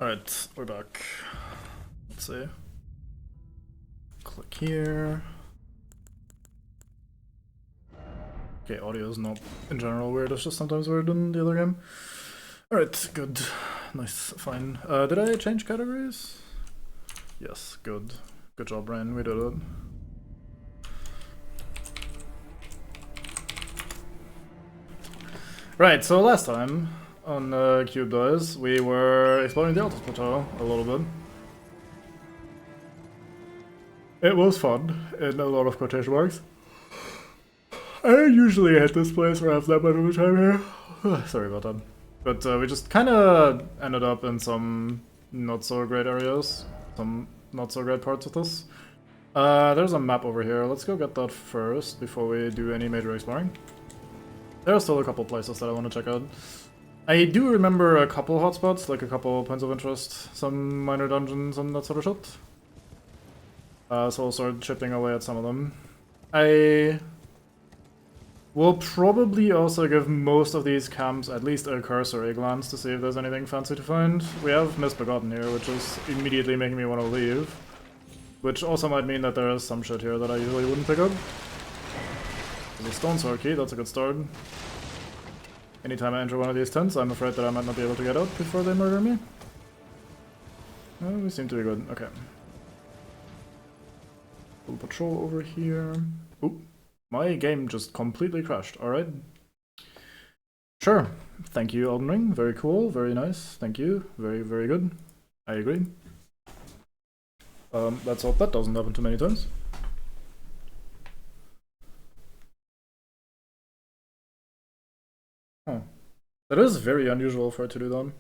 Alright, we're back. Let's see. Click here. Okay, audio is not in general weird, it's just sometimes weird in the other game. Alright, good. Nice, fine. Did I change categories? Yes, good. Good job, Ryan, we did it. Right, so last time on Cube Dice, we were exploring the Altus Plateau a little bit. It was fun, in a lot of quotation marks. I usually hate this place where I have that much of a time here. Sorry about that. But we just kind of ended up in some not so great areas, some not so great parts of this. There's a map over here, let's go get that first before we do any major exploring. There are still a couple places that I want to check out. I do remember a couple hotspots, like a couple points of interest, some minor dungeons and that sort of shit. So I'll start chipping away at some of them. I will probably also give most of these camps at least a cursory glance to see if there's anything fancy to find. We have Misbegotten here, which is immediately making me want to leave. Which also might mean that there is some shit here that I usually wouldn't pick up. There's a stone sword key, that's a good start. Anytime I enter one of these tents, I'm afraid that I might not be able to get out before they murder me. Oh, we seem to be good, okay. Full patrol over here. Oop, my game just completely crashed, alright. Sure, thank you Elden Ring, very cool, very nice, thank you, very, very good. I agree. Let's hope that doesn't happen too many times. Huh. That is very unusual for it to do that.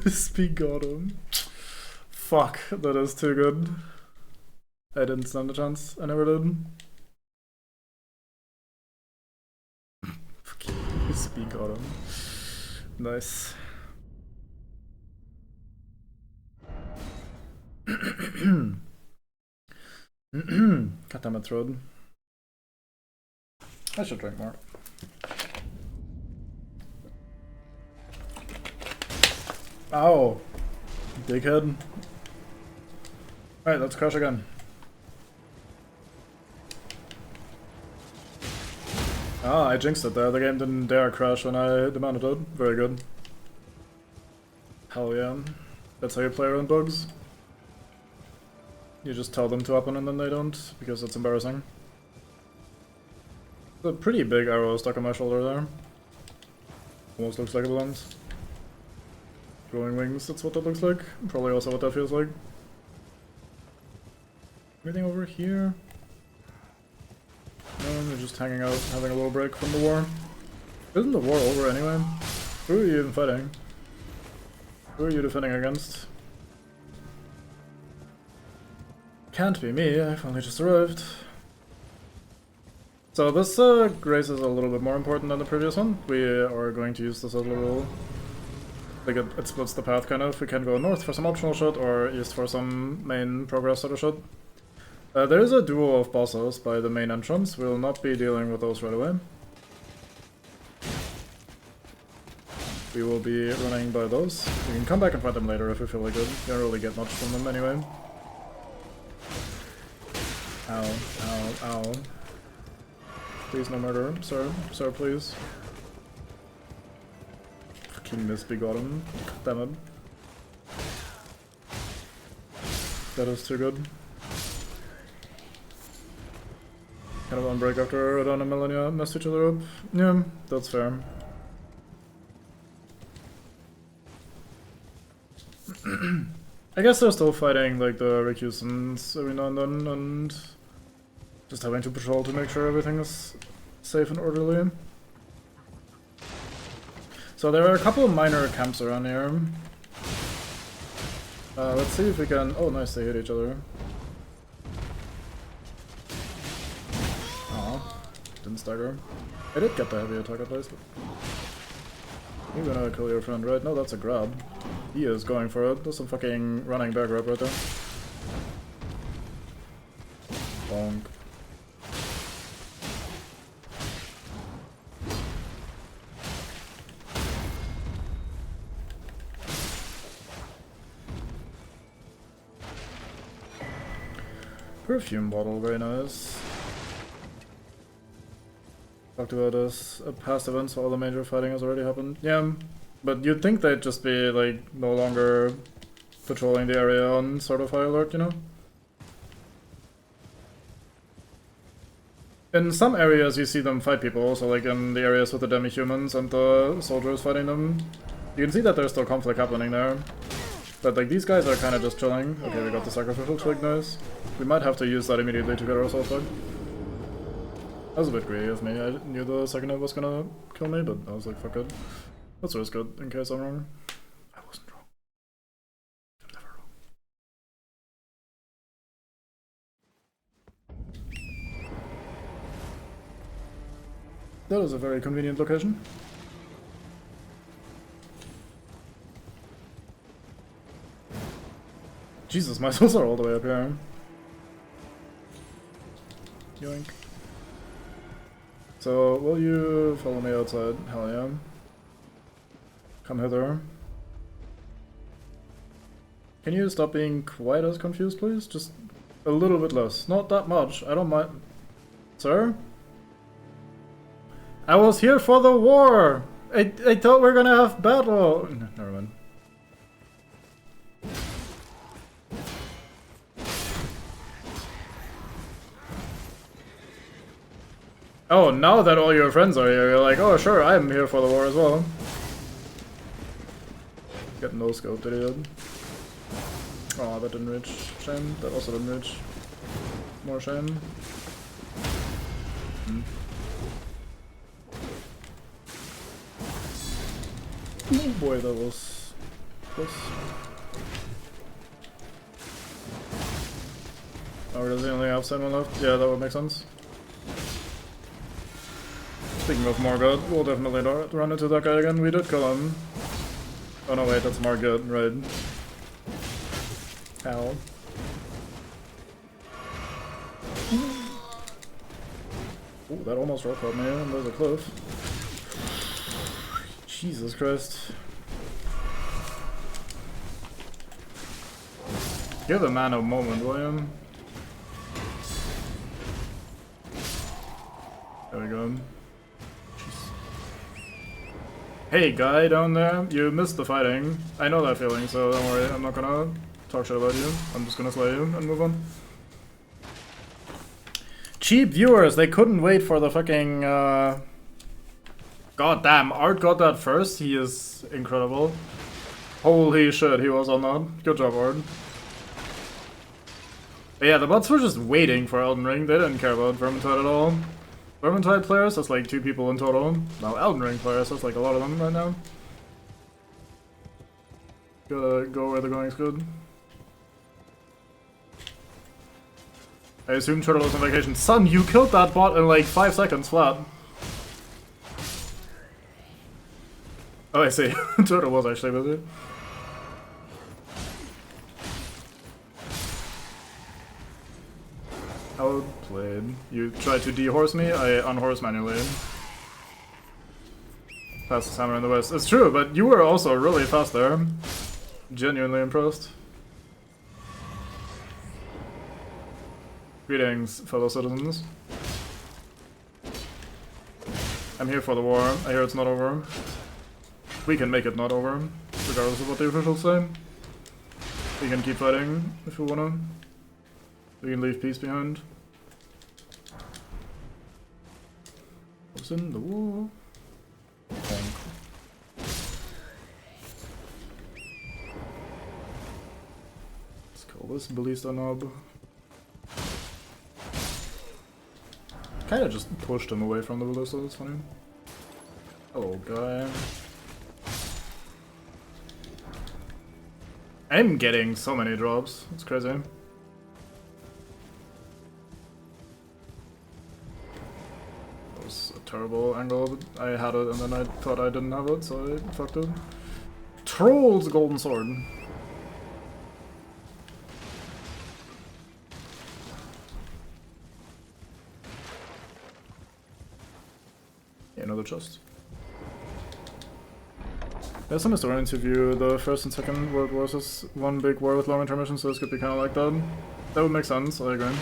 Misbegotten. Fuck, that is too good. I didn't stand a chance, I never did. Misbegotten. Nice. Cut down my throat. I should drink more. Ow! Dickhead. Alright, let's crash again. Ah, I jinxed it there. The game didn't dare crash when I demanded it. Very good. Hell yeah. That's how you play around bugs. You just tell them to happen and then they don't, because it's embarrassing. There's a pretty big arrow stuck on my shoulder there. Almost looks like a blunt. Glowing wings, that's what that looks like. Probably also what that feels like. Anything over here? No, they're just hanging out, having a little break from the war. Isn't the war over anyway? Who are you even fighting? Who are you defending against? Can't be me, I've only just arrived. So this grace is a little bit more important than the previous one. We are going to use this as a little... like it splits the path kind of. We can go north for some optional shit or east for some main progress sort of shit. There is a duo of bosses by the main entrance. We'll not be dealing with those right away. We will be running by those. We can come back and fight them later if we feel like it. We don't really get much from them anyway. Ow, ow, ow. Please no murder, sir. Sir, please. Fucking Misbegotten. Damn it. That is too good. Kind of on break after Radon and Melania messed each other up. Yeah, that's fair. I guess they're still fighting like the recusants every now and then, and just having to patrol to make sure everything is safe and orderly. So there are a couple of minor camps around here. Let's see if we can... oh nice, they hit each other. Aw, didn't stagger. I did get the heavy attack at least. You're gonna kill your friend, right? No, that's a grab. He is going for it. There's some fucking running back grab right there. Bonk. Perfume bottle, very nice. Talked about this at past events, so all the major fighting has already happened. Yeah, but you'd think they'd just be, like, no longer patrolling the area on sort of high alert, you know? In some areas you see them fight people, so like in the areas with the demi-humans and the soldiers fighting them. You can see that there's still conflict happening there. But like these guys are kind of just chilling. Okay, we got the sacrificial twig, nice. We might have to use that immediately to get ourselves back. That was a bit greedy of me. I knew the second it was gonna kill me, but I was like, fuck it. Let's risk it in case I'm wrong. I wasn't wrong. I'm never wrong. That is a very convenient location. Jesus, my souls are all the way up here. Yoink. So, will you follow me outside? Hell yeah. Come hither. Can you stop being quite as confused, please? Just a little bit less. Not that much. I don't mind. Sir? I was here for the war! I thought we were gonna have battle! Never mind. Oh, now that all your friends are here, you're like, oh sure, I'm here for the war as well. Get no scope, idiot. Oh, that didn't reach. Shame. That also didn't reach. More shame. Oh boy, that was close. Oh, does he only have 7 left? Yeah, that would make sense. Speaking of Morgoth, we'll definitely run into that guy again. We did kill him. Oh no, wait, that's Morgoth, right. Ow. Ooh, that almost rock caught me, and there's a cliff. Jesus Christ. Give the man a moment, William. There we go. Hey guy down there, you missed the fighting. I know that feeling, so don't worry, I'm not gonna talk shit about you. I'm just gonna slay you and move on. Cheap viewers, they couldn't wait for the fucking God damn, Art got that first, he is incredible. Holy shit, he was on that. Good job, Art. But yeah, the bots were just waiting for Elden Ring, they didn't care about Vermintide at all. Vermintide players, that's like 2 people in total. Now Elden Ring players, that's like a lot of them right now. Gotta go where the going is good. I assume Turtle is on vacation. Son, you killed that bot in like 5 seconds flat. Oh, I see. Turtle was actually busy. Outplayed. You tried to dehorse me, I unhorse manually. Fastest hammer in the west. It's true, but you were also really fast there. Genuinely impressed. Greetings, fellow citizens. I'm here for the war. I hear it's not over. We can make it not over, regardless of what the officials say. We can keep fighting if we wanna. We can leave peace behind. What's in the war? Let's call this Ballista Knob. Kinda just pushed him away from the Ballista, that's funny. Hello, guy. I'm getting so many drops, it's crazy. That was a terrible angle, but I had it and then I thought I didn't have it, so I fucked it. Troll's golden sword. Yeah, another chest. There's some historians who view the First and Second World Wars as one big war with long intermissions, so this could be kind of like that. That would make sense, I agree.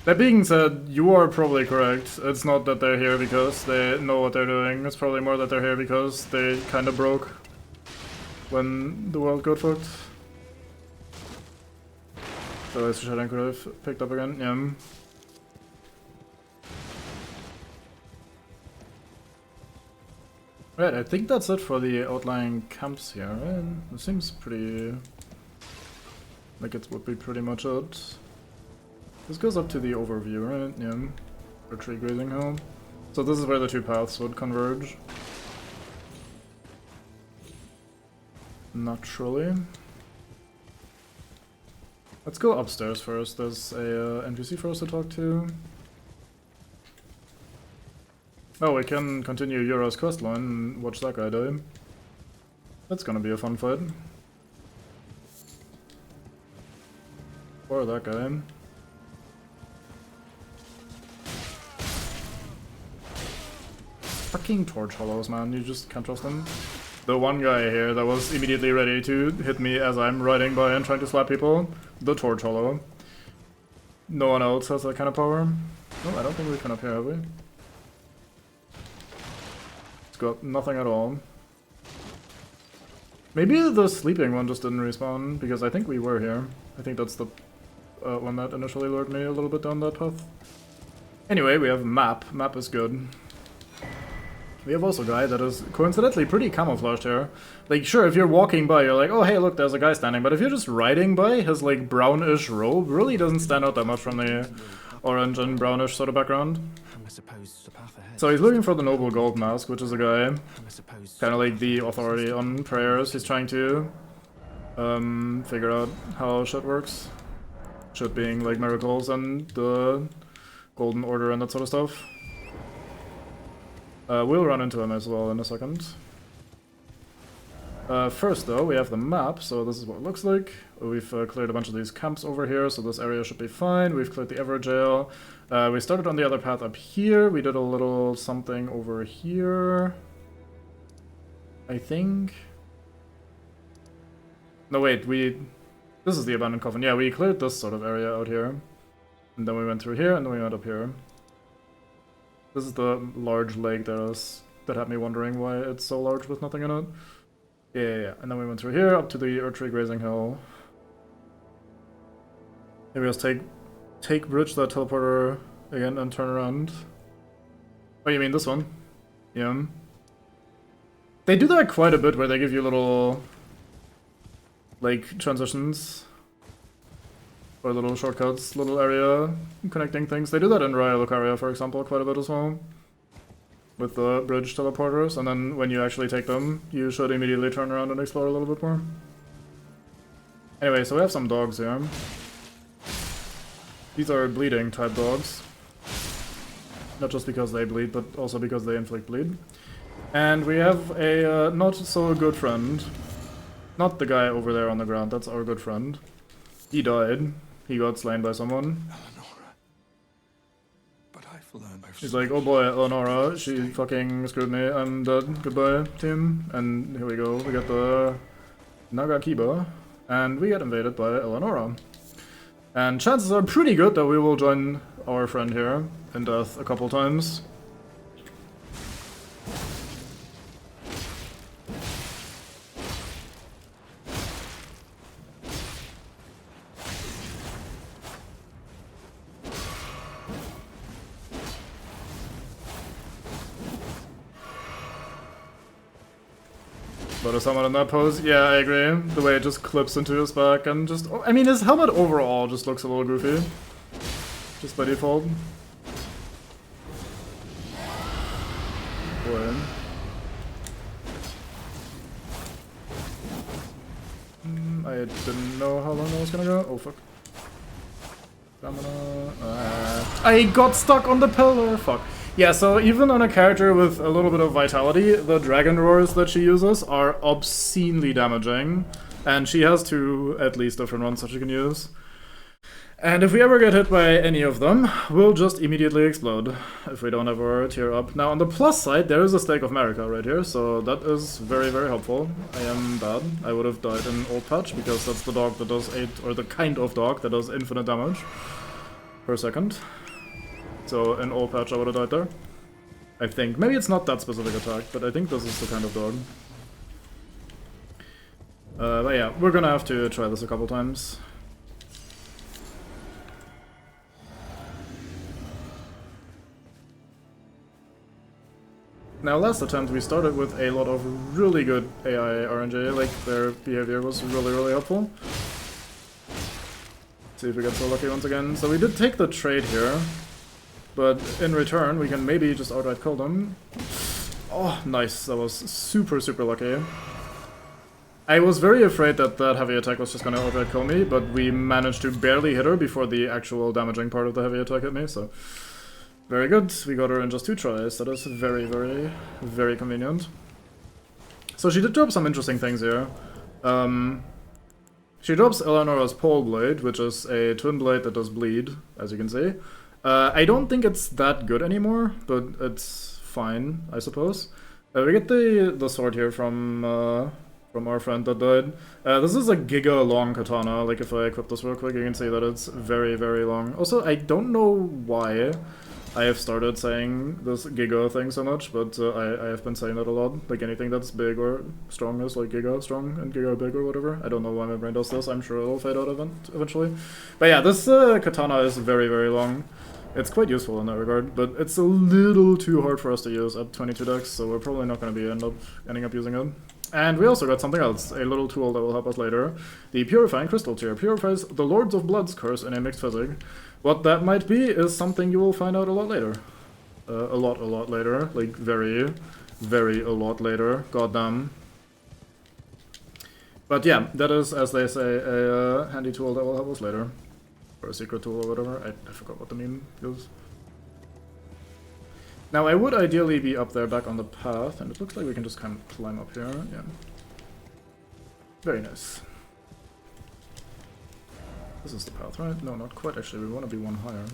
That being said, you are probably correct. It's not that they're here because they know what they're doing. It's probably more that they're here because they kind of broke when the world got fucked. So this shutdown could have picked up again. Yeah. Right, I think that's it for the outlying camps here, right? It seems pretty... like it would be pretty much it. This goes up to the overview, right? Yeah. For tree grazing hill. So this is where the two paths would converge. Naturally. Let's go upstairs first. There's a NPC for us to talk to. Oh, we can continue Yura's questline and watch that guy die. That's gonna be a fun fight. Or that guy. Fucking torch hollows, man. You just can't trust them. The one guy here that was immediately ready to hit me as I'm riding by and trying to slap people. The torch hollow. No one else has that kind of power. No, I don't think we can up here, have we? It's got nothing at all. Maybe the sleeping one just didn't respawn, because I think we were here. I think that's the one that initially lured me a little bit down that path. Anyway, we have map. Map is good. We have also a guy that is coincidentally pretty camouflaged here. Like, sure, if you're walking by, you're like, oh hey, look, there's a guy standing. But if you're just riding by, his like brownish robe really doesn't stand out that much from the orange and brownish sort of background. So he's looking for the Noble Gold Mask, which is a guy kind of like the authority on prayers. He's trying to figure out how shit works. Shit being like miracles and the Golden Order and that sort of stuff. We'll run into him as well in a second. First though, we have the map, so this is what it looks like. We've cleared a bunch of these camps over here, so this area should be fine. We've cleared the Everjail. We started on the other path up here. We did a little something over here, I think. No wait, this is the Abandoned Coffin. Yeah, we cleared this sort of area out here. And then we went through here, and then we went up here. This is the large lake that had me wondering why it's so large with nothing in it. Yeah. And then we went through here, up to the Erdtree Grazing Hill. Maybe just take bridge that teleporter again and turn around. Oh, you mean this one? Yeah. They do that quite a bit where they give you little, like, transitions. Or little shortcuts, little area connecting things. They do that in Raya Lucaria, for example, quite a bit as well. With the bridge teleporters, and then when you actually take them, you should immediately turn around and explore a little bit more. Anyway, so we have some dogs here. These are bleeding type dogs. Not just because they bleed, but also because they inflict bleed. And we have a not so good friend. Not the guy over there on the ground, that's our good friend. He died. He got slain by someone. Eleonora. But I've learned He's like, oh boy, Eleonora, she fucking screwed me, I'm dead, goodbye, team. And here we go, we get the Nagakiba, and we get invaded by Eleonora. And chances are pretty good that we will join our friend here in death a couple times. But if someone in that pose, yeah, I agree. The way it just clips into his back and just... I mean, his helmet overall just looks a little goofy. Just by default. Boy. I didn't know how long that was gonna go. Oh, fuck. I got stuck on the pillar! Fuck. Yeah, so even on a character with a little bit of vitality, the dragon roars that she uses are obscenely damaging. And she has two, at least, different ones that she can use. And if we ever get hit by any of them, we'll just immediately explode if we don't ever tear up. Now, on the plus side, there is a Stake of Marika right here, so that is very, very helpful. I am bad. I would have died in Old Patch, because that's the dog that does or the kind of dog that does infinite damage. per second. So in all patch I would have died there. I think. Maybe it's not that specific attack, but I think this is the kind of dog. But yeah, we're gonna have to try this a couple times. Now last attempt we started with a lot of really good AI RNG, like their behavior was really helpful. See if we get so lucky once again. So we did take the trade here, but in return we can maybe just outright kill them. Oh, nice, that was super lucky. I was very afraid that that heavy attack was just gonna outright kill me, but we managed to barely hit her before the actual damaging part of the heavy attack hit me, so... Very good, we got her in just 2 tries, that is very convenient. So she did drop some interesting things here. She drops Eleanor's Pole Blade, which is a twin blade that does bleed, as you can see. I don't think it's that good anymore, but it's fine, I suppose. We get the sword here from our friend that died. This is a giga long katana, like if I equip this real quick you can see that it's very long. Also, I don't know why I have started saying this giga thing so much, but I have been saying that a lot. Like anything that's big or strong is like giga strong and giga big or whatever. I don't know why my brain does this, I'm sure it'll fade out eventually. But yeah, this katana is very long. It's quite useful in that regard, but it's a little too hard for us to use at 22 dex, so we're probably not going to be ending up using it. And we also got something else, a little tool that will help us later. The Purifying Crystal Tier purifies the Lords of Blood's curse in a mixed physic. What that might be is something you will find out a lot later. A lot later. Like, very a lot later. Goddamn. But yeah, that is, as they say, a handy tool that will help us later. Or a secret tool or whatever. I forgot what the meme is. Now, I would ideally be up there back on the path, and it looks like we can just kind of climb up here. Yeah. Very nice. This is the path, right? No, not quite actually. We want to be one higher.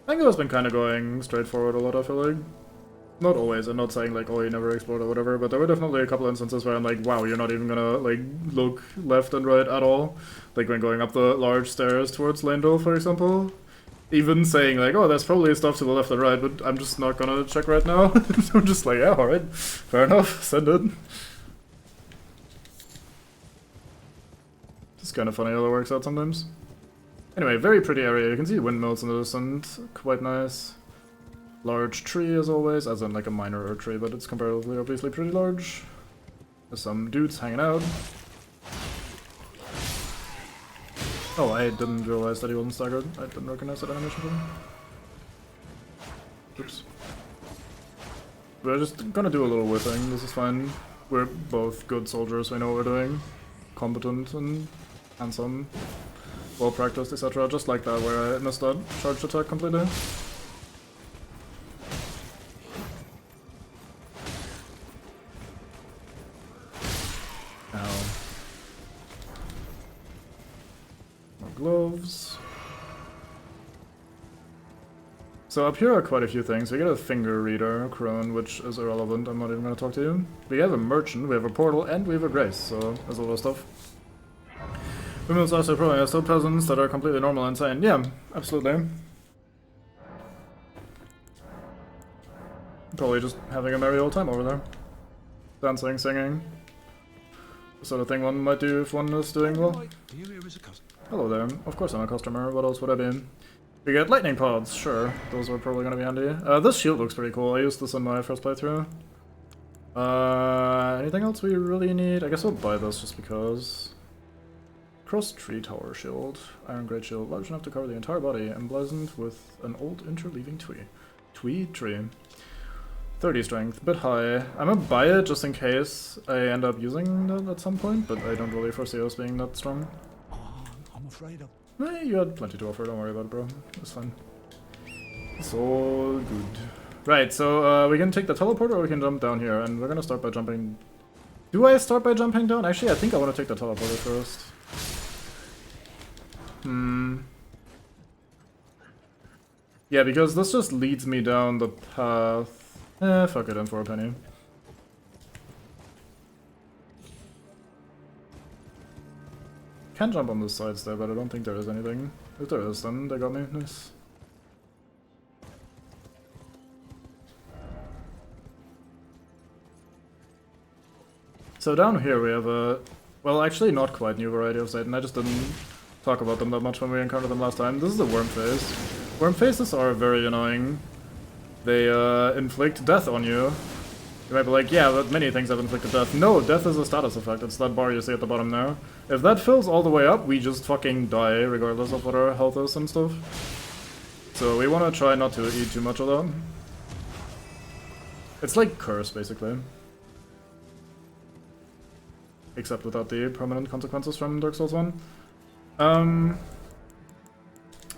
I think it has been kind of going straightforward a lot, I feel like. Not always, I'm not saying like, oh, you never explored or whatever, but there were definitely a couple instances where I'm like, wow, you're not even gonna like look left and right at all. Like when going up the large stairs towards Landel, for example. Even saying like, oh, there's probably stuff to the left and right, but I'm just not gonna check right now. I'm just like, yeah, alright, fair enough, send it. It's kind of funny how that works out sometimes. Anyway, very pretty area, you can see windmills in the distance, quite nice. Large tree as always, as in like a minor tree, but it's comparatively obviously pretty large. There's some dudes hanging out. Oh, I didn't realize that he wasn't staggered. I didn't recognize that animation from him. Oops. We're just gonna do a little whipping, this is fine. We're both good soldiers, we know what we're doing. Competent and handsome. Well practiced, etc. Just like that, where I missed that charged attack completely. Gloves. So up here are quite a few things. We get a finger reader, crone, which is irrelevant, I'm not even gonna talk to you. We have a merchant, we have a portal, and we have a grace, so there's a lot of stuff. Women's also probably have still peasants that are completely normal and insane. Yeah, absolutely. Probably just having a merry old time over there. Dancing, singing. The sort of thing one might do if one is doing well. Hello there. Of course I'm a customer. What else would I be? We get lightning pods. Sure. Those are probably going to be handy. This shield looks pretty cool. I used this in my first playthrough. Anything else we really need? I guess we'll buy this just because. Cross tree tower shield. Iron great shield. Large enough to cover the entire body. Emblazoned with an old interleaving tree. 30 strength. Bit high. I'm gonna buy it just in case I end up using that at some point, but I don't really foresee us being that strong. I'm afraid of... You had plenty to offer, don't worry about it, bro. It's fine. It's all good. Right, so we can take the teleporter or we can jump down here, and we're gonna start by jumping... Do I start by jumping down? Actually, I think I want to take the teleporter first. Yeah, because this just leads me down the path. Fuck it, in for a penny. can jump on the sides there, but I don't think there is anything. If there is, then they got me. Nice. So down here we have a, well, actually not quite new variety of Satan. I just didn't talk about them that much when we encountered them last time. This is the worm phase. Worm phases are very annoying. They inflict death on you. You might be like, yeah, but many things have inflicted death. No, death is a status effect. It's that bar you see at the bottom there. If that fills all the way up, we just fucking die, regardless of what our health is and stuff. So we want to try not to eat too much of that. It's like Curse, basically. Except without the permanent consequences from Dark Souls 1.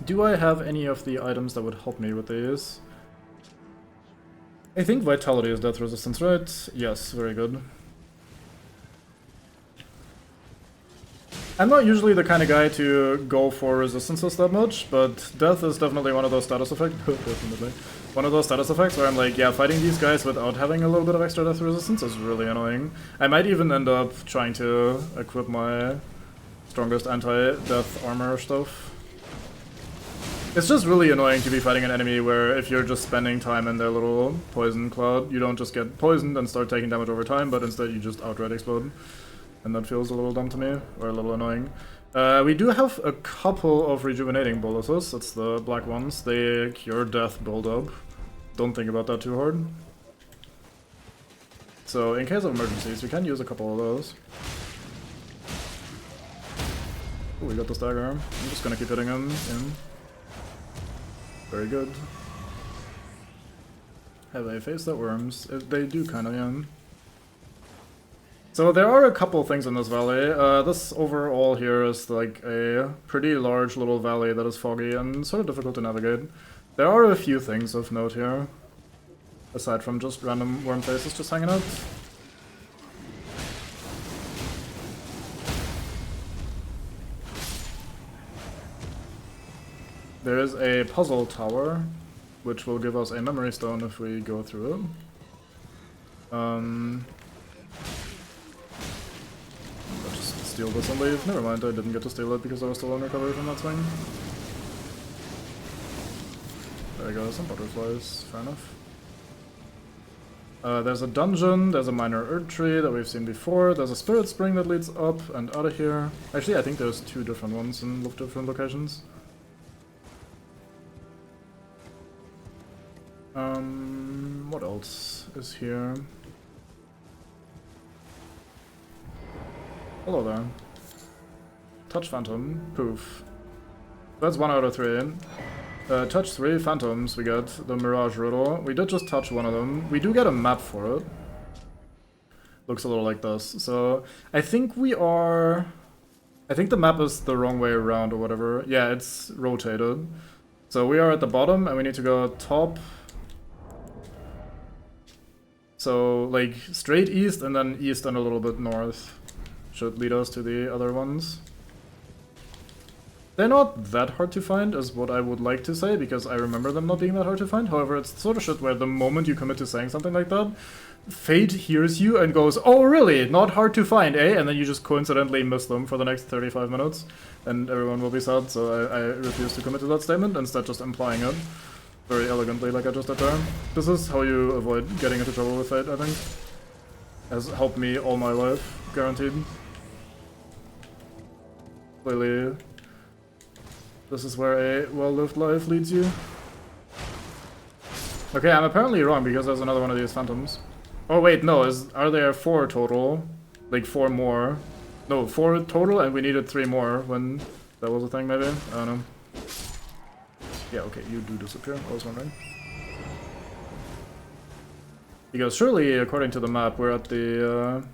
Do I have any of the items that would help me with these? I think Vitality is death resistance, right? Yes, very good. I'm not usually the kind of guy to go for resistances that much, but death is definitely one of those status effects. Definitely. One of those status effects where I'm like, yeah, fighting these guys without having a little bit of extra death resistance is really annoying. I might even end up trying to equip my strongest anti-death armor stuff. It's just really annoying to be fighting an enemy where if you're just spending time in their little poison cloud, you don't just get poisoned and start taking damage over time, but instead you just outright explode. And that feels a little dumb to me, or a little annoying. We do have a couple of rejuvenating boluses. That's the black ones. They cure death build-up. Don't think about that too hard. So in case of emergencies, we can use a couple of those. Ooh, we got the stagger. I'm just gonna keep hitting him in. Very good. Have I faced that worms? They do kind of, yeah. So there are a couple things in this valley. This overall here is like a pretty large little valley that is foggy and sort of difficult to navigate. There are a few things of note here, aside from just random worm faces just hanging out. There is a puzzle tower, which will give us a memory stone if we go through it. Let's just steal this and leave. Never mind, I didn't get to steal it because I was still on recovery from that swing. There we go, some butterflies, fair enough. There's a dungeon, there's a minor Erd tree that we've seen before, there's a spirit spring that leads up and out of here. Actually, I think there's two different ones in different locations. What else is here? Hello there. Touch Phantom, poof. That's 1 out of 3. Touch 3 Phantoms, we get the Mirage Riddle. We did just touch one of them. We do get a map for it. Looks a little like this. So, I think we are... I think the map is the wrong way around or whatever. Yeah, it's rotated. So we are at the bottom and we need to go top... So, like, straight east and then east and a little bit north should lead us to the other ones. They're not that hard to find, is what I would like to say, because I remember them not being that hard to find. However, it's sort of shit where the moment you commit to saying something like that, Fate hears you and goes, oh really, not hard to find, eh? And then you just coincidentally miss them for the next 35 minutes, and everyone will be sad, so I refuse to commit to that statement, instead just implying it. Very elegantly, like I just did there. This is how you avoid getting into trouble with Fate, I think. Has helped me all my life, guaranteed. Clearly, this is where a well-lived life leads you. Okay, I'm apparently wrong because there's another one of these phantoms. Oh wait, no, are there 4 total? Like 4 more? No, 4 total and we needed 3 more when that was a thing maybe? I don't know. Yeah, okay, you do disappear, I was wondering. Because surely, according to the map, we're at the...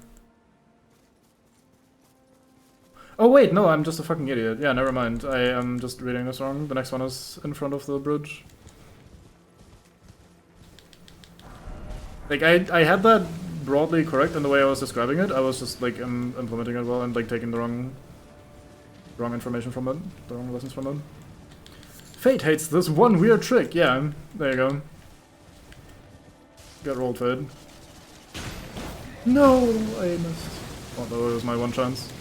Oh wait, no, I'm just a fucking idiot. Yeah, never mind. I am just reading this wrong. The next one is in front of the bridge. Like, I had that broadly correct in the way I was describing it. I was just, like, implementing it well and, like, taking the wrong information from it. The wrong lessons from it. Fate hates this one weird trick. Yeah, there you go. Get rolled, Fate. No, I missed. Although it was my one chance.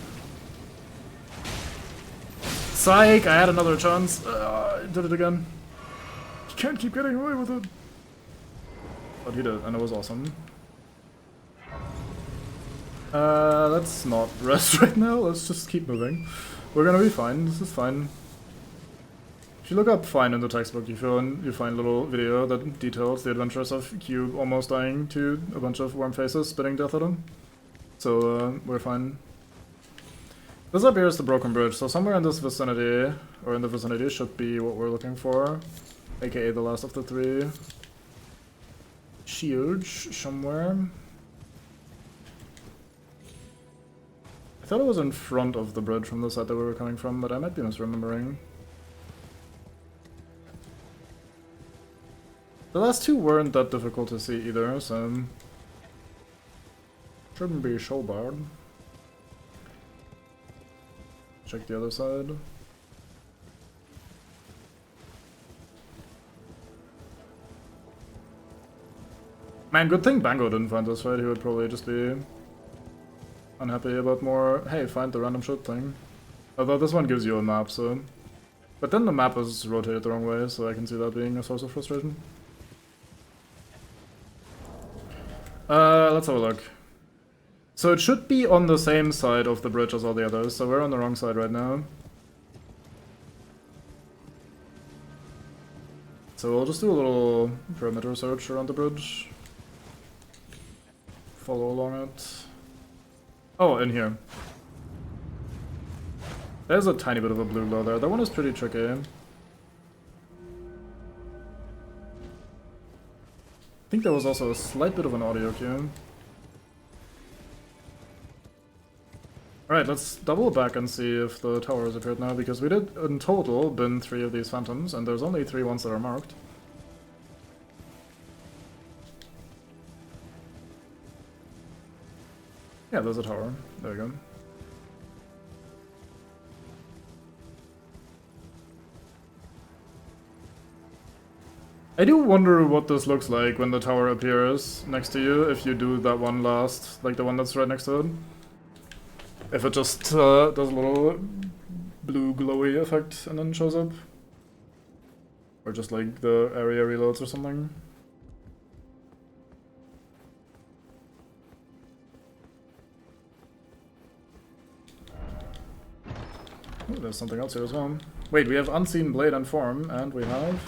Psych! I had another chance. I did it again. You can't keep getting away with it. But he did, and it was awesome. Let's not rest right now. Let's just keep moving. We're gonna be fine. This is fine. If you look up "fine" in the textbook, you find a little video that details the adventures of Cube almost dying to a bunch of worm faces spitting death at him. So, we're fine. This up here is the broken bridge, so somewhere in this vicinity, or in the vicinity, should be what we're looking for. AKA the last of the three. Huge, somewhere. I thought it was in front of the bridge from the side that we were coming from, but I might be misremembering. The last two weren't that difficult to see either, so shouldn't be so bad. Check the other side. Man, good thing Bango didn't find this fight. He would probably just be unhappy about more, hey, find the random shit thing. Although this one gives you a map, so... But then the map is rotated the wrong way, so I can see that being a source of frustration. Let's have a look. So it should be on the same side of the bridge as all the others, so we're on the wrong side right now. So we'll just do a little perimeter search around the bridge. Follow along it. Oh, in here. There's a tiny bit of a blue glow there. That one is pretty tricky. I think there was also a slight bit of an audio cue. Alright, let's double back and see if the tower has appeared now, because we did in total bin 3 of these phantoms, and there's only 3 ones that are marked. Yeah, there's a tower. There we go. I do wonder what this looks like when the tower appears next to you, if you do that one last, like the one that's right next to it. If it just does a little blue glowy effect and then shows up. Or just like the area reloads or something. Oh, there's something else here as well. Wait, we have Unseen Blade and Form, and we have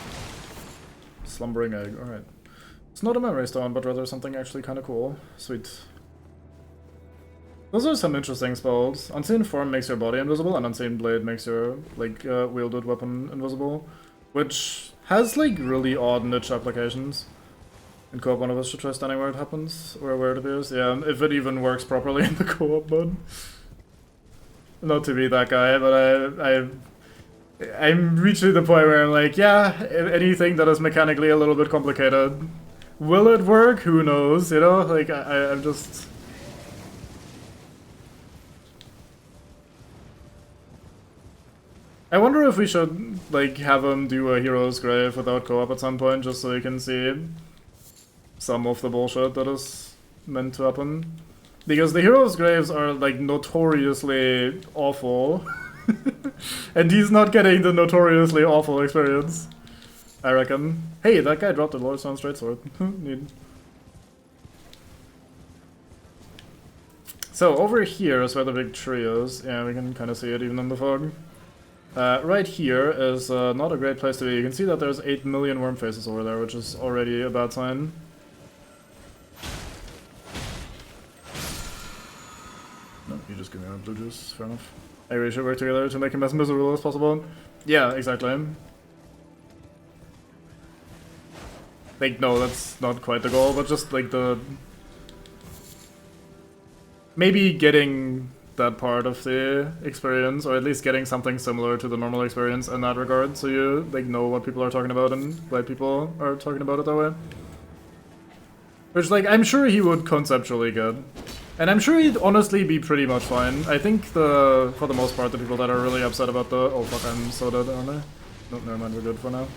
Slumbering Egg. Alright. It's not a memory stone, but rather something actually kind of cool. Sweet. Those are some interesting spells. Unseen Form makes your body invisible, and Unseen Blade makes your, like, wielded weapon invisible. Which has, like, really odd niche applications. In co-op, one of us should try standing where it happens, or where it appears. Yeah, if it even works properly in the co-op mode. Not to be that guy, but I'm reaching the point where I'm like, yeah, anything that is mechanically a little bit complicated. Will it work? Who knows, you know? Like, I'm just... I wonder if we should, like, have him do a Hero's Grave without co-op at some point, just so you can see some of the bullshit that is meant to happen. Because the Hero's Graves are, like, notoriously awful. And he's not getting the notoriously awful experience, I reckon. Hey, that guy dropped a Lordstone Straight Sword. Neat. So, over here is where the big tree is. Yeah, we can kind of see it even in the fog. Right here is not a great place to be. You can see that there's 8 million worm faces over there, which is already a bad sign. No, you just give me a blue juice, fair enough. Maybe we should work together to make him as miserable as possible. Yeah, exactly. Like, no, that's not quite the goal, but just like the... Maybe getting that part of the experience, or at least getting something similar to the normal experience in that regard, so you like know what people are talking about and why people are talking about it that way. Which, like, I'm sure he would conceptually get. And I'm sure he'd honestly be pretty much fine. I think for the most part, the people that are really upset about the... Oh fuck, I'm so dead, aren't I? Nope, never mind, we're good for now.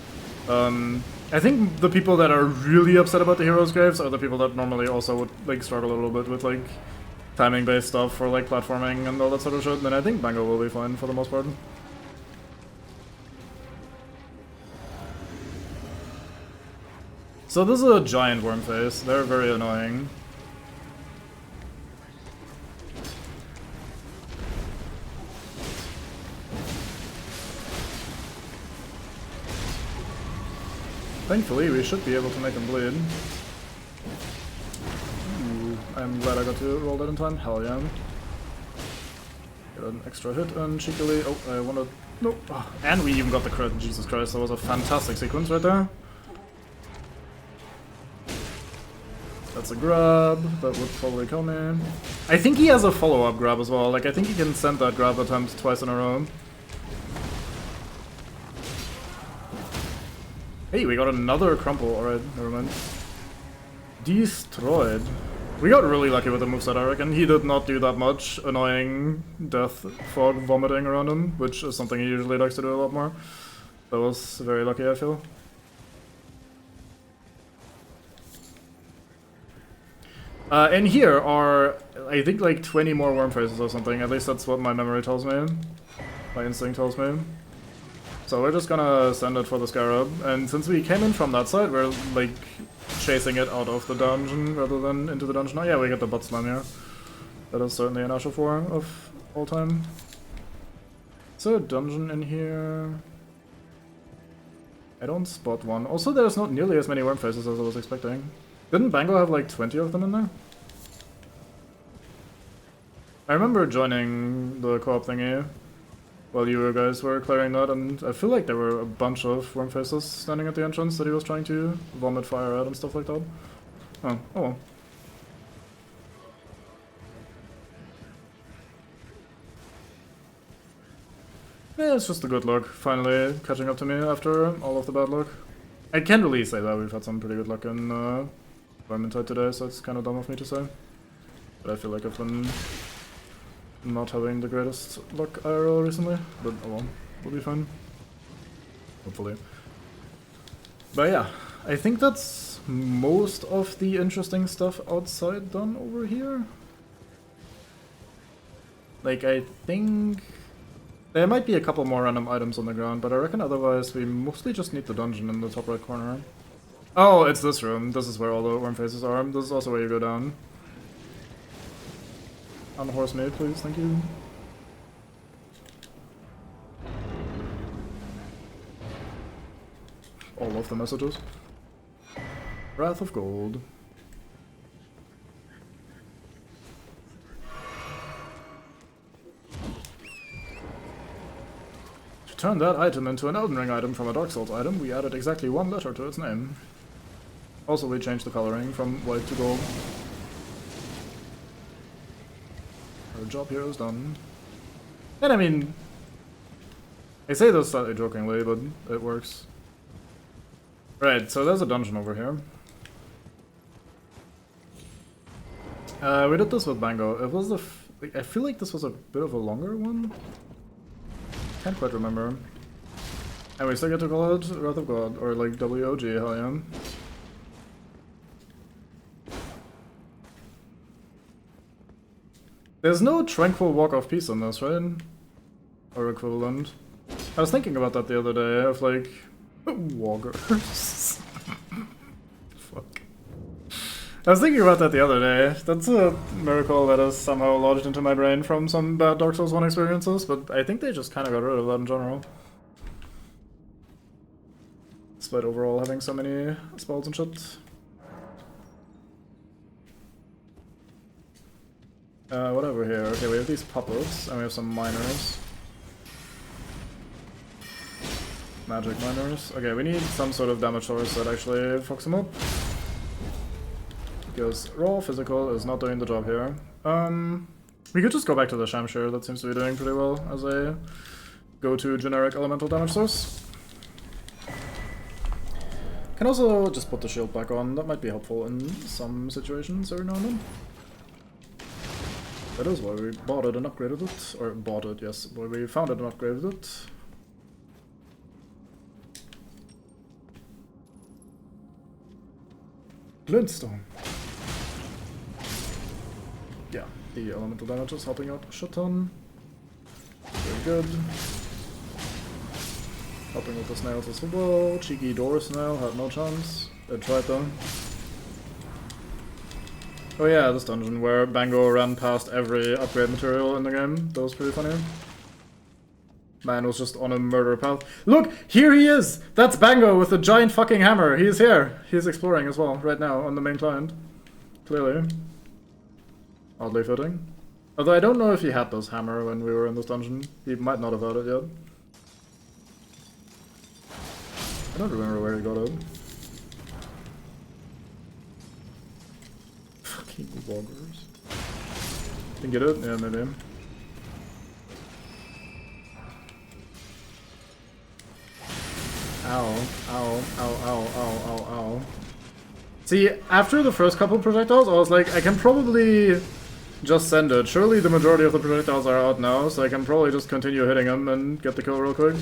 I think the people that are really upset about the Hero's Graves are the people that normally also would, like, struggle a little bit with, like, timing-based stuff for, like, platforming and all that sort of shit. Then I think Bango will be fine for the most part. So this is a giant worm face. They're very annoying. Thankfully, we should be able to make him bleed. Ooh, I'm glad I got to roll that in time. Hell yeah. Get an extra hit and cheekily. Oh, I wanted. Nope. Oh, and we even got the crit. Jesus Christ, that was a fantastic sequence right there. That's a grab. That would probably kill me. I think he has a follow-up grab as well. Like, I think he can send that grab attempt twice in a row. Hey, we got another crumple. Alright, never mind. Destroyed. We got really lucky with the moveset, I reckon. He did not do that much annoying death fog vomiting around him, which is something he usually likes to do a lot more. That was very lucky, I feel. And here are, I think, like 20 more worm faces or something. At least that's what my memory tells me. My instinct tells me. So we're just gonna send it for the Scarab, and since we came in from that side, we're like chasing it out of the dungeon rather than into the dungeon. Oh yeah, we get the butt slam here. That is certainly an Asher 4 of all time. Is there a dungeon in here? I don't spot one. Also, there's not nearly as many worm faces as I was expecting. Didn't Bango have like 20 of them in there? I remember joining the co-op thingy while you guys were clearing that, and I feel like there were a bunch of worm faces standing at the entrance that he was trying to vomit fire at and stuff like that. Oh well. Yeah, it's just a good luck, finally catching up to me after all of the bad luck. I can't really say that, we've had some pretty good luck in Vermintide today, so it's kind of dumb of me to say. But I feel like I've been not having the greatest luck IRL recently, but oh well, we'll be fine. Hopefully. But yeah, I think that's most of the interesting stuff outside done over here. Like, I think there might be a couple more random items on the ground, but I reckon otherwise we mostly just need the dungeon in the top right corner. Oh, it's this room. This is where all the worm faces are. This is also where you go down. Unhorse me, please, thank you. All of the messages. Wrath of Gold. To turn that item into an Elden Ring item from a Dark Souls item, we added exactly one letter to its name. Also, we changed the coloring from white to gold. Our job here is done. And I mean, I say this slightly jokingly, but it works. Right, so there's a dungeon over here. We did this with Bango. It was the I feel like this was a bit of a longer one. Can't quite remember. And we still get to call it Wrath of God, or like WOG, hell yeah. There's no Tranquil Walk of Peace in this, right? Or equivalent. I was thinking about that the other day, of like, Walkers. Fuck. I was thinking about that the other day. That's a miracle that is somehow lodged into my brain from some bad Dark Souls 1 experiences, but I think they just kind of got rid of that in general. Despite overall having so many spells and shit. What over here? Okay, we have these pop-ups, and we have some miners. Magic miners. Okay, we need some sort of damage source that actually fucks them up. Because raw physical is not doing the job here. We could just go back to the Shamshir, that seems to be doing pretty well as a go-to generic elemental damage source. Can also just put the shield back on, that might be helpful in some situations every now and then. That is why we bought it and upgraded it. Or bought it, yes, why we found it and upgraded it. Glintstone. Yeah, the elemental damage is helping out a shit ton. Very good. Helping with the snails as well. Cheeky door snail had no chance. I tried though. Oh yeah, this dungeon where Bango ran past every upgrade material in the game. That was pretty funny. Man was just on a murder path. Look! Here he is! That's Bango with a giant fucking hammer! He's here! He's exploring as well, right now, on the main client. Clearly. Oddly fitting. Although I don't know if he had this hammer when we were in this dungeon. He might not have had it yet. I don't remember where he got it. Fucking loggers. Can get it? Yeah, maybe. Ow, ow, ow, ow, ow, ow, ow. See, after the first couple projectiles, I was like, I can probably just send it. Surely the majority of the projectiles are out now, so I can probably just continue hitting them and get the kill real quick.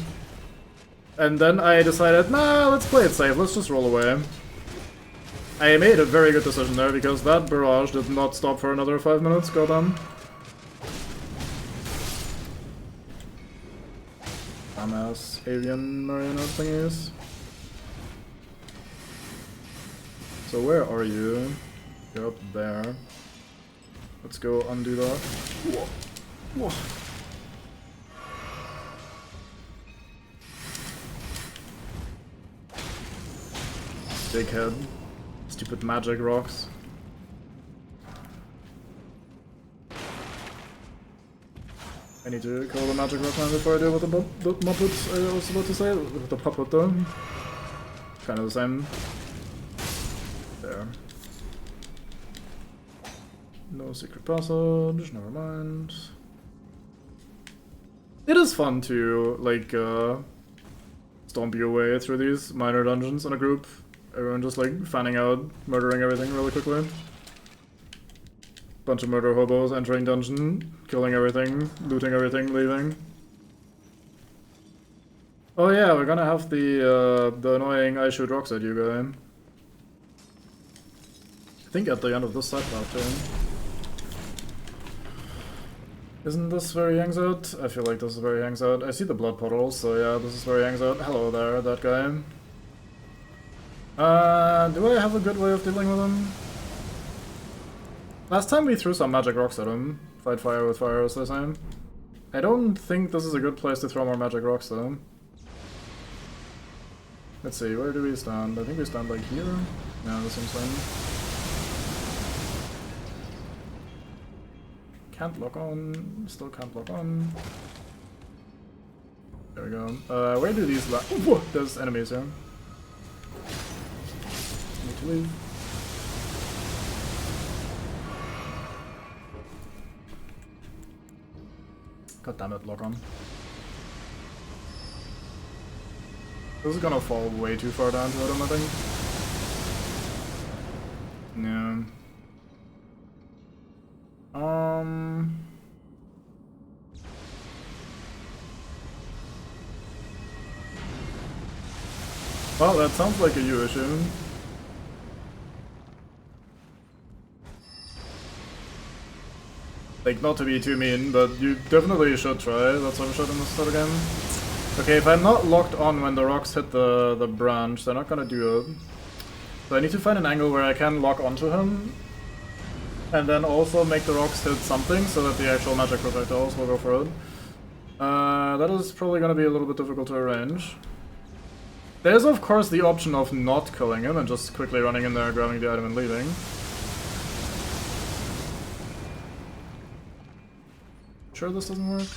And then I decided, nah, let's play it safe, let's just roll away. I made a very good decision there, because that barrage did not stop for another 5 minutes, goddamn. Dumbass avian marionette thingies. So where are you? You're up there. Let's go undo that. Whoa. Whoa. Big head. Stupid magic rocks. I need to call the magic rock man before I deal with the Muppets I was about to say. With the puppet though. Kind of the same. There. No secret passage, never mind. It is fun to, like, stomp your way through these minor dungeons in a group. Everyone just, like, fanning out, murdering everything really quickly. Bunch of murder hobos entering dungeon, killing everything, looting everything, leaving. Oh yeah, we're gonna have the annoying I shoot rocks at you guy. I think at the end of this side path too. Isn't this where he hangs out? I feel like this is where he hangs out. I see the blood puddles, so yeah, this is where he hangs out. Hello there, that guy. Do I have a good way of dealing with him? Last time we threw some magic rocks at him. Fight fire with fire, as they say. I don't think this is a good place to throw more magic rocks, though. Let's see, where do we stand? I think we stand like here? No, this seems fine. Can't lock on, still can't lock on. There we go. Where do these whoa, there's enemies here. Need to leave. God damn it, lock on. This is gonna fall way too far down to him, I think. Yeah. Well, that sounds like a you issue. Like, not to be too mean, but you definitely should try. That's what I should in this sort of game. Okay, if I'm not locked on when the rocks hit the branch, they're not gonna do it. So I need to find an angle where I can lock onto him. And then also make the rocks hit something so that the actual magic projectiles will go for it. That is probably gonna be a little bit difficult to arrange. There's of course the option of not killing him and just quickly running in there, grabbing the item and leaving. Sure this doesn't work?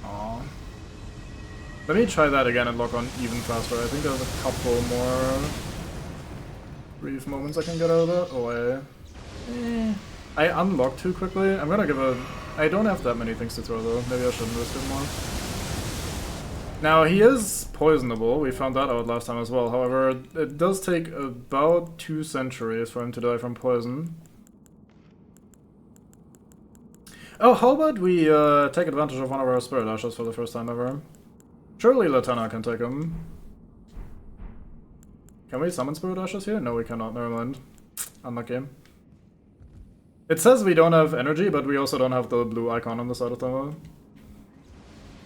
Aww. Let me try that again and lock on even faster. I think there's a couple more brief moments I can get out of that. Oh, I unlocked too quickly. I'm gonna give a... I don't have that many things to throw though. Maybe I shouldn't risk it more. Now, he is poisonable. We found that out last time as well. However, it does take about 2 centuries for him to die from poison. Oh, how about we take advantage of one of our spirit ashes for the first time ever? Surely Latana can take him. Can we summon spirit ashes here? No, we cannot. Never mind. Unlucky. It says we don't have energy, but we also don't have the blue icon on the side of the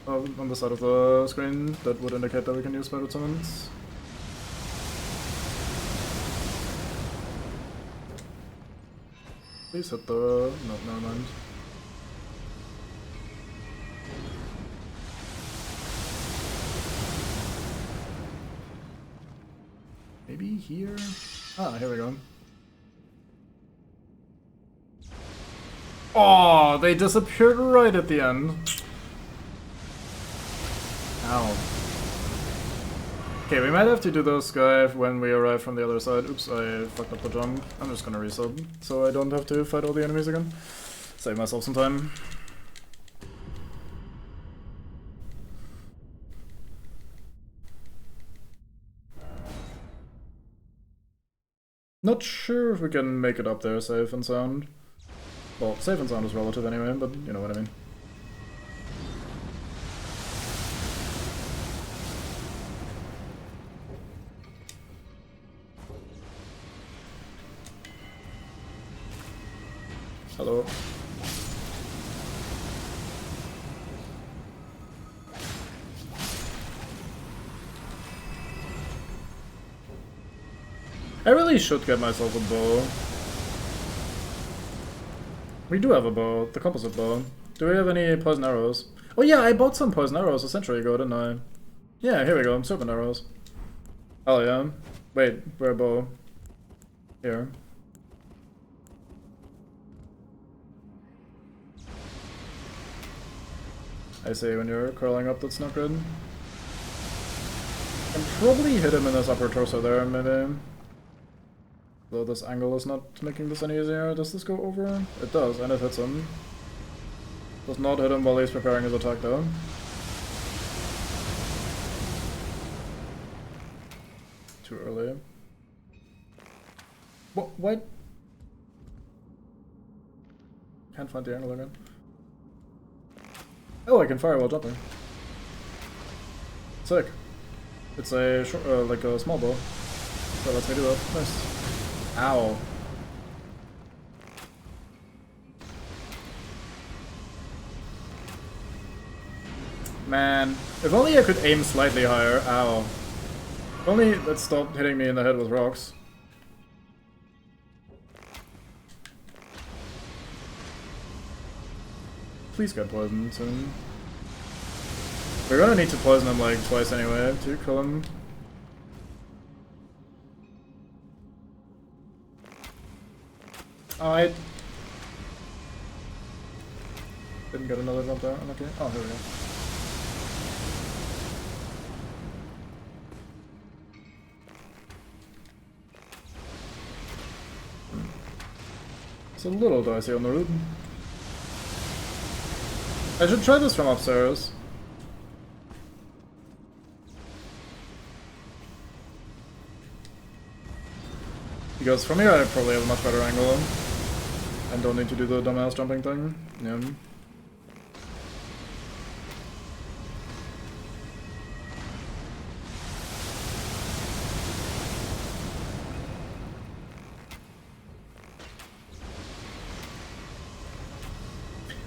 on the side of the screen that would indicate that we can use spirit summons. Please hit the... No, never mind. Maybe here? Ah, here we go. Oh, they disappeared right at the end. Ow. Okay, we might have to do those guys when we arrive from the other side. Oops, I fucked up the jump. I'm just gonna resub, so I don't have to fight all the enemies again. Save myself some time. Not sure if we can make it up there safe and sound. Well, safe and sound is relative anyway, but you know what I mean. Hello. I really should get myself a bow. We do have a bow, the composite bow. Do we have any poison arrows? Oh yeah, I bought some poison arrows a century ago, didn't I? Yeah, here we go, serpent arrows. Oh yeah. Wait, where a bow? Here. I see, when you're curling up, that's not good. I can probably hit him in his upper torso there, maybe. Though this angle is not making this any easier. Does this go over? It does, and it hits him. Does not hit him while he's preparing his attack though. Too early. What? Can't find the angle again. Oh, I can fire while jumping. Sick. It's a short, like a small bow. So lets me do that. Nice. Ow. Man, if only I could aim slightly higher. Ow. If only it stopped hitting me in the head with rocks. Please get poisoned soon. We're gonna need to poison him like twice anyway to kill him. Oh, I didn't get another jump there. Unlucky. Oh, here we go. It's a little dicey on the route. I should try this from upstairs. Because from here I probably have a much better angle. And don't need to do the dumbass jumping thing. Yeah.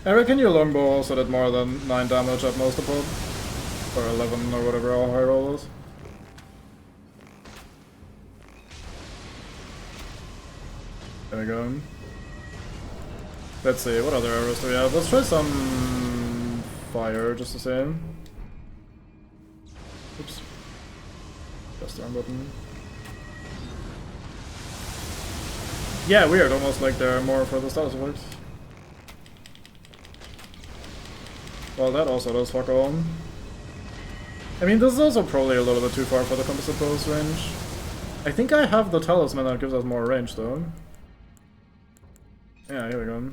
I reckon your longbow also did more than 9 damage at most of it. Or 11 or whatever our high roll is. There we go. Let's see, what other arrows do we have? Let's try some fire just the same. Oops. Press the arm button. Yeah, weird, almost like they're more for the status effects. Well, that also does fuck all. I mean, this is also probably a little bit too far for the composite bow's range. I think I have the talisman that gives us more range, though. Yeah, here we go.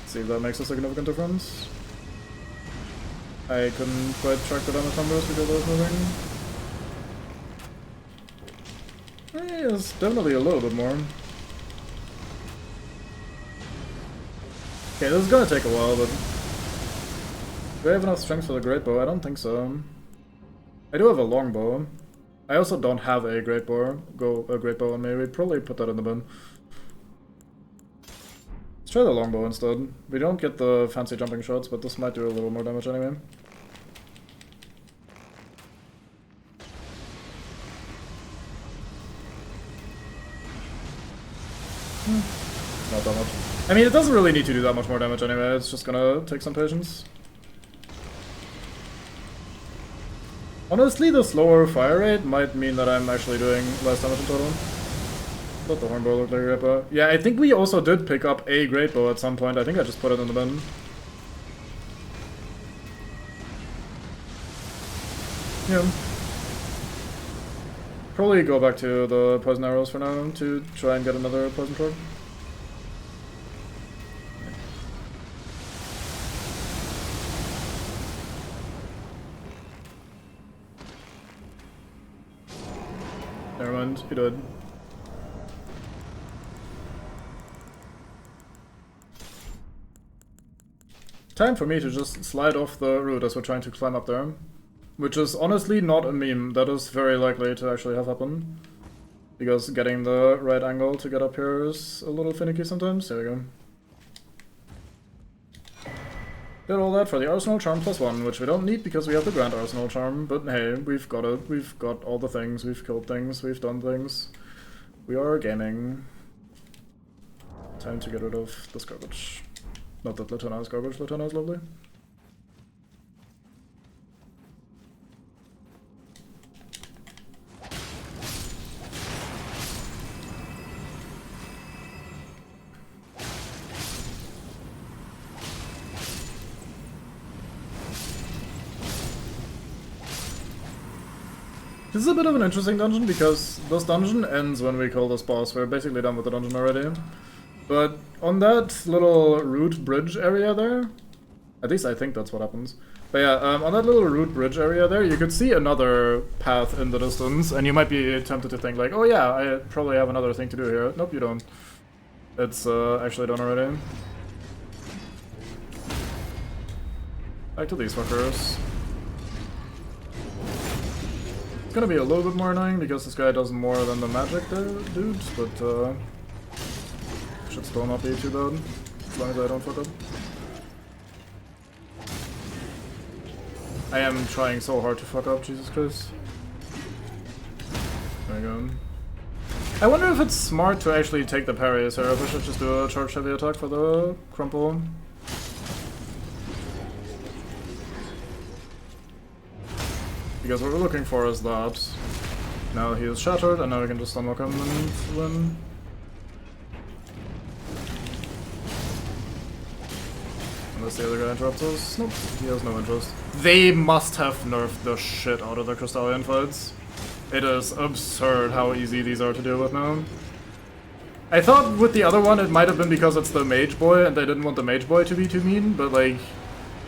See if that makes a significant difference. I couldn't quite track the damage numbers because I was moving. It's definitely a little bit more. Okay, this is gonna take a while, but... Do I have enough strength for the great bow? I don't think so. I do have a long bow. I also don't have a great bow. A great bow on me. We'd probably put that in the bin. Let's try the longbow instead. We don't get the fancy jumping shots, but this might do a little more damage anyway. I mean, it doesn't really need to do that much more damage anyway, it's just gonna take some patience. Honestly, the slower fire rate might mean that I'm actually doing less damage in total. But the hornbow looked like a great bow. Yeah, I think we also did pick up a great bow at some point. I think I just put it in the bin. Yeah. Probably go back to the poison arrows for now to try and get another poison proc. Never mind, he did. Time for me to just slide off the route as we're trying to climb up there. Which is honestly not a meme, that is very likely to actually have happened. Because getting the right angle to get up here is a little finicky sometimes. There we go. Did all that for the Arsenal Charm +1, which we don't need because we have the Grand Arsenal Charm, but hey, we've got it. We've got all the things, we've killed things, we've done things. We are gaming. Time to get rid of this garbage. Not that Latona is garbage, Latona is lovely. This is a bit of an interesting dungeon because this dungeon ends when we kill this boss. We're basically done with the dungeon already. But on that little root bridge area there, at least I think that's what happens. But yeah, on that little root bridge area there, you could see another path in the distance, and you might be tempted to think like, oh yeah, I probably have another thing to do here. Nope, you don't. It's actually done already. Back to these fuckers. It's gonna be a little bit more annoying because this guy does more than the magic dudes, but should still not be too bad, as long as I don't fuck up. I am trying so hard to fuck up, Jesus Christ. There we go. I wonder if it's smart to actually take the parries here, if I should just do a charge heavy attack for the crumple. Because what we're looking for is that. Now he is shattered, and now we can just unlock him and win. Unless the other guy interrupts us. Nope, he has no interest. They must have nerfed the shit out of the Crystallian fights. It is absurd how easy these are to deal with now. I thought with the other one it might have been because it's the Mage Boy and they didn't want the Mage Boy to be too mean, but like,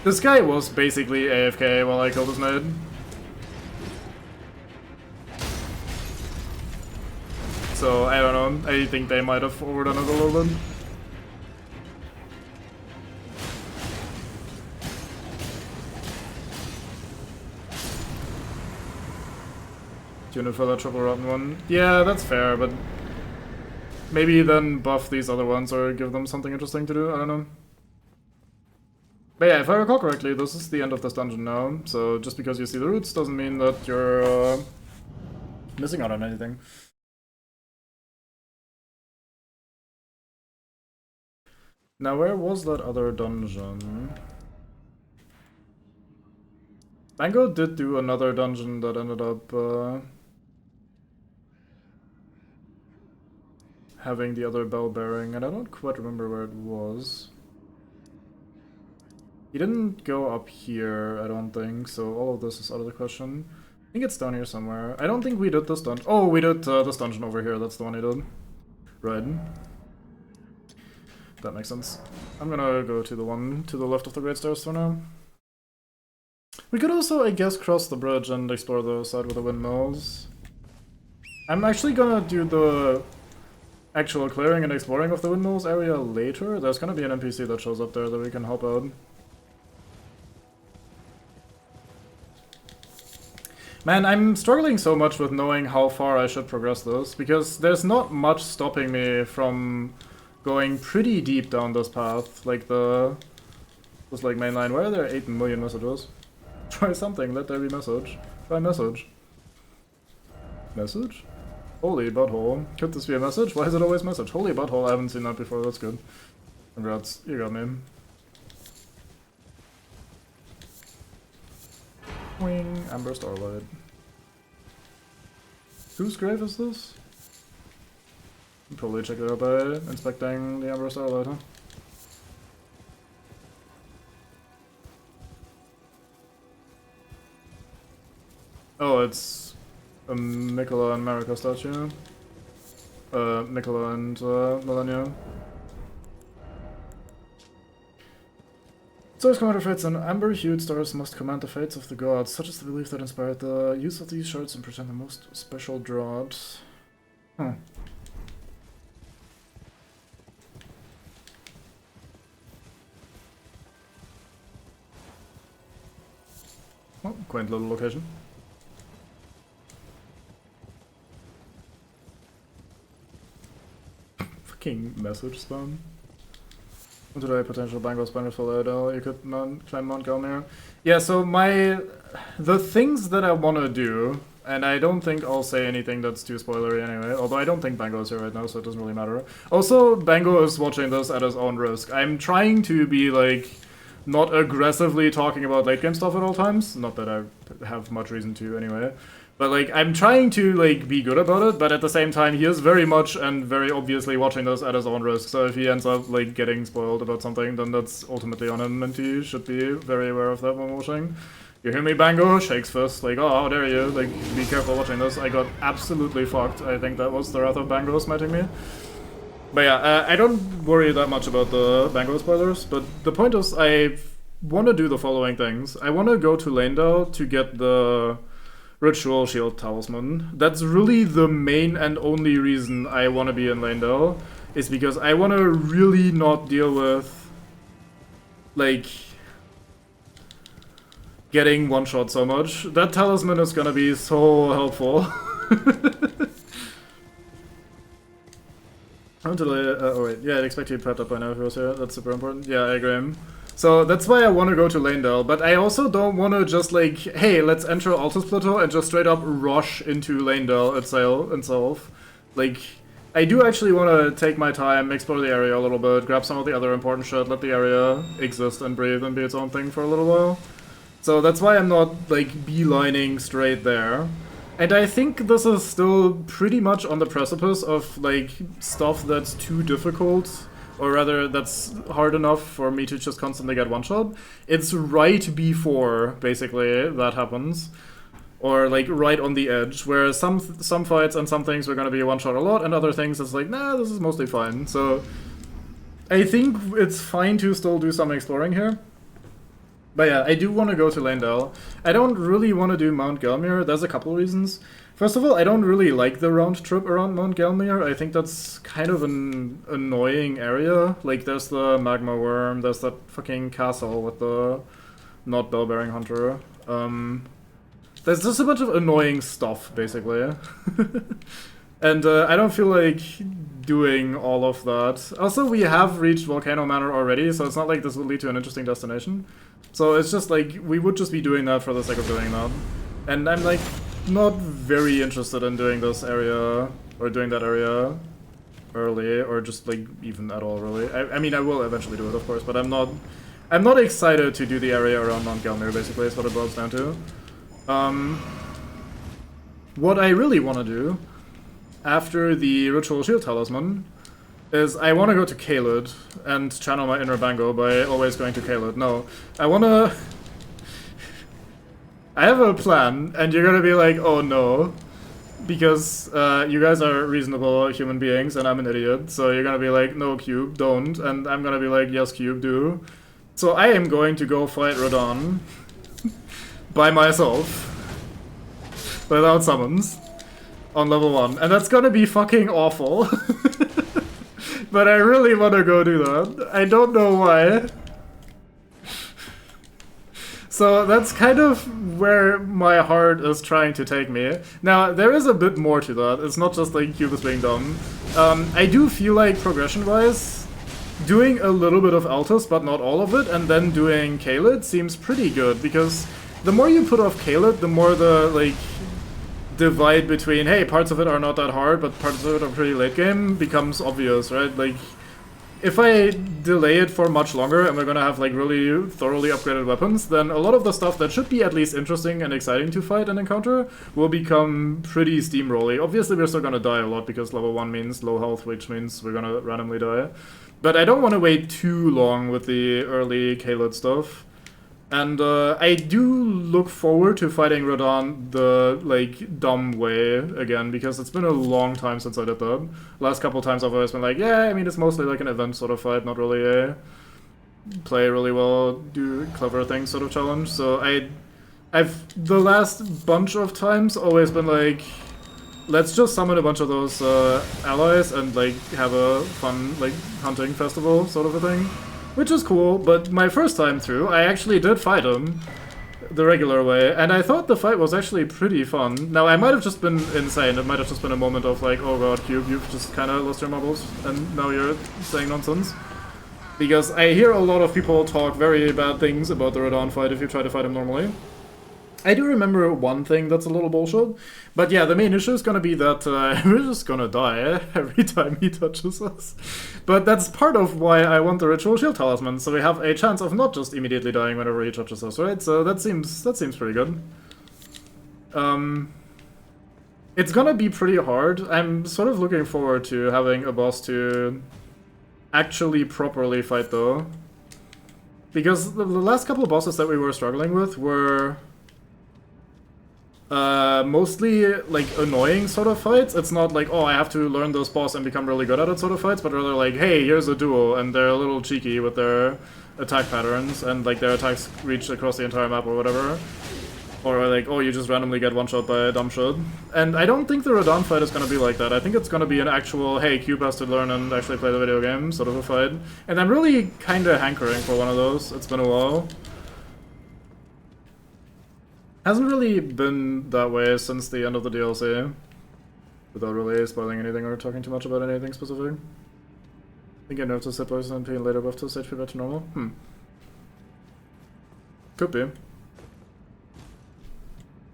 this guy was basically AFK while I killed his maid. So, I don't know, I think they might have overdone it a little bit. Tune it for that triple rotten one. Yeah, that's fair, but maybe then buff these other ones or give them something interesting to do, I don't know. But yeah, if I recall correctly, this is the end of this dungeon now, so just because you see the roots doesn't mean that you're missing out on anything. Now, where was that other dungeon? Mango did do another dungeon that ended up having the other bell bearing, and I don't quite remember where it was. He didn't go up here, I don't think, so all of this is out of the question. I think it's down here somewhere. I don't think we did this dungeon. Oh, we did this dungeon over here, that's the one he did. Right. That makes sense. I'm gonna go to the one to the left of the Great Stairs for now. We could also, I guess, cross the bridge and explore the side with the windmills. I'm actually gonna do the actual clearing and exploring of the windmills area later. There's gonna be an NPC that shows up there that we can help out. Man, I'm struggling so much with knowing how far I should progress this, because there's not much stopping me from going pretty deep down this path, like this like main line. Why are there 8 million messages? Try something, let there be message. Try message. Message? Holy butthole. Could this be a message? Why is it always message? Holy butthole, I haven't seen that before, that's good. Congrats, you got me. Wing, Amber Starlight. Whose grave is this? I'll probably check it out by inspecting the Amber Starlight, huh? Oh, it's a Mikola and Marika statue. Mikola and Millennia. Stars command their fates, and amber-hued stars must command the fates of the gods, such as the belief that inspired the use of these shards and present the most special drought. Huh. Oh, quaint little location. Fucking message spam. Today, potential Bangor Spanish for Lauderdale, you could climb Mount Gelmir. Yeah, so the things that I want to do, and I don't think I'll say anything that's too spoilery anyway, although I don't think Bango is here right now, so it doesn't really matter. Also, Bango is watching this at his own risk. I'm trying to be, like, not aggressively talking about late game stuff at all times, not that I have much reason to anyway. But, like, I'm trying to, like, be good about it, but at the same time, he is very much and very obviously watching this at his own risk. So if he ends up, like, getting spoiled about something, then that's ultimately on him, and he should be very aware of that when watching. You hear me, Bango? Shakes fist, like, oh, how dare you? Like, be careful watching this. I got absolutely fucked. I think that was the wrath of Bango smiting me. But yeah, I don't worry that much about the Bango spoilers, but the point is, I want to do the following things. I want to go to Lanedale to get the Ritual Shield Talisman. That's really the main and only reason I want to be in Lanedale, is because I want to really not deal with, like, getting one-shot so much. That talisman is gonna be so helpful. Oh wait, yeah, I'd expect you prepped up by now if he was here. That's super important. Yeah, I agree. So that's why I want to go to Lanedale, but I also don't want to just like, hey, let's enter Altus Plateau and just straight up rush into Lanedale itself. Like, I do actually want to take my time, explore the area a little bit, grab some of the other important shit, let the area exist and breathe and be its own thing for a little while. So that's why I'm not, like, beelining straight there. And I think this is still pretty much on the precipice of, like, stuff that's too difficult, or rather, that's hard enough for me to just constantly get one-shot. It's right before, basically, that happens. Or, like, right on the edge, where some fights and some things are gonna be one-shot a lot, and other things it's like, nah, this is mostly fine. So, I think it's fine to still do some exploring here. But yeah, I do want to go to Lanedale. I don't really want to do Mount Gelmir. There's a couple reasons. First of all, I don't really like the round trip around Mount Gelmir. I think that's kind of an annoying area. Like, there's the Magma Worm, there's that fucking castle with the not bell-bearing hunter. There's just a bunch of annoying stuff, basically. And I don't feel like doing all of that. Also, we have reached Volcano Manor already, so it's not like this would lead to an interesting destination. So it's just like, we would just be doing that for the sake of doing that. And I'm like, not very interested in doing this area, or doing that area early, or just like, even at all, really. I mean, I will eventually do it, of course, but I'm not excited to do the area around Mount Gelmir, basically, is what it boils down to. What I really want to do, after the Ritual Shield Talisman, is I want to go to Caelid and channel my inner Bango by always going to Caelid. No, I want to... I have a plan, and you're gonna be like, oh no, because you guys are reasonable human beings, and I'm an idiot, so you're gonna be like, no, Cube, don't, and I'm gonna be like, yes, Cube, do. So I am going to go fight Radahn by myself, without summons, on level 1, and that's gonna be fucking awful. But I really want to go do that. I don't know why. So that's kind of where my heart is trying to take me. Now, there is a bit more to that. It's not just like Cube is being dumb. I do feel like, progression-wise, doing a little bit of Altus, but not all of it, and then doing Caelid seems pretty good, because the more you put off Caelid, the more the, like, divide between, hey, parts of it are not that hard, but parts of it are pretty late game, becomes obvious, right? Like, if I delay it for much longer and we're gonna have like really thoroughly upgraded weapons, then a lot of the stuff that should be at least interesting and exciting to fight and encounter will become pretty steamrolly. Obviously we're still gonna die a lot because level 1 means low health, which means we're gonna randomly die. But I don't want to wait too long with the early Caelid stuff. And I do look forward to fighting Radahn the, like, dumb way again, because it's been a long time since I did that. Last couple times I've always been like, yeah, I mean, it's mostly like an event sort of fight, not really a play really well, do clever things sort of challenge. So I've the last bunch of times always been like, let's just summon a bunch of those allies and, like, have a fun, like, hunting festival sort of a thing. Which is cool, but my first time through, I actually did fight him the regular way, and I thought the fight was actually pretty fun. Now, I might have just been insane. It might have just been a moment of like, oh god, Cube, you've just kind of lost your marbles, and now you're saying nonsense. Because I hear a lot of people talk very bad things about the Radahn fight if you try to fight him normally. I do remember one thing that's a little bullshit, but yeah, the main issue is gonna be that we're just gonna die every time he touches us. But that's part of why I want the Ritual Shield Talisman, so we have a chance of not just immediately dying whenever he touches us, right? So that seems pretty good. It's gonna be pretty hard. I'm sort of looking forward to having a boss to actually properly fight though. Because the last couple of bosses that we were struggling with were mostly, like, annoying sort of fights. It's not like, oh, I have to learn this boss and become really good at it sort of fights, but rather like, hey, here's a duo, and they're a little cheeky with their attack patterns, and, like, their attacks reach across the entire map or whatever. Or, like, oh, you just randomly get one-shot by a dumb shit. And I don't think the Radahn fight is gonna be like that. I think it's gonna be an actual, hey, Cube has to learn and actually play the video game sort of a fight. And I'm really kinda hankering for one of those. It's been a while. Hasn't really been that way since the end of the DLC, without really spoiling anything or talking too much about anything specific. I think I noticed hit points and pain later buff to HP back to normal. Could be.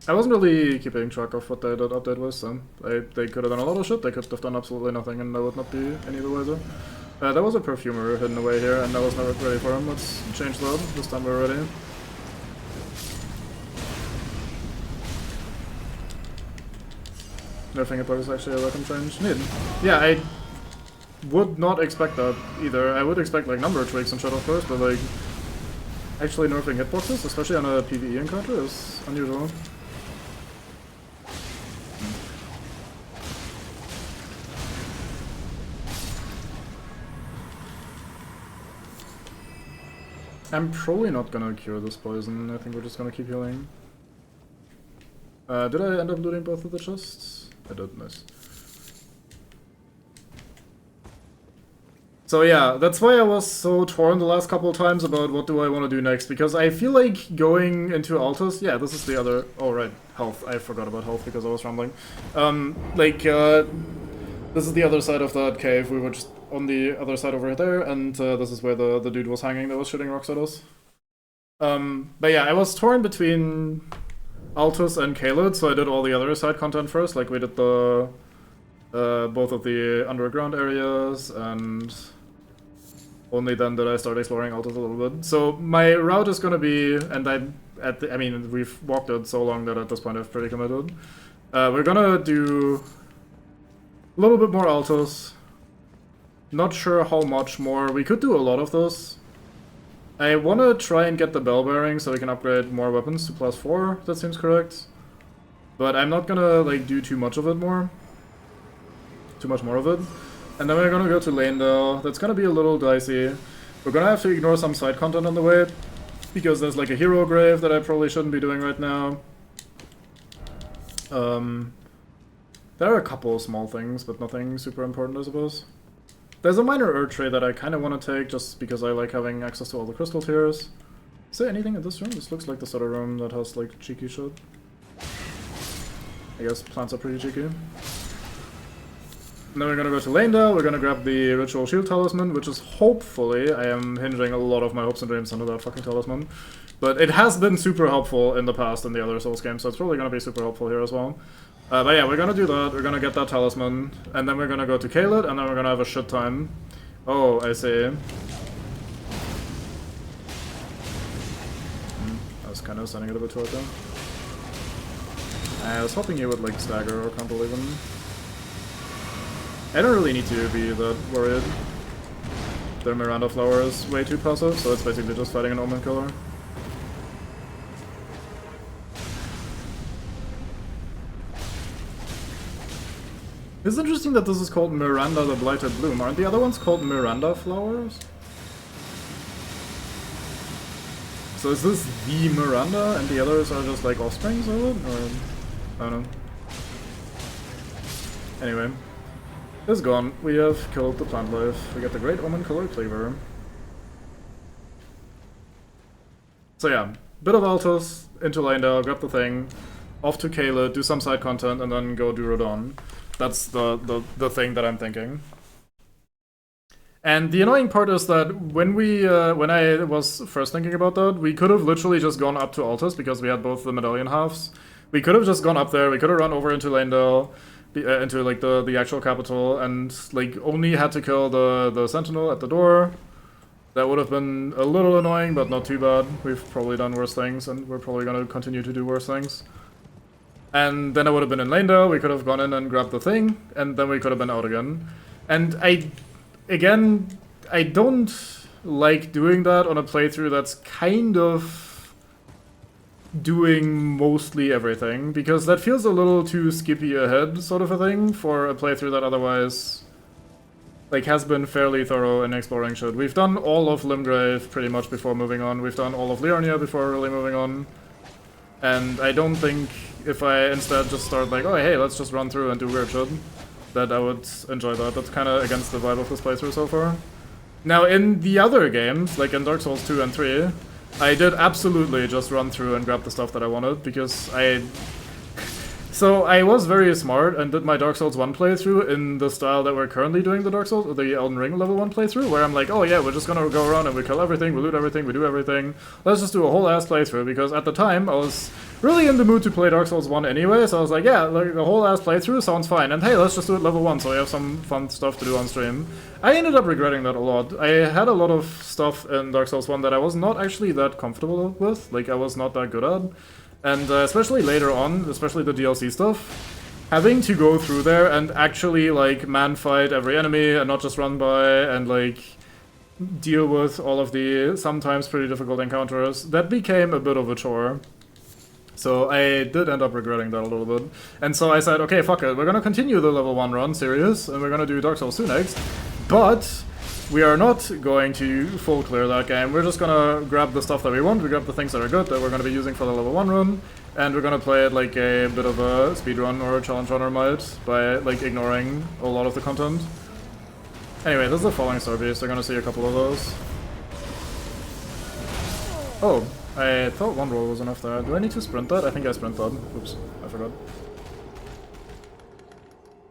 I wasn't really keeping track of what that update was, so they could have done a lot of shit, they could have done absolutely nothing, and I would not be any the wiser. There was a perfumer hidden away here, and I was not ready for him. Let's change that. This time we're ready. Nerfing it is actually a weapon change. Neat. Yeah, I would not expect that either. I would expect like number tweaks and shit of course, but like actually nerfing hitboxes, especially on a PvE encounter, is unusual. I'm probably not gonna cure this poison. I think we're just gonna keep healing. Did I end up looting both of the chests? I did, nice. So yeah, that's why I was so torn the last couple of times about what do I want to do next, because I feel like going into Altus, yeah, this is the other, oh right, health, I forgot about health because I was rambling. This is the other side of that cave, we were just on the other side over there, and this is where the dude was hanging that was shooting rocks at us. But yeah, I was torn between Altus and Caelid, so I did all the other side content first, like we did the both of the underground areas, and only then did I start exploring Altus a little bit. So my route is gonna be, and I mean we've walked it so long that at this point I've pretty committed. We're gonna do a little bit more Altus. Not sure how much more. We could do a lot of those. I want to try and get the bell bearing so we can upgrade more weapons to +4, that seems correct. But I'm not gonna like do too much of it more. Too much more of it. And then we're gonna go to Lanedale. That's gonna be a little dicey. We're gonna have to ignore some side content on the way, because there's like a hero grave that I probably shouldn't be doing right now. There are a couple of small things, but nothing super important I suppose. There's a minor Erd trade that I kind of want to take, just because I like having access to all the crystal tiers. Is there anything in this room? This looks like the sort of room that has, like, cheeky shit. I guess plants are pretty cheeky. And then we're gonna go to Lanedale, we're gonna grab the Ritual Shield Talisman, which is hopefully, I am hinging a lot of my hopes and dreams onto that fucking talisman. But it has been super helpful in the past in the other Souls games, so it's probably gonna be super helpful here as well. But yeah, we're gonna do that, we're gonna get that talisman, and then we're gonna go to Caelid, and then we're gonna have a shit time. Oh, I see. I was kind of sending it a bit toward them. I was hoping you would like stagger or crumple even. I don't really need to be that worried. Their Miranda flower is way too passive, so it's basically just fighting an Omen killer. It's interesting that this is called Miranda the Blighted Bloom. Aren't the other ones called Miranda flowers? So is this the Miranda and the others are just like offsprings of it? Or I don't know. Anyway. It's gone. We have killed the plant life. We get the Great Omen Killer Cleaver. So yeah, bit of Altus, into Leyndell, grab the thing, off to Kayla, do some side content, and then go do Rodon. That's the thing that I'm thinking. And the annoying part is that when I was first thinking about that, we could have literally just gone up to Altus because we had both the medallion halves. We could have just gone up there, we could have run over into Leyndell, into like the actual capital, and like only had to kill the sentinel at the door. That would have been a little annoying, but not too bad. We've probably done worse things, and we're probably going to continue to do worse things. And then I would have been in Leyndell, we could have gone in and grabbed the thing, and then we could have been out again. And I don't like doing that on a playthrough that's kind of doing mostly everything, because that feels a little too skippy ahead sort of a thing for a playthrough that otherwise like has been fairly thorough in exploring shit. We've done all of Limgrave pretty much before moving on, we've done all of Liurnia before really moving on, and I don't think if I instead just start like, oh hey, let's just run through and do weird shit, that I would enjoy that. That's kind of against the vibe of this playthrough so far. Now in the other games, like in Dark Souls 2 and 3, I did absolutely just run through and grab the stuff that I wanted, because So I was very smart and did my Dark Souls 1 playthrough in the style that we're currently doing the Dark Souls, or the Elden Ring level 1 playthrough, where I'm like, oh yeah, we're just gonna go around and we kill everything, we loot everything, we do everything. Let's just do a whole ass playthrough, because at the time I was really in the mood to play Dark Souls 1 anyway, so I was like, yeah, like the whole ass playthrough sounds fine, and hey, let's just do it level 1 so we have some fun stuff to do on stream. I ended up regretting that a lot. I had a lot of stuff in Dark Souls 1 that I was not actually that comfortable with, like I was not that good at. And especially later on, especially the DLC stuff, having to go through there and actually like man fight every enemy and not just run by and like deal with all of the sometimes pretty difficult encounters, that became a bit of a chore. So I did end up regretting that a little bit. And so I said, okay, fuck it, we're gonna continue the level 1 run series and we're gonna do Dark Souls 2 next, but we are not going to full clear that game. We're just gonna grab the stuff that we want, we grab the things that are good that we're gonna be using for the level 1 run, and we're gonna play it like a bit of a speedrun or a challenge runner might, by like ignoring a lot of the content. Anyway, this is a falling star beast, they're gonna see a couple of those. Oh, I thought one roll was enough there. Do I need to sprint that? I think I sprint that. Oops, I forgot.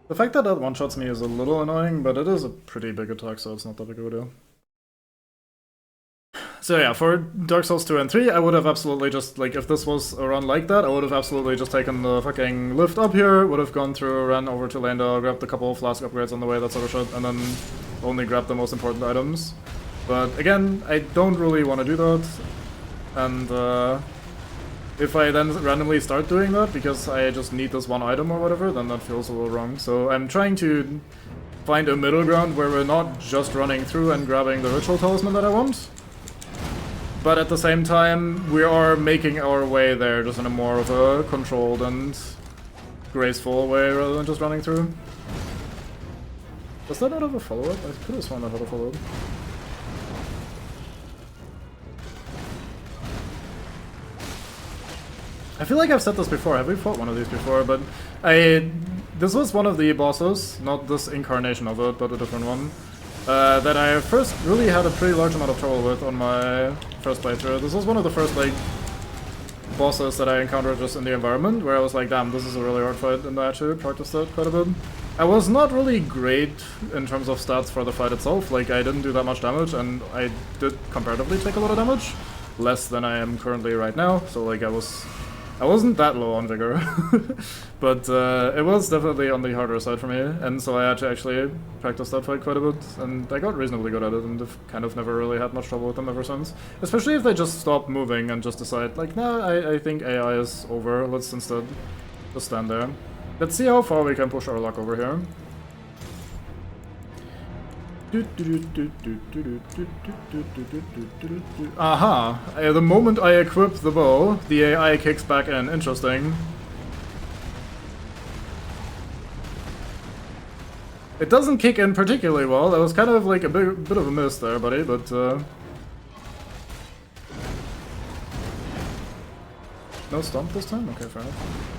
The fact that that one-shots me is a little annoying, but it is a pretty big attack, so it's not that big of a deal. So yeah, for Dark Souls 2 and 3, I would have absolutely just, like, if this was a run like that, I would have absolutely just taken the fucking lift up here, would have gone through, ran over to Leyndell, grabbed a couple of flask upgrades on the way, that sort of shit, and then only grabbed the most important items. But again, I don't really want to do that, and if I then randomly start doing that because I just need this one item or whatever, then that feels a little wrong. So I'm trying to find a middle ground where we're not just running through and grabbing the ritual talisman that I want, but at the same time we are making our way there just in a more of a controlled and graceful way rather than just running through. Does that not have a follow-up? I could have sworn that had a follow-up. I feel like I've said this before, have we fought one of these before, but this was one of the bosses, not this incarnation of it, but a different one, that I first really had a pretty large amount of trouble with on my first playthrough. This was one of the first, like, bosses that I encountered just in the environment, where I was like, damn, this is a really hard fight, and I actually practiced it quite a bit. I was not really great in terms of stats for the fight itself, like, I didn't do that much damage, and I did comparatively take a lot of damage, less than I am currently right now, so, like, I was I wasn't that low on vigor, but it was definitely on the harder side for me, and so I had to actually practice that fight quite a bit, and I got reasonably good at it, and have kind of never really had much trouble with them ever since. Especially if they just stop moving and just decide, like, nah, I think AI is over, let's instead just stand there. Let's see how far we can push our luck over here. Aha! The moment I equip the bow, the AI kicks back in. Interesting. It doesn't kick in particularly well. That was kind of like a bit of a miss there, buddy, but no stomp this time? Okay, fair enough.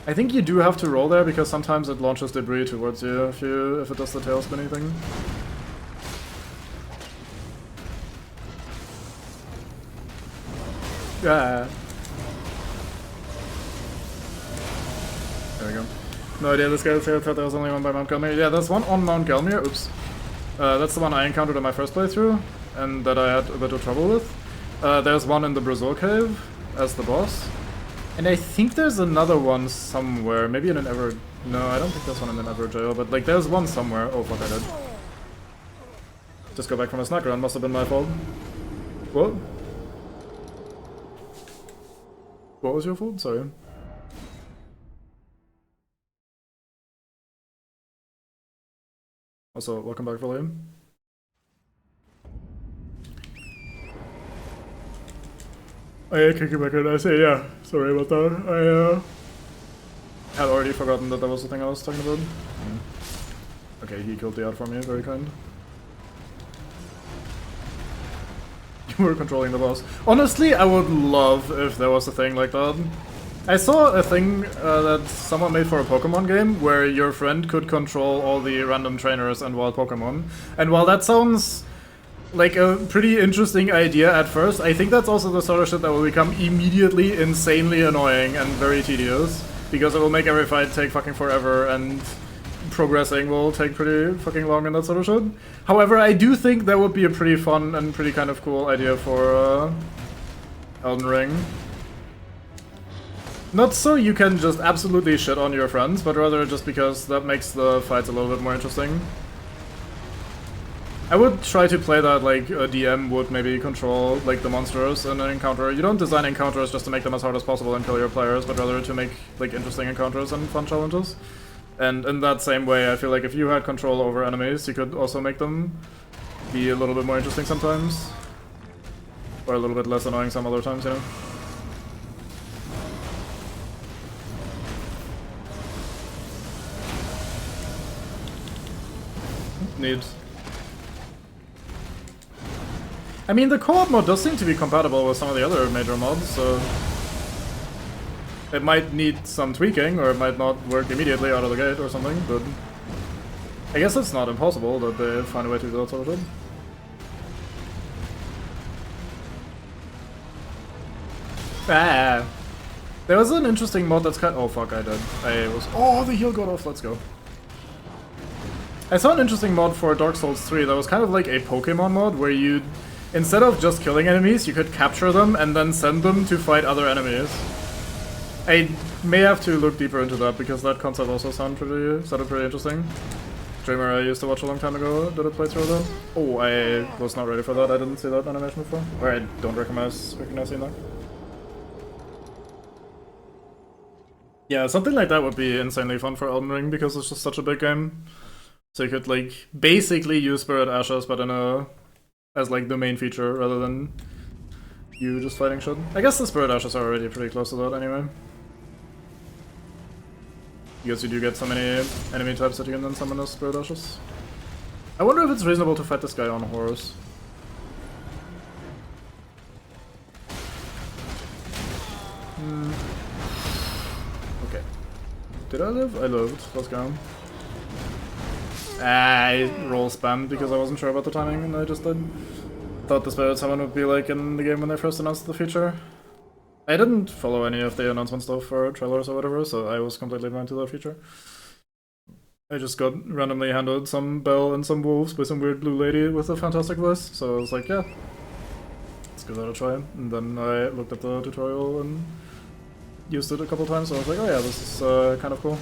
I think you do have to roll there because sometimes it launches debris towards you if it does the tail spinning thing. Yeah. There we go. No idea this guy thought there was only one by Mount Gelmir. Yeah, there's one on Mount Gelmir. Oops. That's the one I encountered in my first playthrough and that I had a bit of trouble with. There's one in the Brazil cave as the boss. And I think there's another one somewhere, maybe in an Ever... No, I don't think there's one in an Ever jail, but like there's one somewhere. Oh fuck, I did. Just go back from a snack run, must have been my fault. What? What was your fault? Sorry. Also, welcome back, William. I kick you back in. I say, yeah, sorry about that. I had already forgotten that was the thing I was talking about. Okay, he killed the ad for me, very kind. You were controlling the boss. Honestly, I would love if there was a thing like that. I saw a thing that someone made for a Pokemon game where your friend could control all the random trainers and wild Pokemon. And while that sounds like a pretty interesting idea at first, I think that's also the sort of shit that will become immediately insanely annoying and very tedious. Because it will make every fight take fucking forever and progressing will take pretty fucking long and that sort of shit. However, I do think that would be a pretty fun and pretty kind of cool idea for Elden Ring. Not so you can just absolutely shit on your friends, but rather just because that makes the fights a little bit more interesting. I would try to play that like a DM would maybe control like the monsters in an encounter. You don't design encounters just to make them as hard as possible and kill your players, but rather to make like interesting encounters and fun challenges. And in that same way, I feel like if you had control over enemies, you could also make them be a little bit more interesting sometimes. Or a little bit less annoying some other times, you know? Neat. I mean, the co-op mode does seem to be compatible with some of the other major mods, so it might need some tweaking, or it might not work immediately out of the gate or something, but I guess it's not impossible that they find a way to do that sort of thing. Ah! There was an interesting mod that's kind of... Oh fuck, I did. Oh, the heal got off, let's go. I saw an interesting mod for Dark Souls 3 that was kind of like a Pokemon mod, where you'd... Instead of just killing enemies, you could capture them and then send them to fight other enemies. I may have to look deeper into that, because that concept also sounded pretty interesting. Streamer I used to watch a long time ago did a playthrough of that. Oh, I was not ready for that, I didn't see that animation before. Or I don't recognize seeing that. Yeah, something like that would be insanely fun for Elden Ring, because it's just such a big game. So you could, like, basically use Spirit Ashes, but in a... as, like, the main feature, rather than you just fighting shit. I guess the Spirit Ashes are already pretty close to that, anyway. Because you do get so many enemy types that you can then summon as Spirit Ashes. I wonder if it's reasonable to fight this guy on a horse. Okay. Did I live? I lived. Let's go. I roll spammed because I wasn't sure about the timing and I just did. Thought the Spirit Summon would be like in the game when they first announced the feature. I didn't follow any of the announcement stuff or trailers or whatever, so I was completely blind to that feature. I just got randomly handed some bell and some wolves by some weird blue lady with a fantastic voice, so I was like, yeah. let's give that a try. And then I looked at the tutorial and used it a couple times, so I was like, oh yeah, this is kind of cool.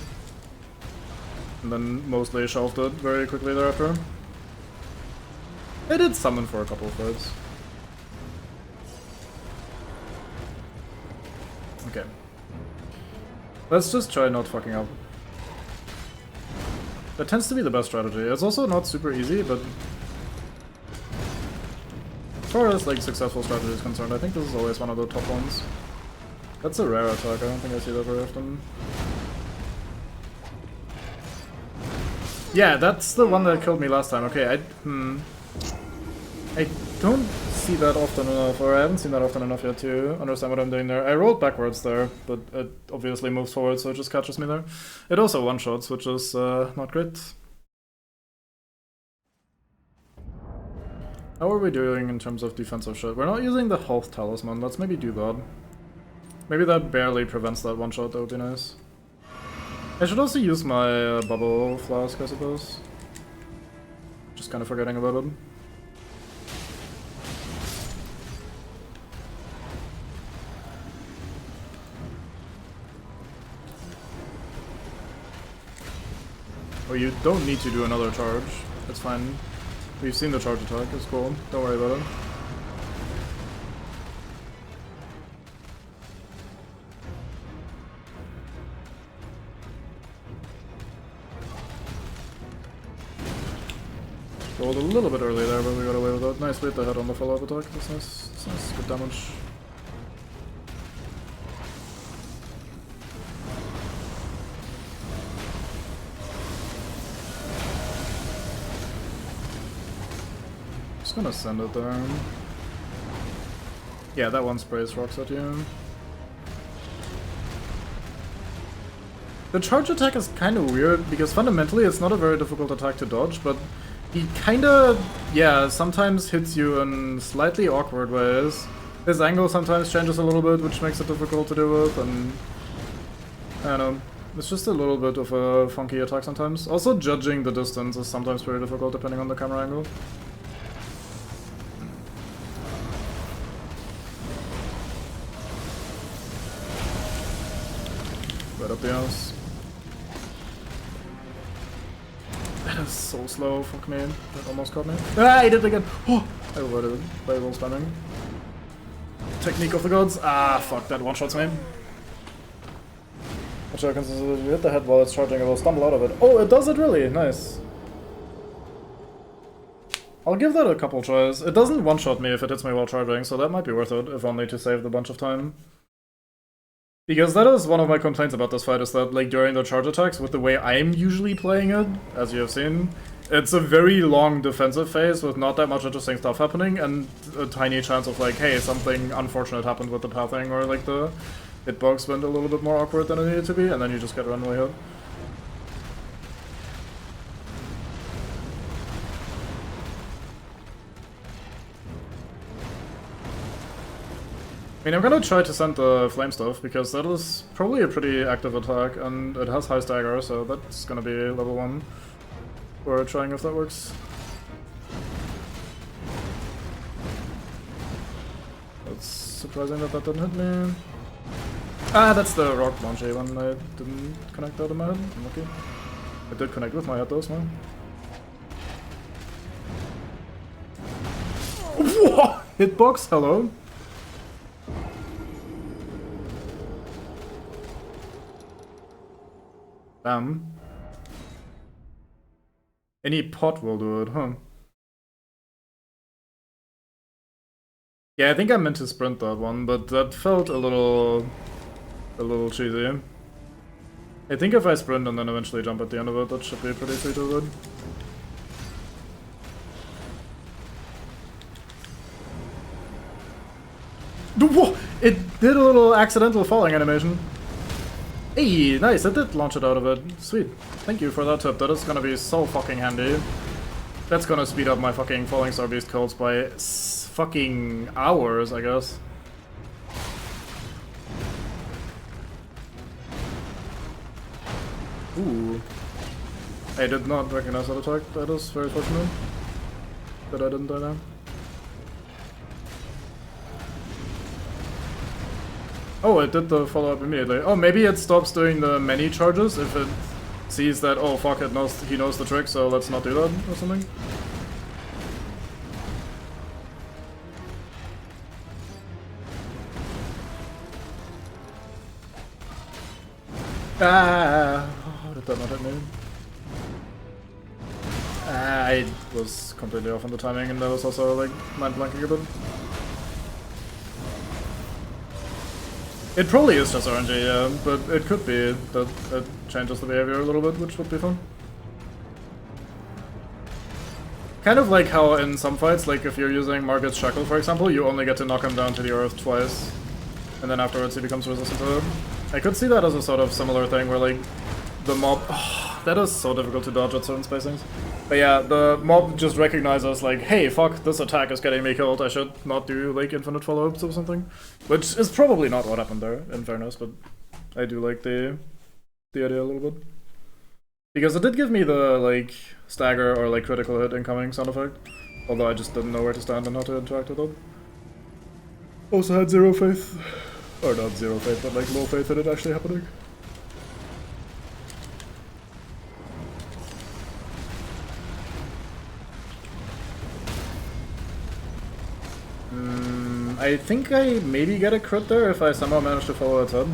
And then mostly shelved it very quickly thereafter. I did summon for a couple of fights. Okay. Let's just try not fucking up. That tends to be the best strategy. It's also not super easy, but as far as like successful strategy is concerned, I think this is always one of the top ones. That's a rare attack, I don't think I see that very often. Yeah, that's the one that killed me last time. Okay, I don't see that often enough, or I haven't seen that often enough yet to understand what I'm doing there. I rolled backwards there, but it obviously moves forward, so it just catches me there. It also one-shots, which is not great. How are we doing in terms of defensive shit? We're not using the health talisman, let's maybe do that. Maybe that barely prevents that one-shot, that would be nice. I should also use my bubble flask, I suppose. Just kind of forgetting about it. Oh, you don't need to do another charge. It's fine. We've seen the charge attack, it's cool. Don't worry about it. Rolled a little bit early there, but we got away with that. Nice hit the head on the follow-up attack. That's nice. That's nice. Good damage. Just gonna send it there. Yeah, that one sprays rocks at you. The charge attack is kind of weird, because fundamentally it's not a very difficult attack to dodge, but he kinda, yeah, sometimes hits you in slightly awkward ways. His angle sometimes changes a little bit, which makes it difficult to deal with, and I don't know. It's just a little bit of a funky attack sometimes. Also, judging the distance is sometimes very difficult depending on the camera angle. Right up the ass. That is so slow, fuck me. That almost caught me. Ah, I did it again! Oh! I avoided it by wall spamming. Technique of the gods. Ah, fuck, that one-shots me. Which happens is if you hit the head while it's charging, it will stumble out of it. Oh, it does it really! Nice. I'll give that a couple tries. It doesn't one-shot me if it hits me while charging, so that might be worth it, if only to save the bunch of time. Because that is one of my complaints about this fight, is that, like, during the charge attacks, with the way I'm usually playing it, as you have seen, it's a very long defensive phase with not that much interesting stuff happening, and a tiny chance of, like, hey, something unfortunate happened with the pathing, or, like, the hitbox went a little bit more awkward than it needed to be, and then you just get runaway hit. I mean, I'm gonna try to send the flame stuff, because that is probably a pretty active attack, and it has high stagger, so that's gonna be level 1. We're trying if that works. That's surprising that that didn't hit me. Ah, that's the rock launchy one. I didn't connect out of my head. I'm lucky. I did connect with my head though, smart. What? Hitbox? Hello? Damn. Any pot will do it, huh? Yeah, I think I meant to sprint that one, but that felt a little cheesy. I think if I sprint and then eventually jump at the end of it, that should be pretty sweet to it. Whoa! It did a little accidental falling animation. Hey, nice, it did launch it out of it. Sweet. Thank you for that tip, that is gonna be so fucking handy. That's gonna speed up my fucking Falling Star Beast codes by fucking hours, I guess. Ooh. I did not recognize that attack, that is very fortunate. That I didn't die now. Oh, it did the follow-up immediately. Oh, maybe it stops doing the many charges if it sees that, oh fuck, he knows the trick, so let's not do that or something. Ah, how did that not hit me? I was completely off on the timing, and that was also like mind blanking a bit. It probably is just RNG, yeah, but it could be that it changes the behavior a little bit, which would be fun. Kind of like how in some fights, like if you're using Margit's Shackle, for example, you only get to knock him down to the earth twice, and then afterwards he becomes resistant to it. I could see that as a sort of similar thing where like the mob... Oh, that is so difficult to dodge at certain spacings. But yeah, the mob just recognizes like, hey, fuck, this attack is getting me killed, I should not do like infinite follow-ups or something. Which is probably not what happened there, in fairness, but I do like the idea a little bit. Because it did give me the like stagger or like critical hit incoming sound effect. Although I just didn't know where to stand and how to interact with it. Also had zero faith. Or not zero faith, but like low faith in it actually happening. I think I maybe get a crit there if I somehow manage to follow its head.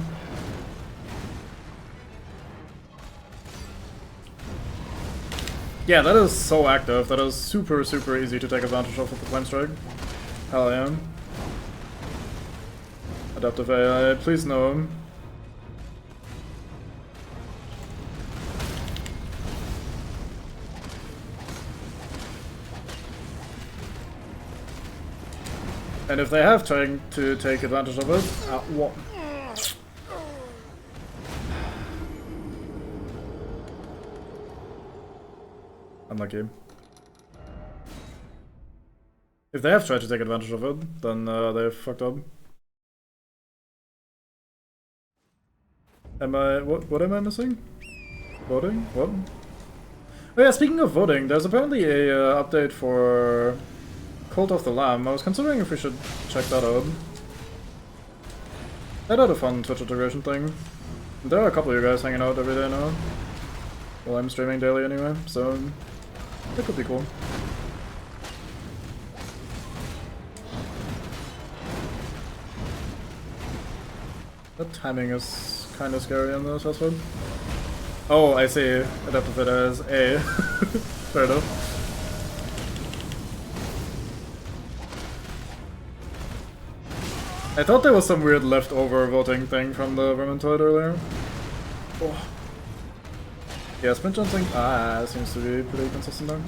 Yeah, that is so active. That is super, super easy to take advantage of with the Flame Strike. Hell yeah. Adaptive AI, please no. And if they have trying to take advantage of it, what? Unlucky. If they have tried to take advantage of it, then they've fucked up. What am I missing? Voting? What? Oh yeah, speaking of voting, there's apparently a update for Cult of the Lamb. I was considering if we should check that out. That had a fun Twitch integration thing. There are a couple of you guys hanging out every day now. Well, I'm streaming daily anyway, so that could be cool. The timing is kind of scary on this as well. Oh, I see. Adaptive it as A. Fair enough. I thought there was some weird leftover voting thing from the Vermintoid earlier. Oh. Yeah, sprint jumping seems to be pretty consistent there.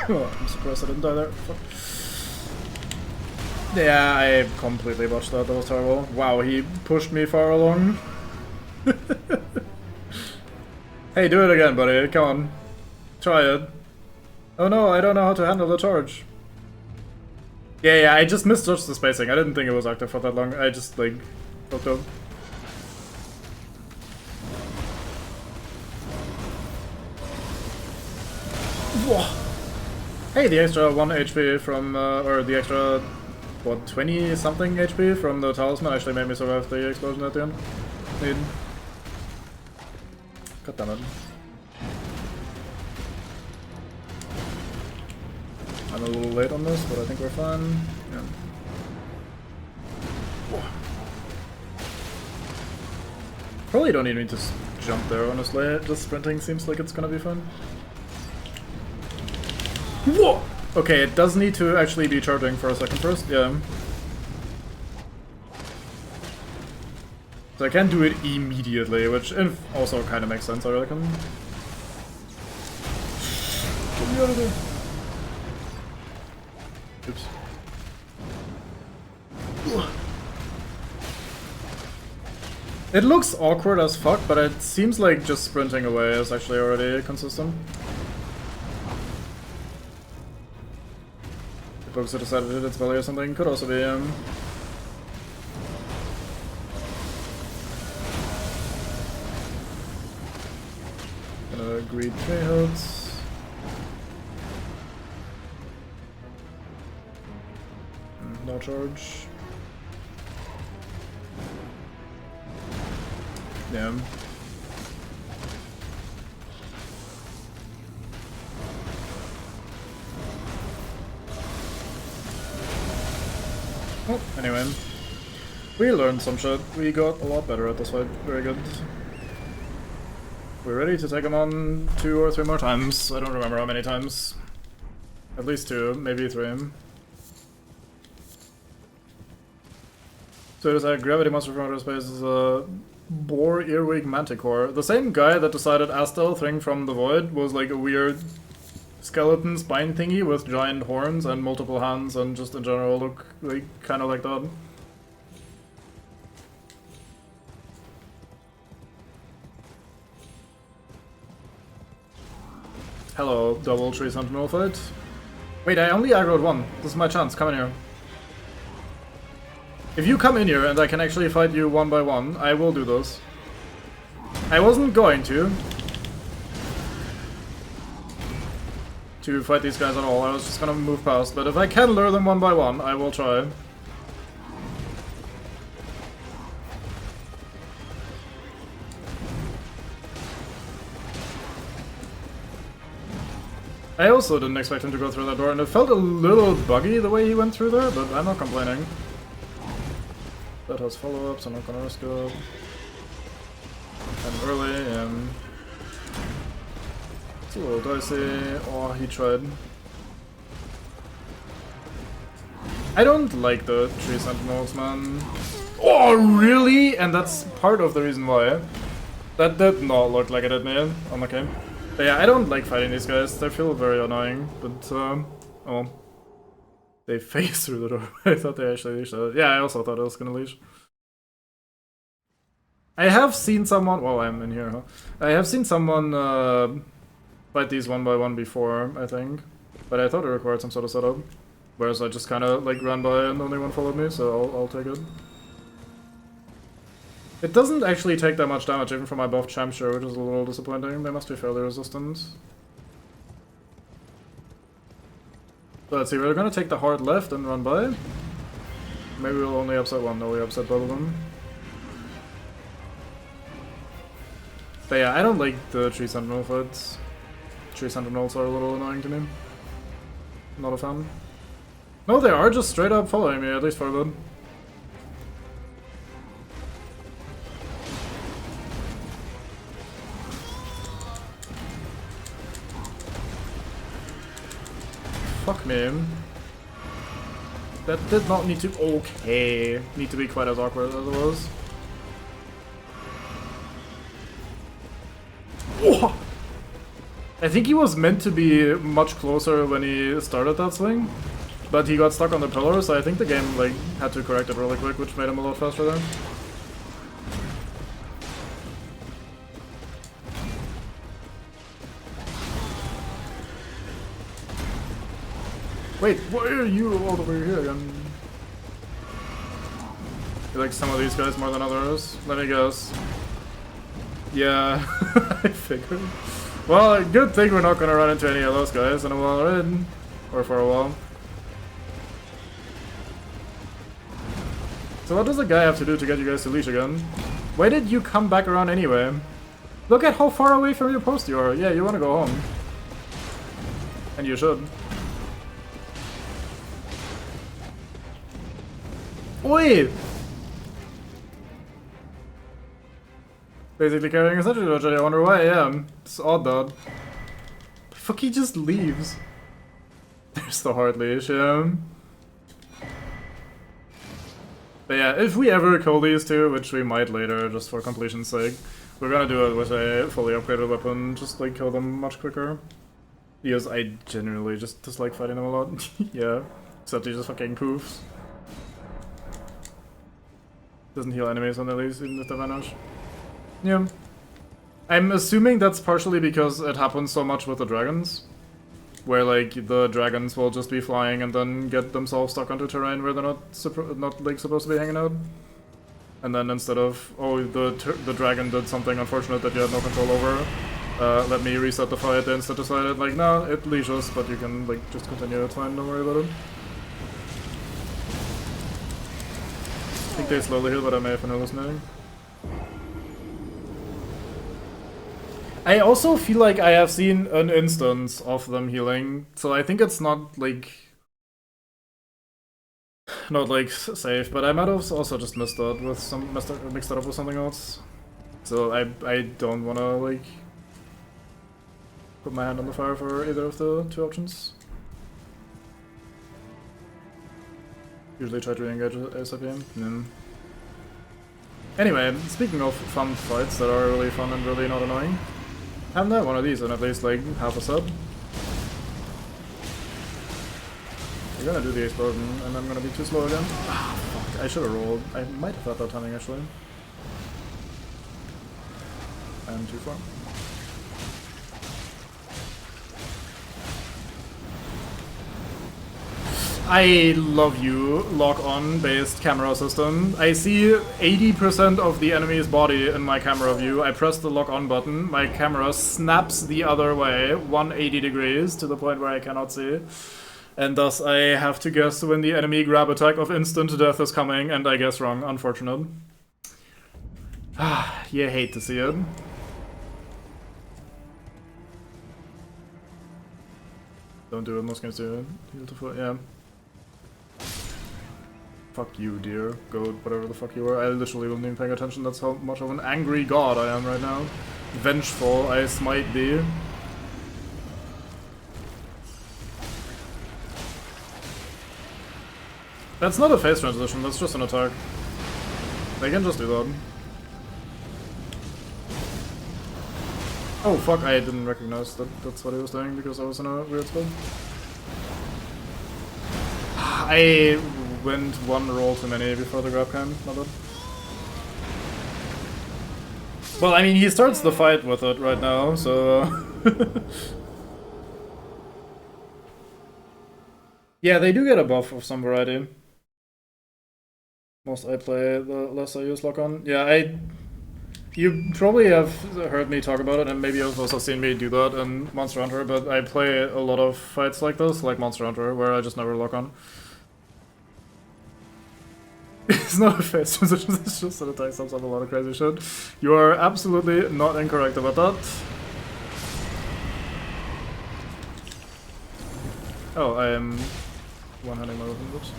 Oh, I'm surprised I didn't die there. Fuck. Yeah, I completely botched that. That was terrible. Wow, he pushed me far along. Hey, do it again, buddy. Come on. Try it. Oh no, I don't know how to handle the charge. Yeah, I just misjudged the spacing. I didn't think it was active for that long. I just, like, fucked up. Whoa. Hey, the extra 1 HP from, or the extra, what, 20 something HP from the talisman actually made me survive the explosion at the end. God damn it. I'm a little late on this, but I think we're fine. Yeah. Whoa. Probably don't need me to jump there, honestly. Just sprinting seems like it's gonna be fun. Whoa! Okay, it does need to actually be charging for a second first, yeah. So I can do it immediately, which also kind of makes sense, I reckon. Get me out of there. Oops. It looks awkward as fuck, but it seems like just sprinting away is actually already consistent. The folks that decided to hit its belly or something could also be gonna greed 3 hits. No charge. Yeah. Oh, anyway. We learned some shit. We got a lot better at this fight. Very good. We're ready to take him on 2 or 3 more times. I don't remember how many times. At least 2, maybe 3. So it is a gravity monster from outer space is a boar earwig manticore. The same guy that decided Astel thing from the void was like a weird skeleton spine thingy with giant horns and multiple hands and just in general look like kind of like that. Hello, double tree sentinel fight. Wait, I only aggroed 1. This is my chance. Come in here. If you come in here and I can actually fight you 1 by 1, I will do this. I wasn't going to fight these guys at all. I was just gonna move past, but if I can lure them 1 by 1, I will try. I also didn't expect him to go through that door, and it felt a little buggy the way he went through there, but I'm not complaining. That has follow-ups, I'm not gonna risk it. And early, it's a little dicey. Oh, he tried. I don't like the tree sentinels, man. Oh, really? And that's part of the reason why. That did not look like it did me on the game. But yeah, I don't like fighting these guys. They feel very annoying, but oh. They phased through the door. I thought they actually leashed it. Yeah, I also thought it was gonna leash. I have seen someone, well, I'm in here, huh? I have seen someone fight these 1 by 1 before, I think. But I thought it required some sort of setup. Whereas I just kind of like ran by and only one followed me, so I'll take it. It doesn't actually take that much damage even from my buff Champshire, which is a little disappointing. They must be fairly resistant. So let's see, we're gonna take the hard left and run by. Maybe we'll only upset 1, no, we upset both of them. But yeah, I don't like the tree sentinel fights. Tree sentinels are a little annoying to me. Not a fan. No, they are just straight up following me, at least for a bit. Fuck me. That did not need to... Okay. Need to be quite as awkward as it was. Oh! I think he was meant to be much closer when he started that swing. But he got stuck on the pillar, so I think the game like had to correct it really quick, which made him a lot faster there. Wait, why are you all the way here again? You like some of these guys more than others? Let me guess. Yeah, I figured. Well, good thing we're not gonna run into any of those guys in a while, right? Or for a while. So what does the guy have to do to get you guys to leash again? Why did you come back around anyway? Look at how far away from your post you are. Yeah, you wanna go home. And you should. Oi! Basically carrying a sentry dodge, I wonder why, yeah. It's odd though. Fuck, he just leaves. There's the hard leash, yeah. But yeah, if we ever kill these two, which we might later, just for completion's sake, we're gonna do it with a fully upgraded weapon, just like kill them much quicker. Because I genuinely just dislike fighting them a lot. Yeah, except he just fucking poofs. Doesn't heal enemies when they leave, even if they vanish. Yeah. I'm assuming that's partially because it happens so much with the dragons. Where, like, the dragons will just be flying and then get themselves stuck onto terrain where they're not like, supposed to be hanging out. And then instead of, oh, the dragon did something unfortunate that you had no control over, let me reset the fight, they instead decided, like, no, it leashes, but you can, like, just continue, it's fine, don't worry about it. I think they slowly heal, but I may have been hallucinating. I also feel like I have seen an instance of them healing, so I think it's not like safe, but I might have also just missed that with some mixed it up with something else. So I don't wanna like put my hand on the fire for either of the two options. Usually try to re-engage ASAP. Anyway, speaking of fun fights that are really fun and really not annoying, haven't had one of these in at least like half a sub. You're gonna do the explosion, and I'm gonna be too slow again. Ah, fuck, I should have rolled. I might have had that timing actually. I'm too far. I love you, lock-on based camera system. I see 80% of the enemy's body in my camera view. I press the lock-on button, my camera snaps the other way, 180 degrees, to the point where I cannot see. And thus I have to guess when the enemy grab attack of instant death is coming, and I guess wrong, unfortunate. Ah, you hate to see it. Don't do it, most games do it. Heal to foot, yeah. Fuck you, dear. Goat, whatever the fuck you were. I literally wasn't even paying attention. That's how much of an angry god I am right now. Vengeful I smite thee. That's not a phase transition, that's just an attack. They can just do that. Oh fuck, I didn't recognize that that's what he was doing because I was in a weird spot. I went one roll too many before the grab came, not bad. Well, I mean, he starts the fight with it right now, so... yeah, they do get a buff of some variety. Most I play, the less I use lock-on. Yeah, you probably have heard me talk about it, and maybe you've also seen me do that in Monster Hunter, but I play a lot of fights like this, like Monster Hunter, where I just never lock on. It's not a phase transition, it's just an attack sums up a lot of crazy shit. You are absolutely not incorrect about that. Oh, I am one-handing my weapon, oops.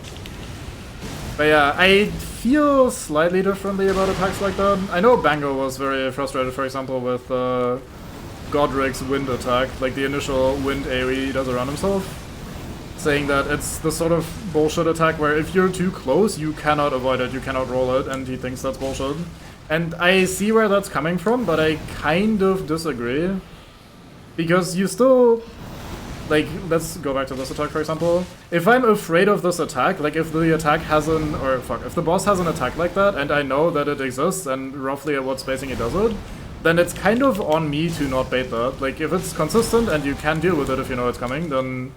But yeah, I feel slightly differently about attacks like that. I know Bango was very frustrated, for example, with Godric's wind attack, like the initial wind AoE he does around himself, saying that it's the sort of bullshit attack where if you're too close, you cannot avoid it, you cannot roll it, and he thinks that's bullshit. And I see where that's coming from, but I kind of disagree. Because you still... like, let's go back to this attack, for example. If I'm afraid of this attack, like if the attack has an... or fuck, if the boss has an attack like that, and I know that it exists, and roughly at what spacing he does it, then it's kind of on me to not bait that. Like, if it's consistent and you can deal with it if you know it's coming, then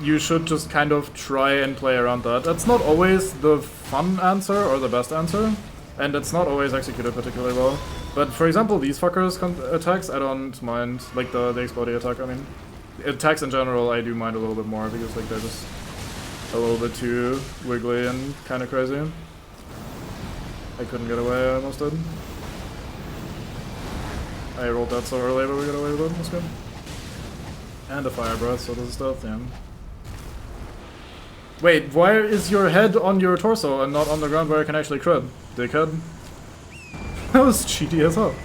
you should just kind of try and play around that. That's not always the fun answer or the best answer, and it's not always executed particularly well. But for example, these fuckers' attacks, I don't mind. Like the explodey attack, I mean. Attacks in general, I do mind a little bit more because like they're just a little bit too wiggly and kind of crazy. I couldn't get away, I almost did. I rolled that so early, but we got away with it, that's good. And a fire breath, so this is stealth, yeah. Wait, why is your head on your torso and not on the ground where I can actually crit, dickhead? That was cheaty as hell.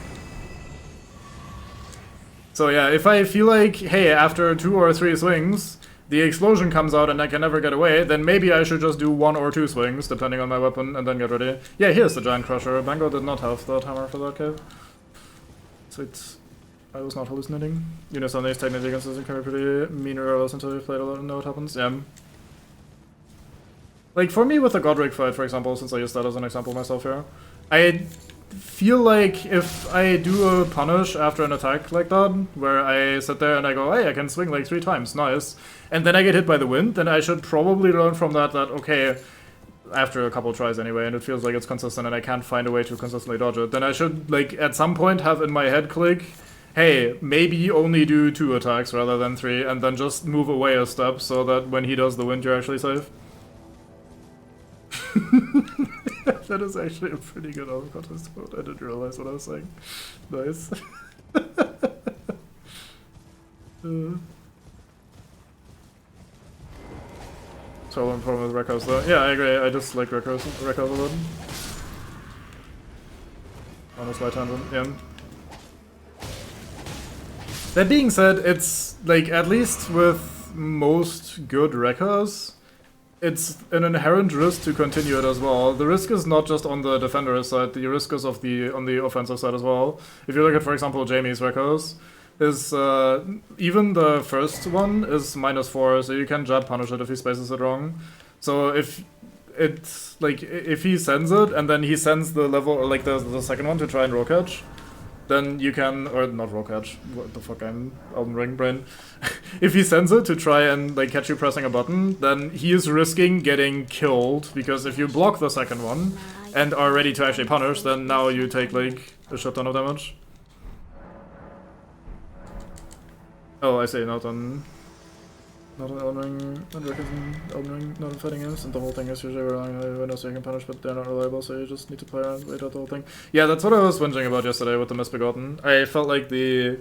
So yeah, if I feel like, hey, after 2 or 3 swings, the explosion comes out and I can never get away, then maybe I should just do 1 or 2 swings, depending on my weapon, and then get ready. Yeah, here's the Giant Crusher. Bango did not have that hammer for that cave. So it's... I was not hallucinating. You know, some of these technically consistent can be pretty mean regardless until you've played a lot and know what happens. Yeah. Like, for me with the Godric fight, for example, since I used that as an example myself here, I feel like if I do a punish after an attack like that, where I sit there and I go, hey, I can swing like 3 times, nice, and then I get hit by the wind, then I should probably learn from that okay, after a couple tries anyway, and it feels like it's consistent and I can't find a way to consistently dodge it, then I should, like, at some point have in my head click, hey, maybe only do 2 attacks rather than 3, and then just move away a step so that when he does the wind, you're actually safe. That is actually a pretty good out of context quote. I didn't realize what I was saying. Nice. So I'm problem with Rekos though. Yeah, I agree. I just like Rekos a lot. On a slight tangent, yeah. That being said, it's like at least with most good Rekos, it's an inherent risk to continue it as well. The risk is not just on the defender side, the risk is on the offensive side as well. If you look at, for example, Jamie's Rekos, is even the first one is -4, so you can jab punish it if he spaces it wrong. So if it's like if he sends it and then he sends the level or like the second one to try and roll catch, then you can, or not roll catch, what the fuck, I'm Elden Ring brain. If he sends it to try and like catch you pressing a button, then he is risking getting killed, because if you block the second one and are ready to actually punish, then now you take like a shit ton of damage. Oh, I say not on Elden Ring, Elden Ring, not in fighting games, and the whole thing is usually relying on windows so you can punish, but they're not reliable, so you just need to play around, wait out the whole thing. Yeah, that's what I was whinging about yesterday with the Misbegotten. I felt like the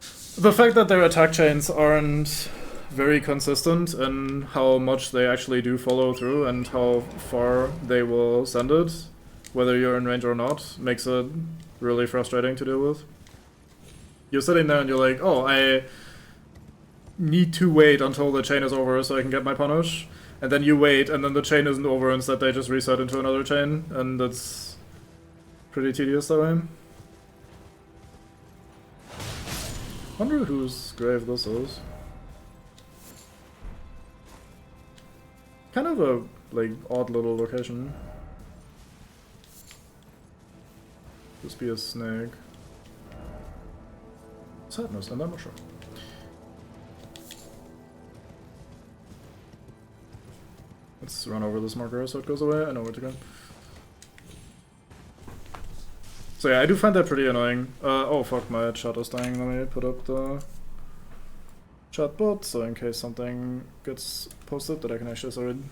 fact that their attack chains aren't very consistent in how much they actually do follow through and how far they will send it, whether you're in range or not, makes it really frustrating to deal with. You're sitting there and you're like, oh, I need to wait until the chain is over so I can get my punish, and then you wait and then the chain isn't over, instead they just reset into another chain, and that's pretty tedious that way. Wonder whose grave this is. Kind of a like odd little location. This be a snake. Sadness, and I'm not sure. Let's run over this marker so it goes away. I know where to go. So yeah, I do find that pretty annoying. Oh fuck, my chat is dying. Let me put up the chat bot so in case something gets posted that I can actually read.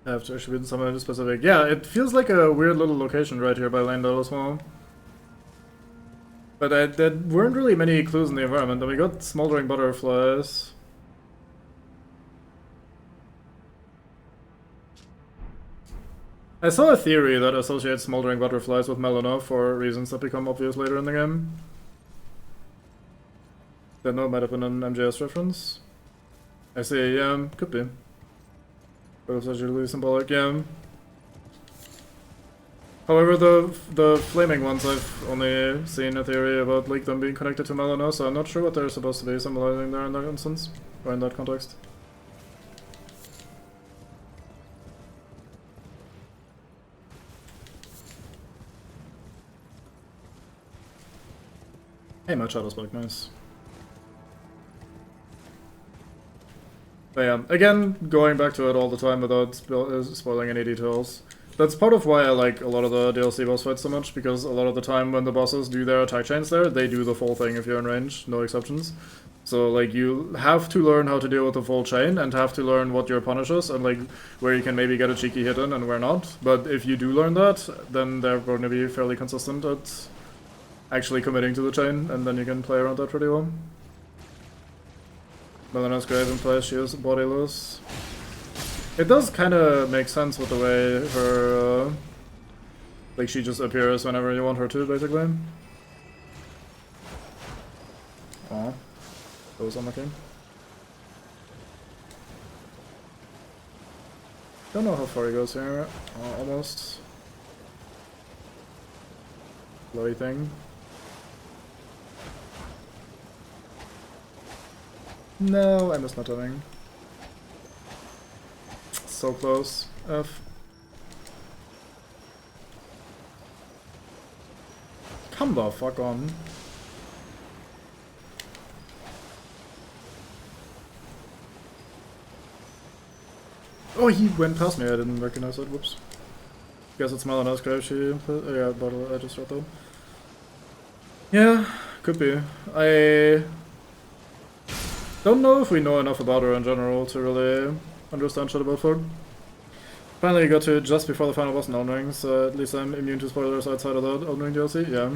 I have to actually read something specific. Yeah, it feels like a weird little location right here by Landale as well. But there weren't really many clues in the environment, and we got smoldering butterflies. I saw a theory that associates smoldering butterflies with Melina for reasons that become obvious later in the game. That no, might have been an MJS reference. I see, yeah, could be. But it's usually symbolic, yeah. However, the flaming ones, I've only seen a theory about like them being connected to Melina, so I'm not sure what they're supposed to be symbolizing there in that instance, or in that context. Hey, my shadow's back, nice. But yeah, again, going back to it all the time without spoiling any details. That's part of why I like a lot of the DLC boss fights so much, because a lot of the time when the bosses do their attack chains there, they do the full thing if you're in range, no exceptions. So like you have to learn how to deal with the full chain and have to learn what your punish is and like where you can maybe get a cheeky hit in and where not. But if you do learn that, then they're going to be fairly consistent at actually committing to the chain, and then you can play around that pretty well. Melina's grave implies she is bodiless. It does kind of make sense with the way her, like she just appears whenever you want her to, basically. Aw, that was unlucky. Don't know how far he goes here. Almost. Bloody thing. No, I missed my timing. So close. F. Come the fuck on. Oh, he went past me. I didn't recognize it. Whoops. Guess it's Melina's grave. She. Yeah, but I just read that. Yeah, could be. I don't know if we know enough about her in general to really understand shit about Fog. Finally got to it just before the final boss in Elden Ring, so at least I'm immune to spoilers outside of the Elden Ring DLC, yeah.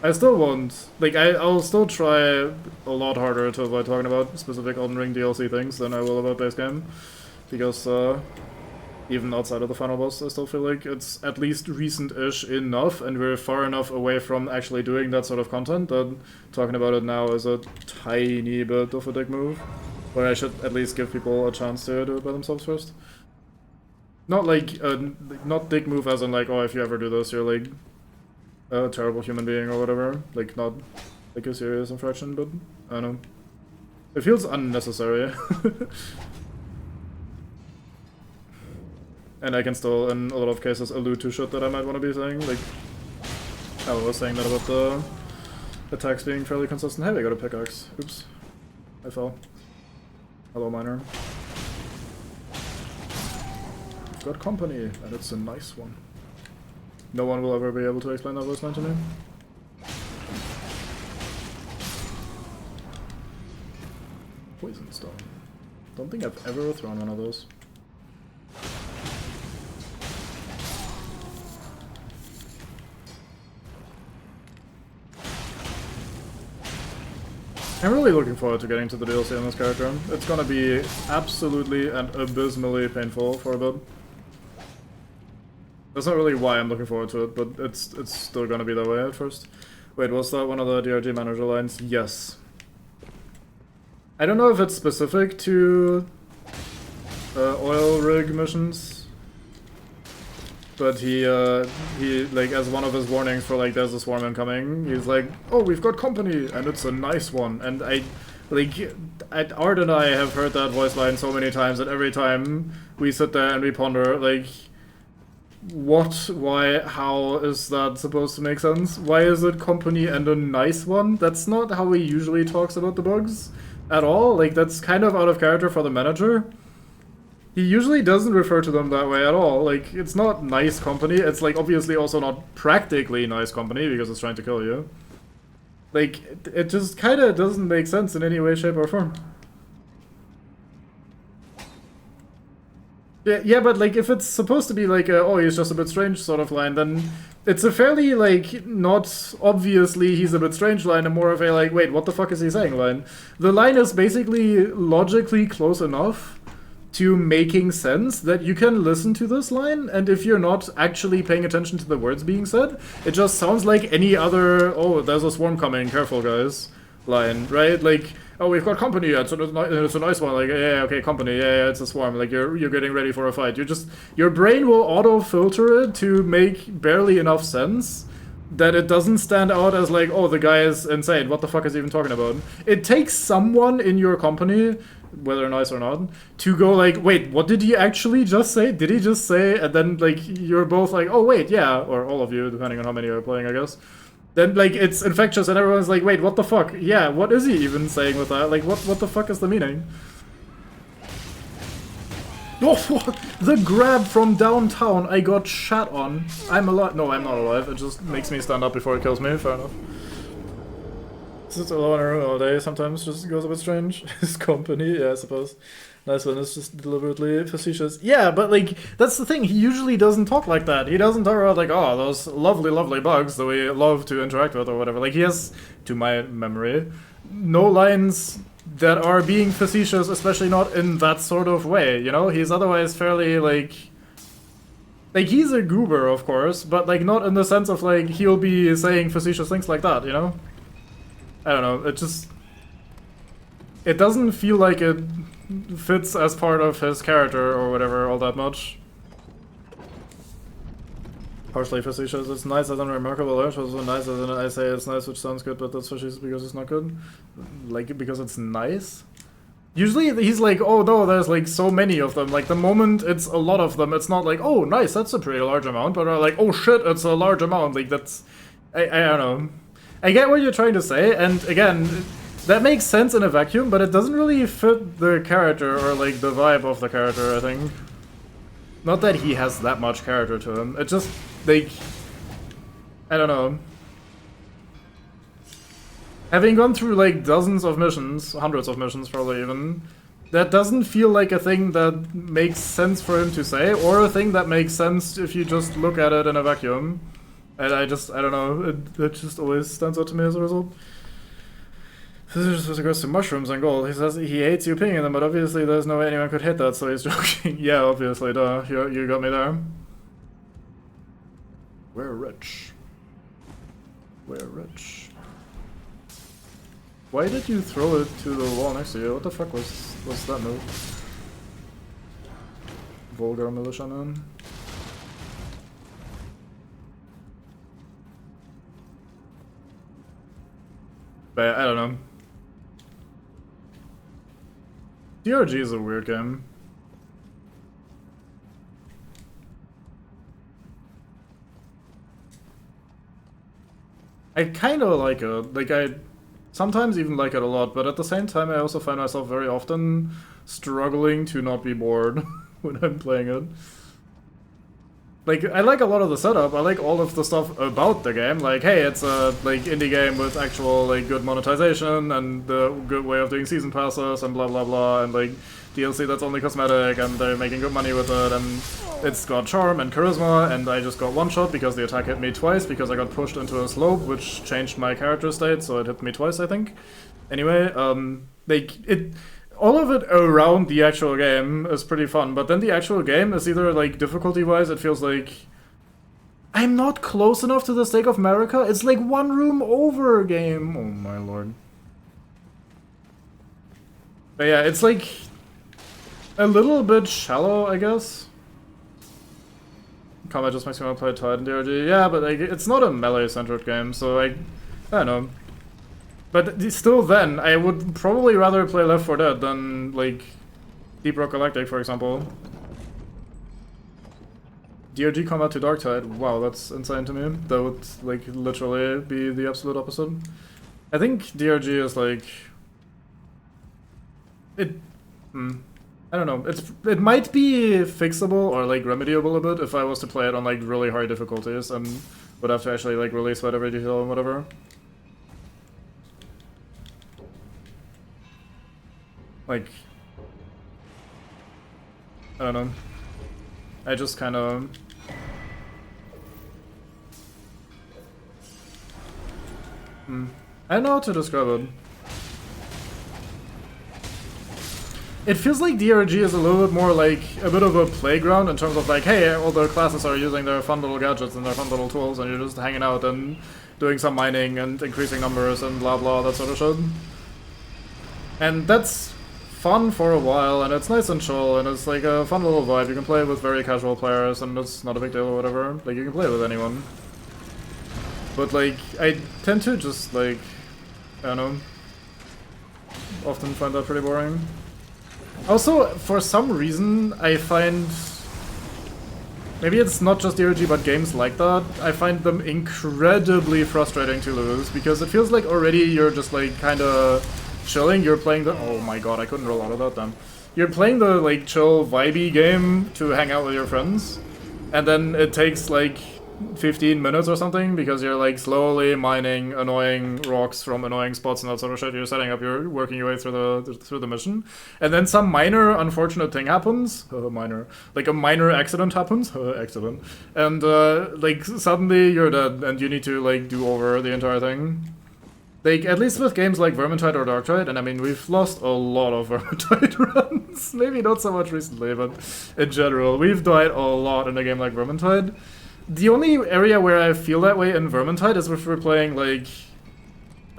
I still won't. Like, I'll still try a lot harder to avoid talking about specific Elden Ring DLC things than I will about base game. Because, even outside of the final boss, I still feel like it's at least recent-ish enough, and we're far enough away from actually doing that sort of content that talking about it now is a tiny bit of a dick move. Where I should at least give people a chance to do it by themselves first. Not like, not dick move as in like, oh, if you ever do this, you're like a terrible human being or whatever. Like, not like a serious infraction, but I don't know. It feels unnecessary. And I can still, in a lot of cases, allude to shit that I might want to be saying. Like, I was saying that about the attacks being fairly consistent. Hey, we got a pickaxe. Oops. I fell. Hello, miner. We've got company, and it's a nice one. No one will ever be able to explain that voice line to me. Poison stone. Don't think I've ever thrown one of those. I'm really looking forward to getting to the DLC on this character. It's gonna be absolutely and abysmally painful for a bit. That's not really why I'm looking forward to it, but it's still gonna be that way at first. Wait, was that one of the DRG manager lines? Yes. I don't know if it's specific to oil rig missions, but he like, as one of his warnings for like, there's a swarm incoming, he's like, oh, we've got company, and it's a nice one. And Art and I have heard that voice line so many times, and every time we sit there and we ponder, like, what, why, how is that supposed to make sense? Why is it company and a nice one? That's not how he usually talks about the bugs at all. Like, that's kind of out of character for the manager. He usually doesn't refer to them that way at all. Like, it's not nice company. It's, like, obviously also not practically nice company because it's trying to kill you. Like, it just kind of doesn't make sense in any way, shape, or form. Yeah, but, like, if it's supposed to be, like, a, oh, he's just a bit strange sort of line, then it's a fairly, like, not obviously he's a bit strange line, and more of a, like, wait, what the fuck is he saying line. The line is basically logically close enough to making sense that you can listen to this line, and if you're not actually paying attention to the words being said, it just sounds like any other, oh, there's a swarm coming, careful guys, line, right? Like, oh, we've got company, it's a nice one, like, yeah, okay, company, yeah, it's a swarm, like, you're getting ready for a fight. Your brain will auto-filter it to make barely enough sense that it doesn't stand out as like, oh, the guy is insane, what the fuck is he even talking about? It takes someone in your company, whether nice or not, to go like, wait, what did he actually just say? Did he just say? And then, like, you're both like, oh, wait, yeah, or all of you, depending on how many are playing, I guess. Then, like, it's infectious and everyone's like, wait, what the fuck? Yeah, what is he even saying with that? Like, what the fuck is the meaning? Oh, the grab from downtown, I got shot on. I'm alive. No, I'm not alive. It just makes me stand up before it kills me. Fair enough. Sits alone in a room all day, sometimes just goes a bit strange. His company, yeah, I suppose. Nice one, it's just deliberately facetious. Yeah, but, like, that's the thing, he usually doesn't talk like that. He doesn't talk about, like, oh, those lovely, lovely bugs that we love to interact with or whatever. Like, he has, to my memory, no lines that are being facetious, especially not in that sort of way, you know? He's otherwise fairly, like, he's a goober, of course, but, like, not in the sense of, like, he'll be saying facetious things like that, you know? I don't know, it doesn't feel like it fits as part of his character or whatever all that much. Partially facetious, it's nice as unremarkable, it's also nice as in I say it's nice, which sounds good, but that's facetious because it's not good. Like, because it's nice? Usually he's like, oh no, there's like so many of them. Like, the moment it's a lot of them, it's not like, oh nice, that's a pretty large amount, but like, oh shit, it's a large amount. Like, that's, I don't know. I get what you're trying to say, and again, that makes sense in a vacuum, but it doesn't really fit the character or like the vibe of the character, I think. Not that he has that much character to him, it just, like, I don't know. Having gone through like dozens of missions, hundreds of missions probably even, that doesn't feel like a thing that makes sense for him to say, or a thing that makes sense if you just look at it in a vacuum. And I don't know, it just always stands out to me as a result. Physicist with regards to mushrooms and gold. He says he hates you pinging them, but obviously there's no way anyone could hit that, so he's joking. Yeah, obviously, duh. You got me there. We're rich. We're rich. Why did you throw it to the wall next to you? What the fuck was that move? Vulgar militiaman. But I don't know. DRG is a weird game. I kind of like it. Like, I sometimes even like it a lot, but at the same time I also find myself very often struggling to not be bored when I'm playing it. Like, I like a lot of the setup, I like all of the stuff about the game, like, hey, it's a, like, indie game with actual, like, good monetization, and the good way of doing season passes, and blah blah blah, and, like, DLC that's only cosmetic, and they're making good money with it, and it's got charm and charisma, and I just got one shot because the attack hit me twice, because I got pushed into a slope, which changed my character state, so it hit me twice, I think. Anyway, like, all of it around the actual game is pretty fun, but then the actual game is either, like, difficulty-wise, it feels like I'm not close enough to the Stake of America. It's like one room over game. Oh my lord. But yeah, it's like a little bit shallow, I guess. Combat just makes me want to play Titan DRG. Yeah, but like, it's not a melee-centered game, so I don't know. But still then, I would probably rather play Left 4 Dead than, like, Deep Rock Galactic, for example. DRG combat to Darktide. Wow, that's insane to me. That would, like, literally be the absolute opposite. I think DRG is, like... I don't know. It might be fixable or, like, remediable a bit if I was to play it on, like, really hard difficulties and would have to actually, like, really sweat every detail and whatever. Like, I don't know. I just kind of... I don't know how to describe it. It feels like DRG is a little bit more like a bit of a playground in terms of like, hey, all the classes are using their fun little gadgets and their fun little tools, and you're just hanging out and doing some mining and increasing numbers and blah blah, that sort of shit. And that's fun for a while, and it's nice and chill, and it's like a fun little vibe. You can play with very casual players, and it's not a big deal or whatever. Like, you can play with anyone. But, like, I tend to just, like, I don't know, often find that pretty boring. Also, for some reason, I find... Maybe it's not just DRG, but games like that, I find them incredibly frustrating to lose, because it feels like already you're just, like, kinda... chilling, you're playing the... Oh my god, I couldn't roll out of that then. You're playing the, like, chill, vibey game to hang out with your friends, and then it takes, like, 15 minutes or something, because you're, like, slowly mining annoying rocks from annoying spots and that sort of shit. You're setting up, you're working your way through the mission, and then some minor unfortunate thing happens. Minor. Like, a minor accident happens. Accident. And, like, suddenly you're dead, and you need to, like, do over the entire thing. Like, at least with games like Vermintide or Darktide, and I mean, we've lost a lot of Vermintide runs. Maybe not so much recently, but in general, we've died a lot in a game like Vermintide. The only area where I feel that way in Vermintide is if we're playing, like,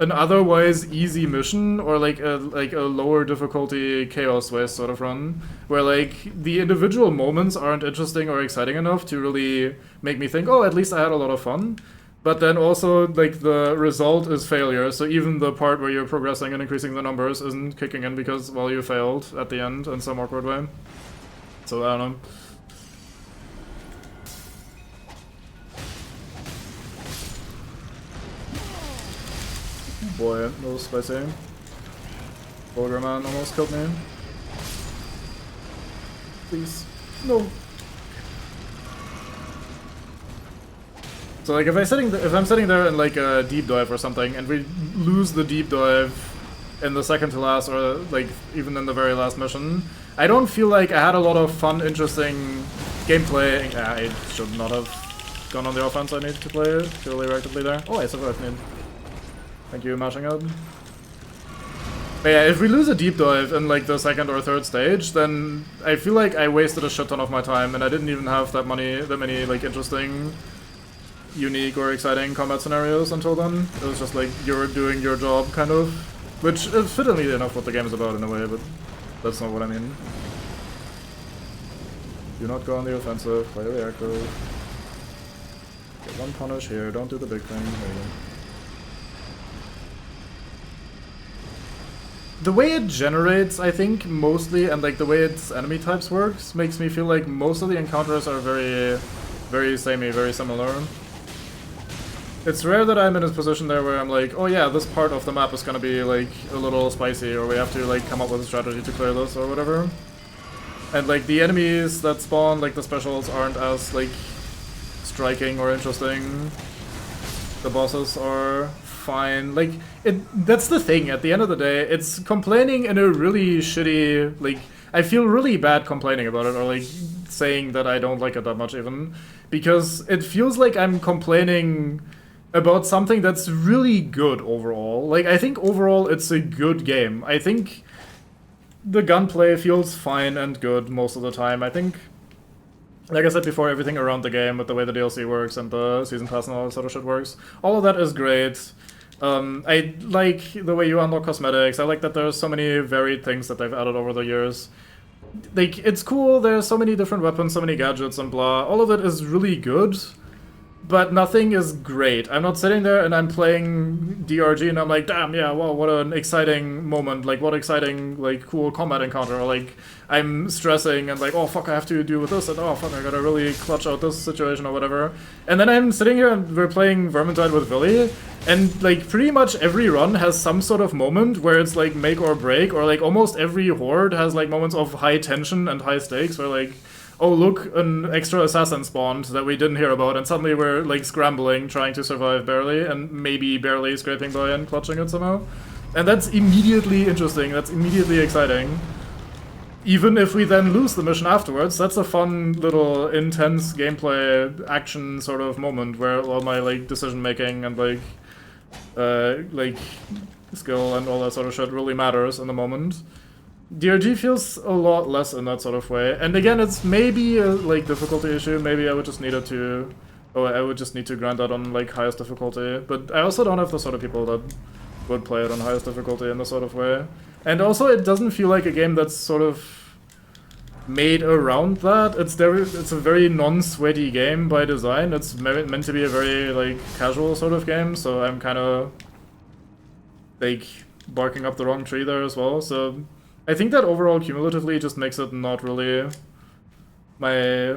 an otherwise easy mission, or like a lower difficulty Chaos Waste sort of run, where, like, the individual moments aren't interesting or exciting enough to really make me think, oh, at least I had a lot of fun. But then also, like, the result is failure, so even the part where you're progressing and increasing the numbers isn't kicking in because, well, you failed at the end in some awkward way. So, I don't know. Boy, a little spicy. Vulgar man almost killed me. Please. No. So, like, if I'm sitting there in, like, a deep dive or something, and we lose the deep dive in the second to last, or, like, even in the very last mission, I don't feel like I had a lot of fun, interesting gameplay. I should not have gone on the offense. I need to play purely reactively there. Oh, I survived mid. Thank you, mashing up. But yeah, if we lose a deep dive in like the second or third stage, then I feel like I wasted a shit ton of my time, and I didn't even have that many like interesting, unique or exciting combat scenarios until then. It was just like you're doing your job, kind of, which is fittingly enough what the game is about in a way, but that's not what I mean. Do not go on the offensive, play reactive. Get one punish here, don't do the big thing. There you go. The way it generates, I think, mostly, and like the way its enemy types works, makes me feel like most of the encounters are very samey, very similar. It's rare that I'm in a position there where I'm like, oh yeah, this part of the map is gonna be like a little spicy, or we have to like come up with a strategy to clear this, or whatever. And like the enemies that spawn, like the specials, aren't as like striking or interesting. The bosses are fine. Like, that's the thing, at the end of the day, it's complaining in a really shitty, like, I feel really bad complaining about it, or like saying that I don't like it that much even, because it feels like I'm complaining about something that's really good overall. Like, I think overall it's a good game. I think the gunplay feels fine and good most of the time. I think, like I said before, everything around the game with the way the DLC works and the season pass and all that sort of shit works, all of that is great. I like the way you unlock cosmetics. I like that there's so many varied things that they've added over the years. Like, it's cool, there's so many different weapons, so many gadgets and blah. All of it is really good, but nothing is great. I'm not sitting there and I'm playing DRG and I'm like, damn, yeah, wow, what an exciting moment. Like, what exciting, like, cool combat encounter. Or, like, I'm stressing and like, oh, fuck, I have to deal with this, and oh, fuck, I gotta really clutch out this situation or whatever. And then I'm sitting here and we're playing Vermintide with Billy, and, like, pretty much every run has some sort of moment where it's, like, make or break, or, like, almost every horde has, like, moments of high tension and high stakes where, like, oh, look, an extra assassin spawned that we didn't hear about, and suddenly we're, like, scrambling, trying to survive barely, and maybe barely scraping by and clutching it somehow. And that's immediately interesting, that's immediately exciting. Even if we then lose the mission afterwards, that's a fun little intense gameplay action sort of moment where all my, like, decision-making and, like, skill and all that sort of shit really matters in the moment. DRG feels a lot less in that sort of way, and again, it's maybe a like difficulty issue. Maybe I would just need it to, I would just need to grind that on like highest difficulty. But I also don't have the sort of people that would play it on highest difficulty in this sort of way. And also, it doesn't feel like a game that's sort of made around that. It's a very non-sweaty game by design. It's meant to be a very like casual sort of game. So I'm kind of like barking up the wrong tree there as well. So I think that overall, cumulatively, just makes it not really my,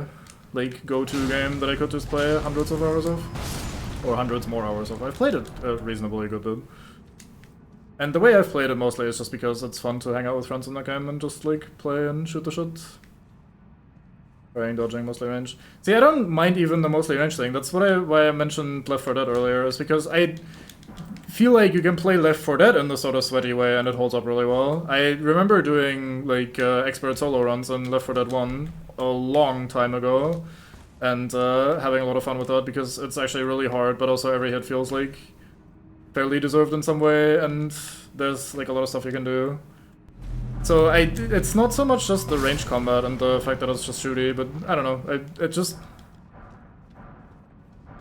like, go-to game that I could just play hundreds of hours of. Or hundreds more hours of. I've played it a reasonably good bit. And the way I've played it mostly is just because it's fun to hang out with friends in that game and just, like, play and shoot the shit. Trying, dodging, mostly range. See, I don't mind even the mostly range thing. That's why I mentioned Left 4 Dead earlier, is because I feel like you can play Left 4 Dead in this sort of sweaty way and it holds up really well. I remember doing like expert solo runs in Left 4 Dead 1 a long time ago and having a lot of fun with that because it's actually really hard, but also every hit feels like fairly deserved in some way, and there's like a lot of stuff you can do. So it's not so much just the range combat and the fact that it's just shooty, but I don't know, it just...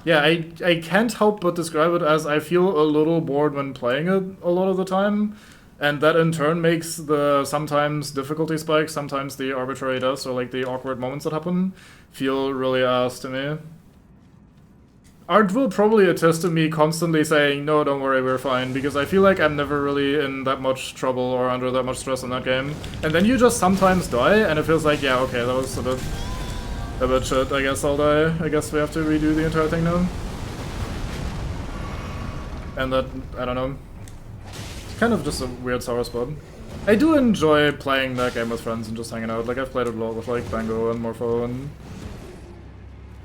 Yeah, I can't help but describe it as I feel a little bored when playing it a lot of the time, and that in turn makes the sometimes difficulty spikes, sometimes the arbitrary deaths, or like the awkward moments that happen, feel really ass to me. Art will probably attest to me constantly saying, no, don't worry, we're fine, because I feel like I'm never really in that much trouble or under that much stress in that game. And then you just sometimes die, and it feels like, yeah, okay, that was a bit shit, I guess I'll die. I guess we have to redo the entire thing now. And that, I don't know, kind of just a weird sour spot. I do enjoy playing that game with friends and just hanging out. Like, I've played it a lot with, like, Bango and Morpho, and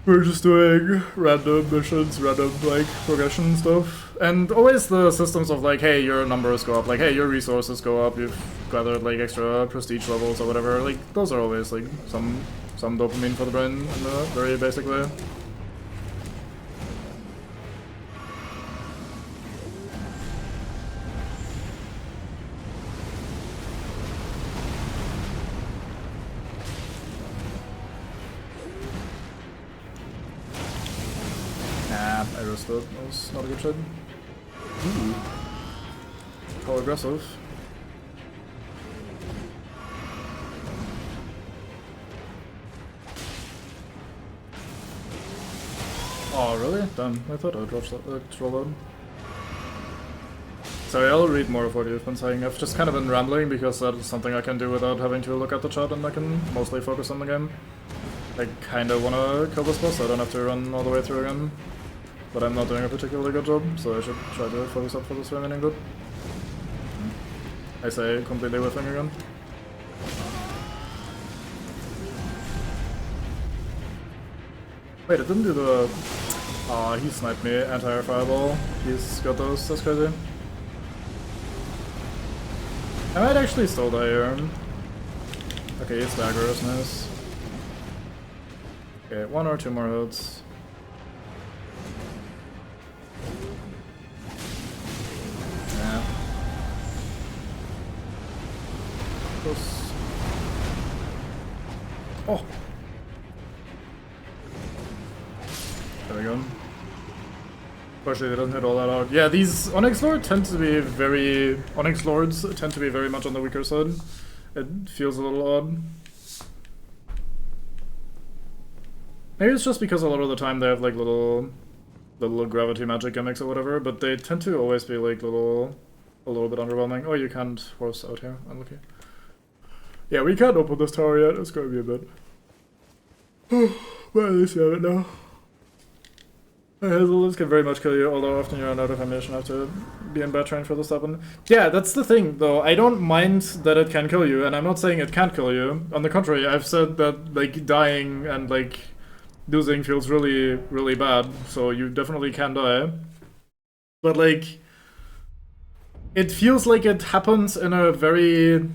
we're just doing random missions, random, like, progression stuff. And always the systems of, like, hey, your numbers go up, like, hey, your resources go up, you've gathered, like, extra prestige levels or whatever. Like, those are always, like, some dopamine for the brain in a very basic way. I risked it. That was not a good shot. Ooh. How aggressive. Oh, really? Damn, I thought I'd troll out. Sorry, I'll read more of what you've been saying. I've just kind of been rambling because that's something I can do without having to look at the chat, and I can mostly focus on the game. I kinda wanna kill this boss, so I don't have to run all the way through again. But I'm not doing a particularly good job, so I should try to focus up for this remaining good. I say completely whiffing again. Wait, it didn't do the... Aw, he sniped me. Anti-air fireball. He's got those, that's crazy. I might actually still die here. Okay, his dagger is nice. Okay, 1 or 2 more hits. Yeah. Close. Oh! There we go. Fortunately, they didn't hit all that out. Yeah, these Onyx Lords tend to be very much on the weaker side. It feels a little odd. Maybe it's just because a lot of the time they have like little gravity magic gimmicks or whatever, but they tend to always be like a little bit underwhelming. Oh, you can't horse out here. Unlucky. Yeah, we can't open this tower yet. It's gonna be a bit. Well, at least we have it now. Hazelnuts can very much kill you, although often you run out of ammunition after being bad trained for this weapon. Yeah, that's the thing, though. I don't mind that it can kill you, and I'm not saying it can't kill you. On the contrary, I've said that, like, dying and, like, losing feels really, really bad, so you definitely can die. But, like, it feels like it happens in a very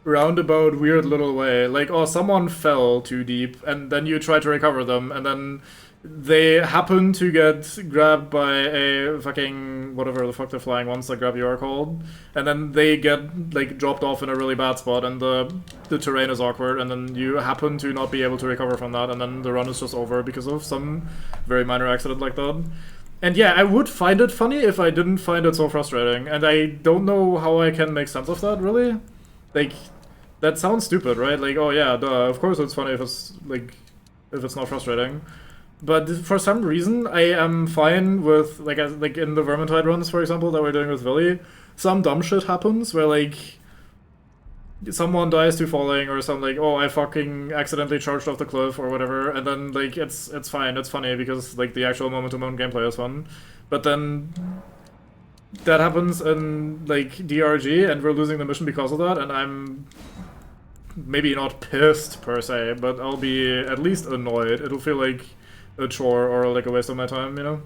roundabout, weird little way. Like, oh, someone fell too deep, and then you try to recover them, and then they happen to get grabbed by a fucking whatever the fuck the flying ones that grab you are called, and then they get like dropped off in a really bad spot, and the terrain is awkward, and then you happen to not be able to recover from that, and then the run is just over because of some very minor accident like that. And yeah, I would find it funny if I didn't find it so frustrating, and I don't know how I can make sense of that, really. Like, that sounds stupid, right? Like, oh yeah, duh, of course it's funny if it's like, if it's not frustrating. But for some reason, I am fine with, like in the Vermintide runs, for example, that we're doing with Villy, some dumb shit happens where, like, someone dies to falling, or some, like, oh, I fucking accidentally charged off the cliff, or whatever, and then, like, it's fine, it's funny, because, like, the actual moment-to-moment gameplay is fun. But then that happens in, like, DRG, and we're losing the mission because of that, and I'm maybe not pissed, per se, but I'll be at least annoyed. It'll feel like a chore or like a waste of my time, you know?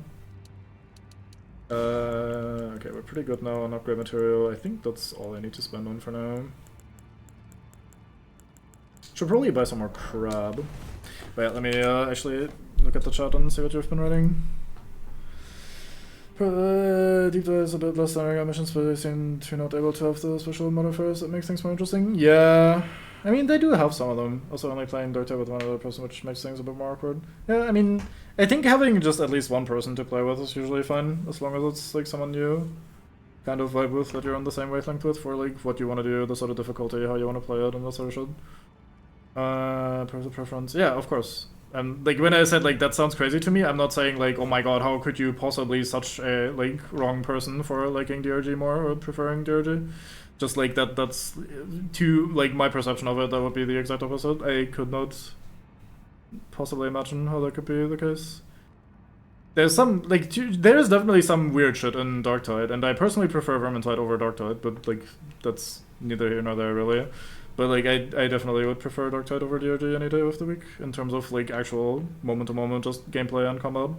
Okay, we're pretty good now on upgrade material. I think that's all I need to spend on for now. Should probably buy some more crab. But yeah, let me actually look at the chat and see what you've been writing. Deep dive is a bit less than regular missions, but they seem to not able to have the special modifiers that make things more interesting. Yeah, I mean, they do have some of them. Also, only playing Dota with one other person, which makes things a bit more awkward. Yeah, I mean, I think having just at least one person to play with is usually fine, as long as it's, like, someone you kind of vibe with, that you're on the same wavelength with for, like, what you want to do, the sort of difficulty, how you want to play it, and that sort of shit. Preference. Yeah, of course. And, like, when I said, like, that sounds crazy to me, I'm not saying, like, oh my god, how could you possibly such a, like, wrong person for liking DRG more or preferring DRG? Just, like, that's to, like, my perception of it, that would be the exact opposite. I could not possibly imagine how that could be the case. There's some, like, there's definitely some weird shit in Darktide, and I personally prefer Vermintide over Darktide, but, like, that's neither here nor there, really. But, like, I definitely would prefer Darktide over DRG any day of the week, in terms of, like, actual moment-to-moment, just gameplay and combat.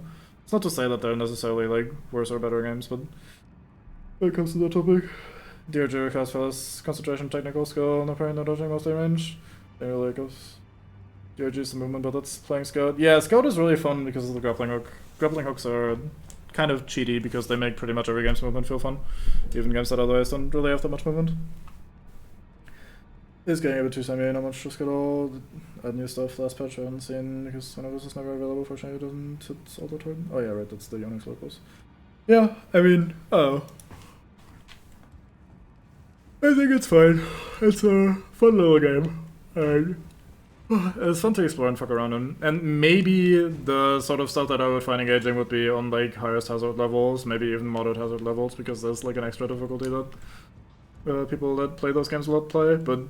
It's not to say that they're necessarily, like, worse or better games, but when it comes to that topic, DRG requires fast concentration, technical skill, no parrying, no dodging, mostly range. I really like DRG is the movement, but that's playing Scout. Yeah, Scout is really fun because of the grappling hook. Grappling hooks are kind of cheaty because they make pretty much every game's movement feel fun, even games that otherwise don't really have that much movement. It's getting a bit too samey, not much risk at all. Add new stuff last patch I haven't seen because one of us is never available. Fortunately, it doesn't hit all the turn. Oh yeah, right, that's the Onyx locals. Yeah, I mean, oh. I think it's fine. It's a fun little game. And it's fun to explore and fuck around in. And maybe the sort of stuff that I would find engaging would be on like highest hazard levels, maybe even moderate hazard levels, because there's like an extra difficulty that people that play those games a lot play, but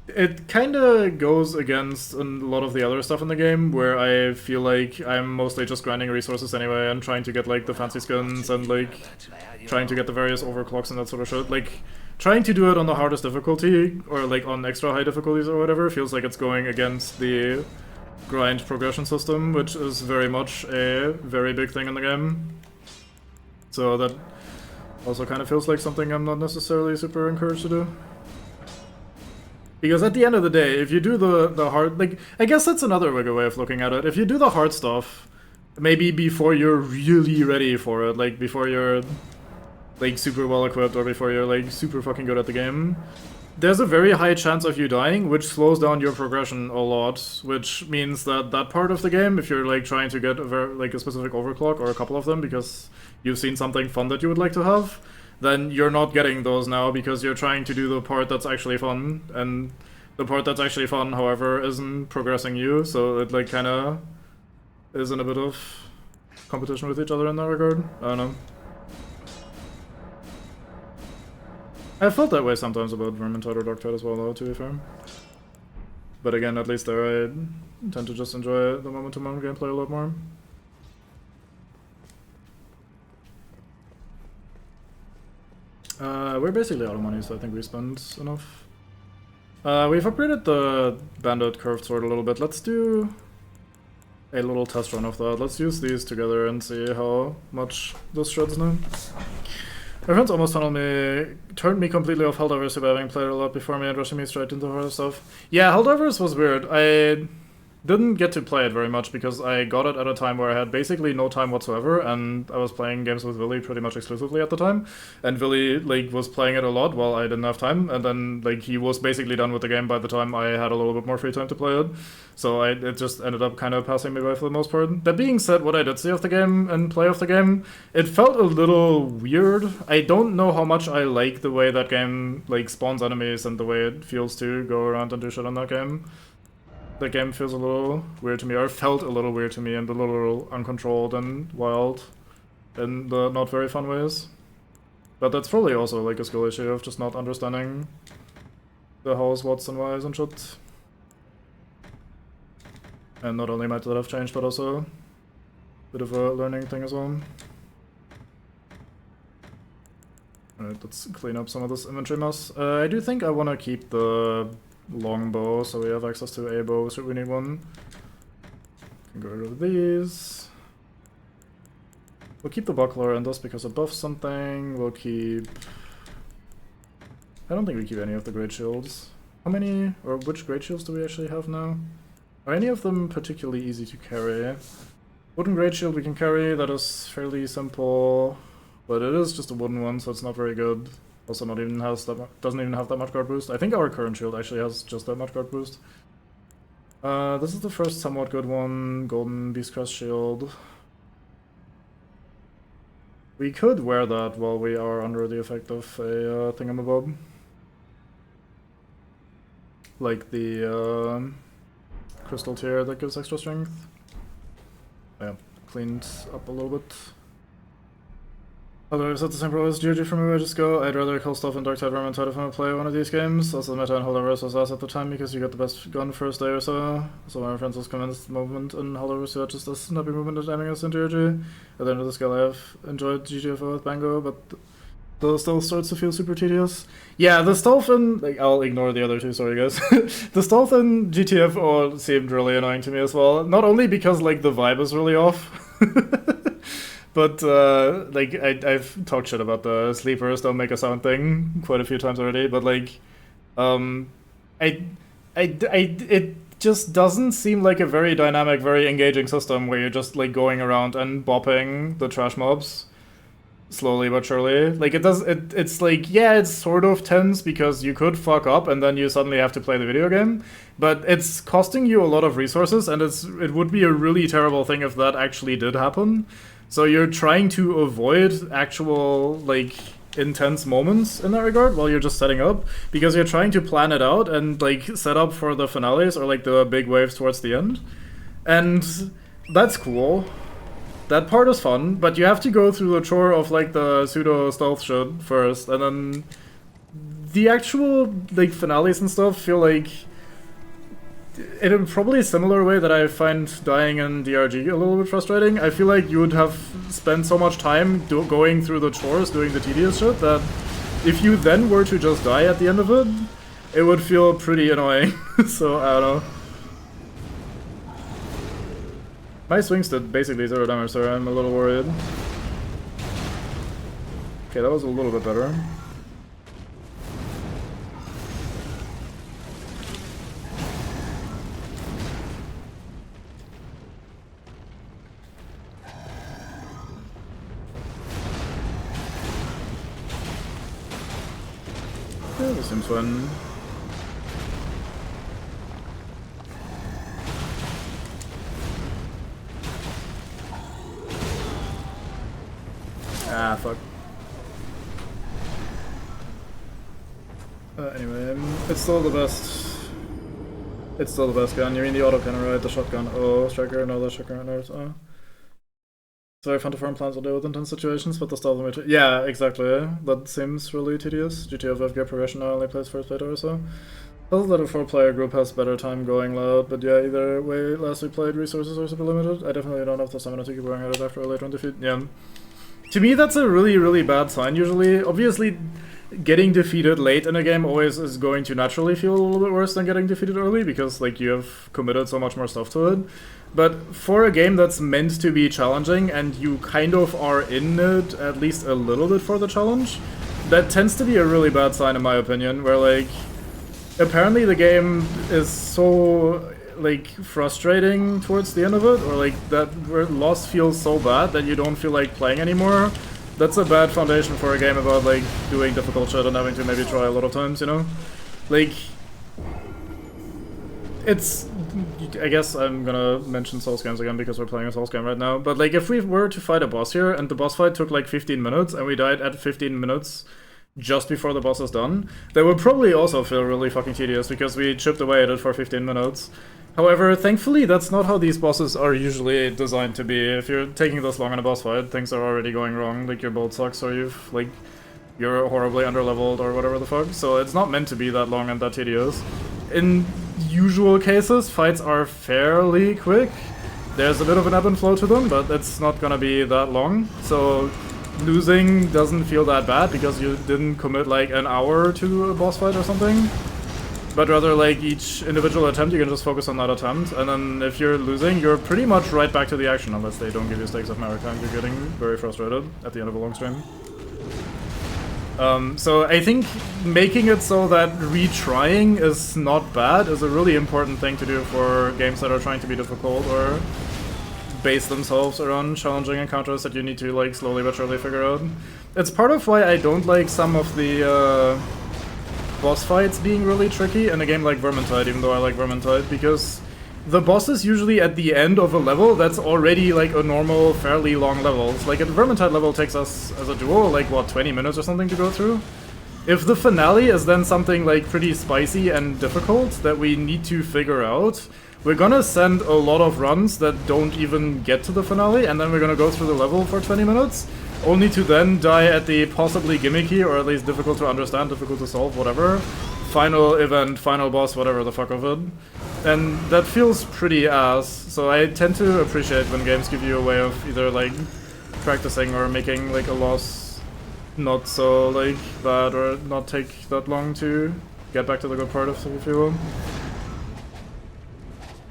it kind of goes against a lot of the other stuff in the game, where I feel like I'm mostly just grinding resources anyway and trying to get like the fancy skins and like trying to get the various overclocks and that sort of shit. Like trying to do it on the hardest difficulty or like on extra high difficulties or whatever feels like it's going against the grind progression system, which is very much a very big thing in the game. So that also kind of feels like something I'm not necessarily super encouraged to do. Because at the end of the day, if you do the hard... Like, I guess that's another way of looking at it. If you do the hard stuff, maybe before you're really ready for it, like before you're like super well equipped or before you're like super fucking good at the game, there's a very high chance of you dying, which slows down your progression a lot, which means that that part of the game, if you're like trying to get a specific overclock or a couple of them because you've seen something fun that you would like to have, then you're not getting those now because you're trying to do the part that's actually fun, and the part that's actually fun, however, isn't progressing you, so it like kinda is in a bit of competition with each other in that regard. I don't know. I felt that way sometimes about Vermintide or Darktide as well, though, to be fair. But again, at least there I tend to just enjoy the moment-to-moment gameplay a lot more. We're basically out of money, so I think we spent enough. We've upgraded the Bandit Curved Sword a little bit. Let's do a little test run of that. Let's use these together and see how much this shreds now. My friends almost turned me completely off Helldivers, who having played a lot before me and rushing me straight into harder stuff. Yeah, Helldivers was weird. I didn't get to play it very much because I got it at a time where I had basically no time whatsoever, and I was playing games with Willy pretty much exclusively at the time, and Willy like was playing it a lot while I didn't have time, and then like he was basically done with the game by the time I had a little bit more free time to play it, so it just ended up kind of passing me by for the most part. That being said, what I did see of the game and play of the game, it felt a little weird. I don't know how much I like the way that game like spawns enemies and the way it feels to go around and do shit on that game. The game feels a little weird to me, or felt a little weird to me, and a little uncontrolled and wild in the not very fun ways. But that's probably also like a skill issue of just not understanding the hows, whats, and whys and shit. And not only might that have changed, but also a bit of a learning thing as well. Alright, let's clean up some of this inventory mess. I do think I want to keep the longbow, so we have access to a bow should we need one. Can go rid of these. We'll keep the buckler and just because it buffs something. We'll keep... I don't think we keep any of the great shields. How many, or which great shields do we actually have now? Are any of them particularly easy to carry? Wooden great shield we can carry, that is fairly simple, but it is just a wooden one, so it's not very good. Also not even doesn't even have that much guard boost. I think our current shield actually has just that much guard boost. This is the first somewhat good one, Golden Beastcrest shield. We could wear that while we are under the effect of a thingamabob. Like the crystal tier that gives extra strength. Yeah, cleaned up a little bit. Although it's at the same problem as GG from where I just go, I'd rather kill stuff in Darktide Vermintide if I'm gonna play one of these games. Also, the meta in Helldivers was ass at the time because you got the best gun first day or so. So my friends was convinced the movement in Helldivers had just a snappy movement at aiming us into GG. At the end of the scale, I have enjoyed GGFO with Bango, but the stealth starts to feel super tedious. Yeah, the stealth in... like, I'll ignore the other two, sorry guys. The stealth in GTFO seemed really annoying to me as well. Not only because, like, the vibe is really off. But, like, I've talked shit about the sleepers don't make a sound thing quite a few times already, but, like, it just doesn't seem like a very dynamic, very engaging system where you're just, like, going around and bopping the trash mobs. slowly but surely. Like it's like, yeah, it's sort of tense because you could fuck up and then you suddenly have to play the video game, but it's costing you a lot of resources, and it would be a really terrible thing if that actually did happen. So you're trying to avoid actual like intense moments in that regard while you're just setting up, because you're trying to plan it out and like set up for the finales or like the big waves towards the end. And that's cool. That part is fun, but you have to go through the chore of like the pseudo stealth shit first, and then the actual like finales and stuff feel like, in a probably similar way that I find dying in DRG a little bit frustrating. I feel like you would have spent so much time going through the chores, doing the tedious shit, that if you then were to just die at the end of it, it would feel pretty annoying. So I don't know. My swings did basically 0 damage, so I'm a little worried. Okay, that was a little bit better. Yeah, this seems fun. Ah, fuck. Anyway, it's still the best. It's still the best gun. You mean the autocannon, right? The shotgun. Oh, striker, no, the shotgun. No, oh. It's very fun to farm plants all day with intense situations, but the stealth of yeah, exactly. That seems really tedious. GTA 5 gear progression now only plays first player or so. Also that a 4-player group has better time going loud, but yeah, either way, last we played, resources are super limited. I definitely don't have the stamina to keep going at it after a late run defeat. Yeah. To me, that's a really, really bad sign, usually. Obviously, getting defeated late in a game always is going to naturally feel a little bit worse than getting defeated early, because like you have committed so much more stuff to it. But for a game that's meant to be challenging, and you kind of are in it at least a little bit for the challenge, that tends to be a really bad sign in my opinion, where like, apparently the game is so like frustrating towards the end of it, or like that where loss feels so bad that you don't feel like playing anymore. That's a bad foundation for a game about like doing difficult shit and having to maybe try a lot of times, you know? Like, it's, I guess I'm gonna mention Souls games again because we're playing a Souls game right now, but like if we were to fight a boss here and the boss fight took like 15 minutes and we died at 15 minutes just before the boss is done, that would probably also feel really fucking tedious because we chipped away at it for 15 minutes. However, thankfully that's not how these bosses are usually designed to be. If you're taking this long in a boss fight, things are already going wrong, like your build sucks or you're horribly underleveled or whatever the fuck, so it's not meant to be that long and that tedious. In usual cases, fights are fairly quick. There's a bit of an ebb and flow to them, but it's not gonna be that long, so losing doesn't feel that bad because you didn't commit like an hour to a boss fight or something. But rather like each individual attempt you can just focus on that attempt, and then if you're losing, you're pretty much right back to the action unless they don't give you stakes of merit and you're getting very frustrated at the end of a long stream. So I think making it so that retrying is not bad is a really important thing to do for games that are trying to be difficult or base themselves around challenging encounters that you need to like slowly but surely figure out. It's part of why I don't like some of the boss fights being really tricky in a game like Vermintide, even though I like Vermintide, because the boss is usually at the end of a level that's already like a normal, fairly long level. Like a Vermintide level takes us as a duo like what, 20 minutes or something to go through? If the finale is then something like pretty spicy and difficult that we need to figure out, we're gonna send a lot of runs that don't even get to the finale, and then we're gonna go through the level for 20 minutes, only to then die at the possibly gimmicky, or at least difficult to understand, difficult to solve, whatever, final event, final boss, whatever the fuck of it. And that feels pretty ass, so I tend to appreciate when games give you a way of either like practicing or making like a loss not so like bad or not take that long to get back to the good part of it, if you will.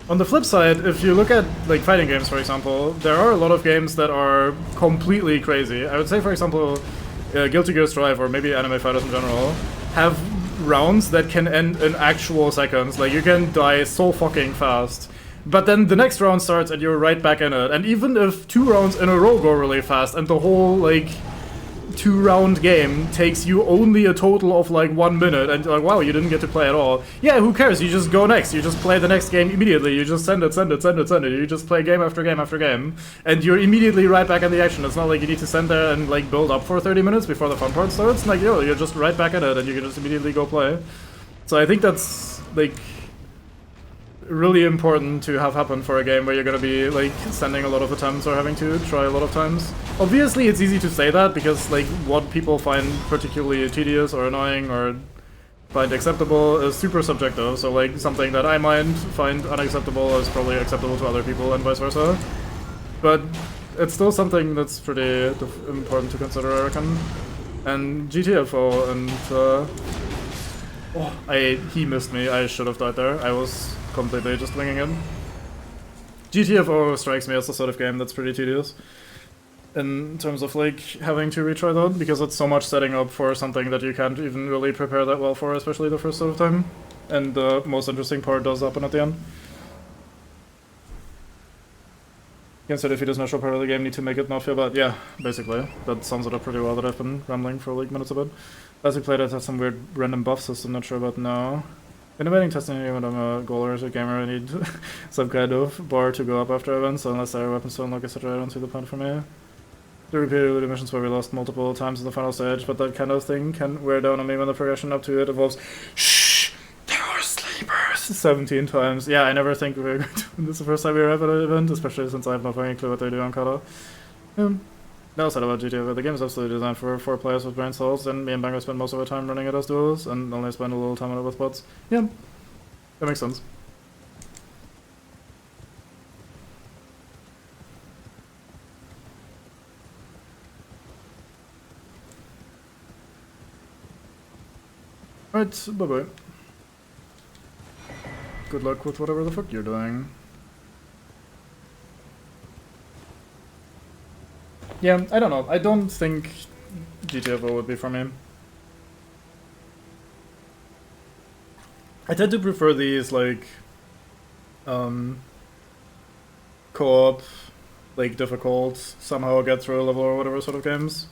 On the flip side, if you look at like fighting games, for example, there are a lot of games that are completely crazy. I would say, for example, Guilty Gear Strive, or maybe anime fighters in general, have rounds that can end in actual seconds. Like, you can die so fucking fast. But then the next round starts and you're right back in it. And even if 2 rounds in a row go really fast and the whole, like, 2-round game takes you only a total of like 1 minute, and you're like, wow, you didn't get to play at all. Yeah, who cares? You just go next. You just play the next game immediately. You just send it. You just play game after game after game, and you're immediately right back in the action. It's not like you need to stand there and like build up for 30 minutes before the fun part starts. Like, you're just right back at it, and you can just immediately go play. So I think that's like really important to have happen for a game where you're gonna be like sending a lot of attempts or having to try a lot of times. Obviously it's easy to say that because like what people find particularly tedious or annoying or find acceptable is super subjective, so like something that I might find unacceptable is probably acceptable to other people and vice versa. But it's still something that's pretty important to consider, I reckon. And GTFO and he missed me. I should have died there. I was completely just winging it. GTFO strikes me as the sort of game that's pretty tedious in terms of like having to retry that, because it's so much setting up for something that you can't even really prepare that well for, especially the first sort of time. And the most interesting part does happen at the end. Instead, if it is a natural part of the game, need to make it not feel bad. Yeah, basically. That sums it up pretty well that I've been rambling for like minutes about. As we played, it has some weird random buff system, not sure about now. Innovating testing when I'm a goaler as a gamer, I need some kind of bar to go up after events, so unless there are weapons to unlock, etc., I don't see the point for me. The repeated missions where we lost multiple times in the final stage, but that kind of thing can wear down on me when the progression up to it evolves. Shh! There are sleepers! 17 times. Yeah, I never think we're going to win this the first time we were at an event, especially since I have no fucking clue what they do on Kata. That was said about GTA, the game is absolutely designed for 4 players with brain cells, and me and Bango spend most of our time running it as duos, and only spend a little time on it with bots. Yeah, that makes sense. Alright, bye-bye. Good luck with whatever the fuck you're doing. Yeah, I don't know. I don't think GTFO would be for me. I tend to prefer these, like, co-op, like, difficult, somehow get through a level or whatever sort of games,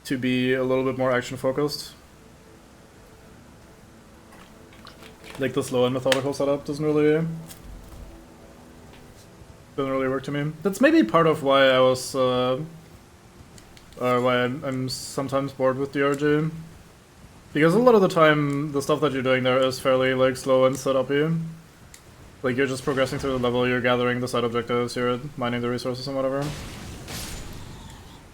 to be a little bit more action-focused. Like, the slow and methodical setup doesn't really work to me. That's maybe part of why I was, why I'm sometimes bored with DRG. Because a lot of the time, the stuff that you're doing there is fairly, like, slow and set-up-y. Like, you're just progressing through the level, you're gathering the side objectives, you're mining the resources and whatever.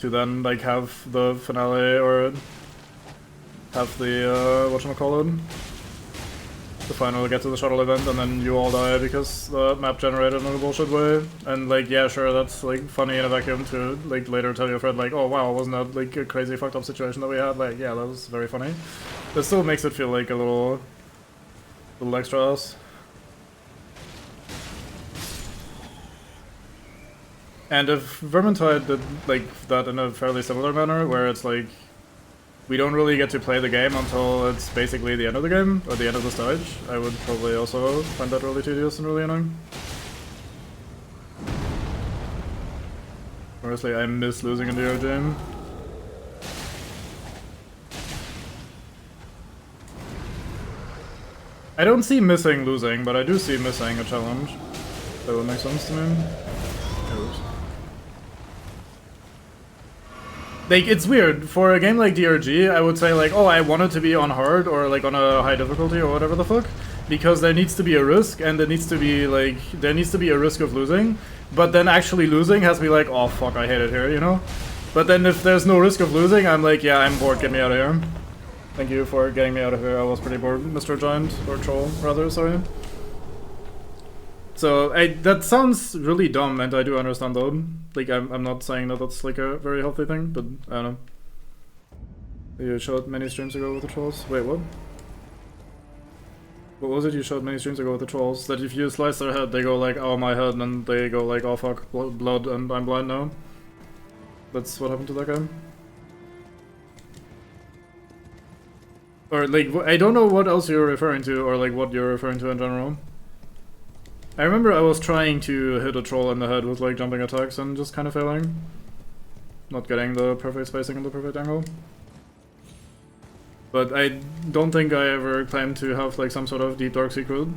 To then, like, have the finale, or have the, whatchamacallit? The final get to the shuttle event, and then you all die because the map generated in a bullshit way. And like, yeah, sure, that's like funny in a vacuum to like later tell your friend like, oh wow, wasn't that like a crazy fucked up situation that we had? Like, yeah, that was very funny. It still makes it feel like a little extra ass. And if Vermintide did like that in a fairly similar manner, where it's like, we don't really get to play the game until it's basically the end of the game, or the end of the stage, I would probably also find that really tedious and really annoying. Honestly, I miss losing in the Euro game. I don't see missing losing, but I do see missing a challenge. That would make sense to me. Oops. Like, it's weird. For a game like DRG, I would say, like, oh, I want it to be on hard or, like, on a high difficulty or whatever the fuck. Because there needs to be a risk, and there needs to be, like, there needs to be a risk of losing. But then actually losing has to be like, oh, fuck, I hate it here, you know? But then if there's no risk of losing, I'm like, yeah, I'm bored, get me out of here. Thank you for getting me out of here. I was pretty bored, Mr. Giant, or Troll, rather, sorry. So, that sounds really dumb, and I do understand though. Like, I'm not saying that that's like a very healthy thing, but I don't know. You showed many streams ago with the trolls? Wait, what? What was it you showed many streams ago with the trolls? That if you slice their head, they go like, oh my head, and they go like, oh fuck, blood, and I'm blind now? That's what happened to that guy? Or like, I don't know what else you're referring to, or like what you're referring to in general. I remember I was trying to hit a troll in the head with like jumping attacks and just kind of failing. not getting the perfect spacing and the perfect angle. But I don't think I ever claimed to have like some sort of deep dark secret,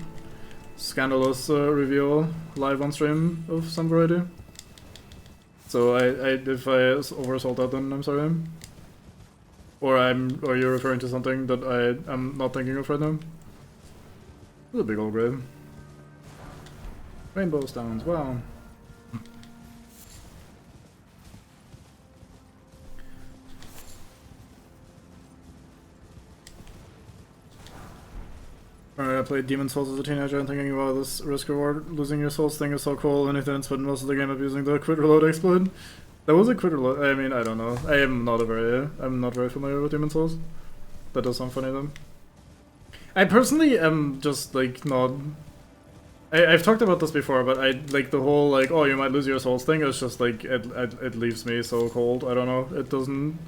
scandalous reveal live on stream of some variety. So if I oversold that, then I'm sorry. Or you're referring to something that I am not thinking of right now. It's a big old grave. Rainbow stones, wow. I played Demon's Souls as a teenager and thinking about this risk-reward, losing your souls thing is so cool, and I didn't spend most of the game abusing the quit reload exploit. That was a quit reload, I mean, I don't know. I'm not very familiar with Demon's Souls. That does sound funny though. I personally am just like not... I've talked about this before, but I like the whole like, oh, you might lose your souls thing is just like, it leaves me so cold, I don't know, it doesn't...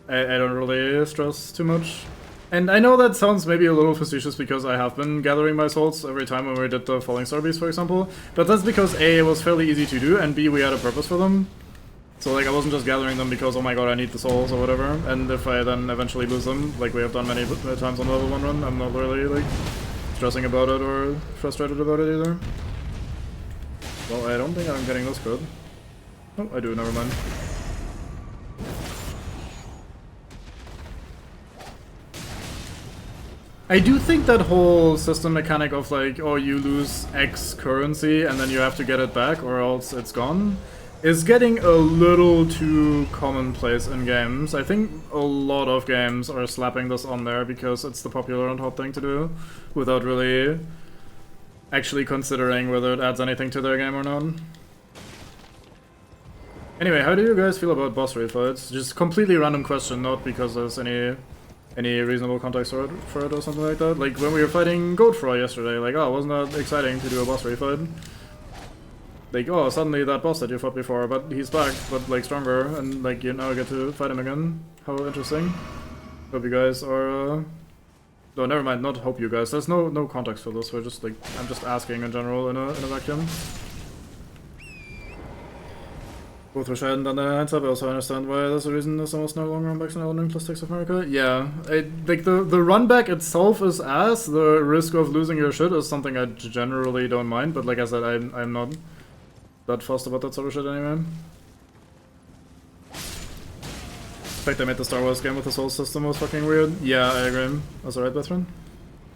I don't really stress too much. And I know that sounds maybe a little facetious because I have been gathering my souls every time when we did the Falling Star Beast, for example, but that's because A, it was fairly easy to do, and B, we had a purpose for them. So like I wasn't just gathering them because, oh my god, I need the souls or whatever, and if I then eventually lose them, like we have done many times on level 1 run, I'm not really like stressing about it or frustrated about it either. Well, I don't think I'm getting this good. Oh, I do, never mind. I do think that whole system mechanic of like, oh, you lose X currency and then you have to get it back or else it's gone, is getting a little too commonplace in games. I think a lot of games are slapping this on there because it's the popular and hot thing to do, without really actually considering whether it adds anything to their game or not. Anyway, how do you guys feel about boss raid fights? Just completely random question, not because there's any reasonable context for it or something like that. Like when we were fighting Godfrey yesterday, like, oh, wasn't that exciting to do a boss raid fight? Like, oh, suddenly that boss that you fought before, but he's back, but like stronger, and like you now get to fight him again. How interesting. Hope you guys are... No, never mind, not hope you guys. There's no context for this, we're just like, I'm just asking in general in a vacuum. Both were shared and done their hands up. I also understand why there's a reason there's almost no longer runbacks in Elden plus Text of America. Yeah, like the runback itself is ass. The risk of losing your shit is something I generally don't mind, but like I said, I'm not that fussed about that sort of shit anyway. The fact they made the Star Wars game with the soul system was fucking weird. Yeah, I agree. That's alright, Bethrin.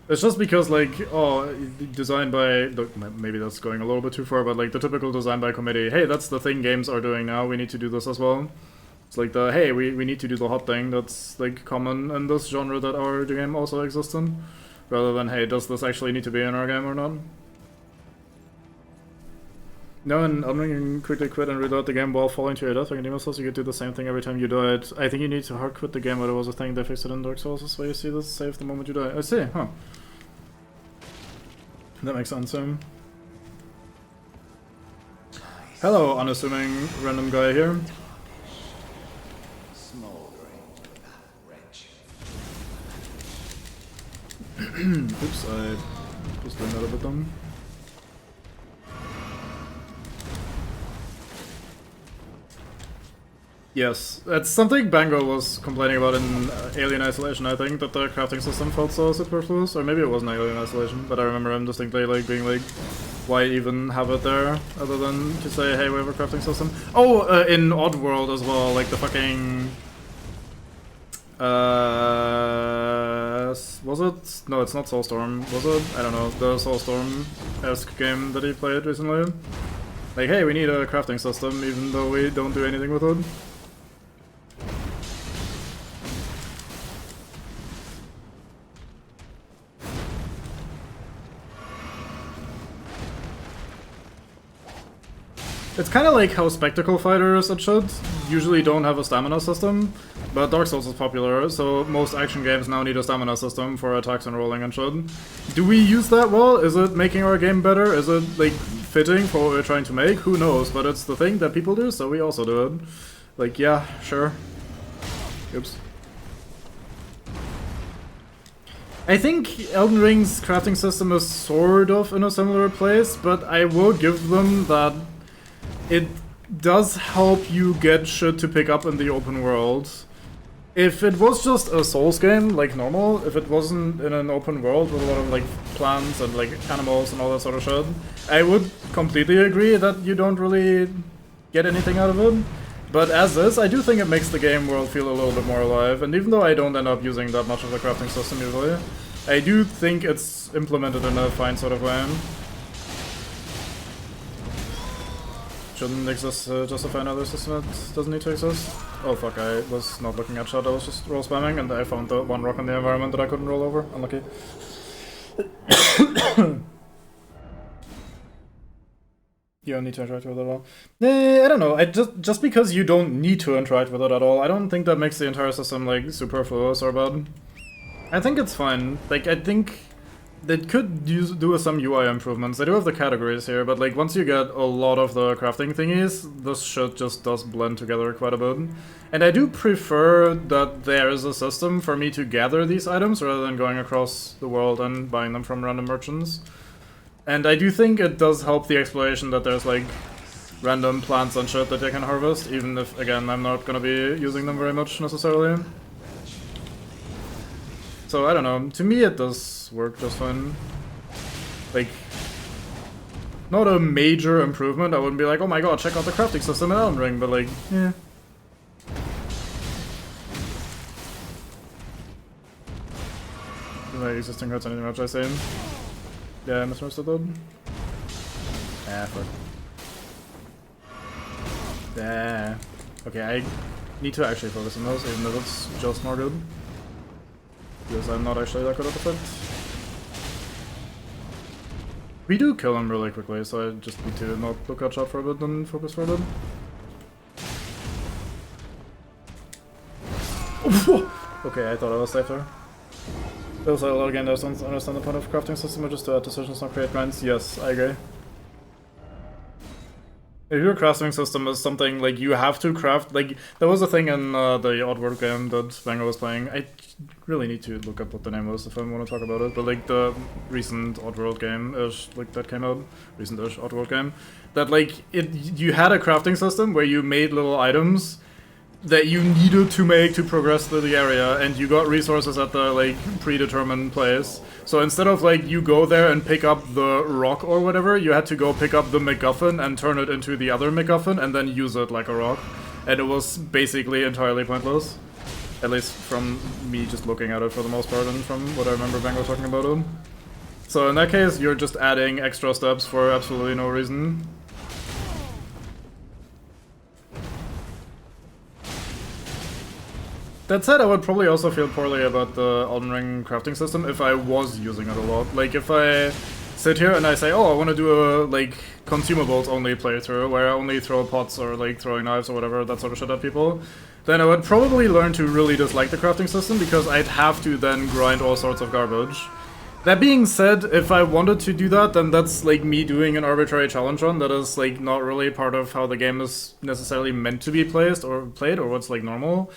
It's just because, like, oh, designed by... Look, maybe that's going a little bit too far, but, like, the typical design by committee, hey, that's the thing games are doing now, we need to do this as well. It's like the, hey, we need to do the hot thing that's, like, common in this genre that our game also exists in. Rather than, hey, does this actually need to be in our game or not? No, and Elden can quickly quit and reload the game while falling to your death. Like in Demon's Souls, you could do the same thing every time you died. I think you need to hard quit the game, but it was a thing they fixed it in Dark Souls. That's why you see this save the moment you die. I see, huh. That makes sense, Hello, unassuming random guy here. Oops, I just doing that a bit dumb. Yes, that's something Bango was complaining about in Alien Isolation, I think, that the crafting system felt so superfluous, or maybe it wasn't Alien Isolation, but I remember him distinctly like being like, why even have it there, other than to say, hey, we have a crafting system? Oh, in Oddworld as well, like the fucking... was it? No, it's not Soulstorm, was it? I don't know, the Soulstorm-esque game that he played recently. Like, hey, we need a crafting system, even though we don't do anything with it. It's kind of like how Spectacle Fighters that should usually don't have a stamina system, but Dark Souls is popular, so most action games now need a stamina system for attacks and rolling and shit. Do we use that well? Is it making our game better? Is it, like, fitting for what we're trying to make? Who knows, but it's the thing that people do, so we also do it. Like, yeah, sure. Oops. I think Elden Ring's crafting system is sort of in a similar place, but I will give them that it does help you get shit to pick up in the open world. If it was just a Souls game, like normal, if it wasn't in an open world with a lot of like plants and like animals and all that sort of shit, I would completely agree that you don't really get anything out of it. But as is, I do think it makes the game world feel a little bit more alive, and even though I don't end up using that much of the crafting system usually, I do think it's implemented in a fine sort of way. Shouldn't exist justify another system that doesn't need to exist. Oh fuck, I was not looking at shot, I was just roll spamming and I found the one rock in the environment that I couldn't roll over. Unlucky. You don't need to interact with it at all. I don't know, just because you don't need to interact with it at all, I don't think that makes the entire system like superfluous or bad. I think it's fine. Like, I think they could do some UI improvements. They do have the categories here, but like once you get a lot of the crafting thingies, this shit just does blend together quite a bit. And I do prefer that there is a system for me to gather these items rather than going across the world and buying them from random merchants. And I do think it does help the exploration that there's like random plants and shit that you can harvest, even if, again, I'm not gonna be using them very much necessarily. So I don't know, to me it does work just fine. Like, not a major improvement, I wouldn't be like, oh my god, check out the crafting system in Elden Ring, but like, yeah. Like existing cards anything much I say. Yeah, I misunderstood that. Ah, fuck. Yeah. Okay, I need to actually focus on those, even though it's just more good. Because I'm not actually that good at the fight. We do kill him really quickly, so I just need to not look at shot for a bit and focus for a bit. Okay, I thought I was safe there. There's a lot again, I don't understand the point of crafting system, or just to add decisions, not create grinds. Yes, I agree. If your crafting system is something like you have to craft, like there was a thing in the Oddworld game that Vango was playing. I really need to look up what the name was if I want to talk about it. But like the recent Oddworld game-ish, like that came out, recent-ish Oddworld game, that like you had a crafting system where you made little items that you needed to make to progress through the area, and you got resources at the like predetermined place. So instead of like you go there and pick up the rock or whatever, you had to go pick up the MacGuffin and turn it into the other MacGuffin and then use it like a rock. And it was basically entirely pointless. At least from me just looking at it for the most part and from what I remember Bango talking about it. So in that case, you're just adding extra steps for absolutely no reason. That said, I would probably also feel poorly about the Elden Ring crafting system if I was using it a lot. Like, if I sit here and I say, oh, I want to do a, like, consumables only playthrough, where I only throw pots or, like, throwing knives or whatever, that sort of shit at people, then I would probably learn to really dislike the crafting system, because I'd have to then grind all sorts of garbage. That being said, if I wanted to do that, then that's, like, me doing an arbitrary challenge run that is, like, not really part of how the game is necessarily meant to be played, or what's, like, normal.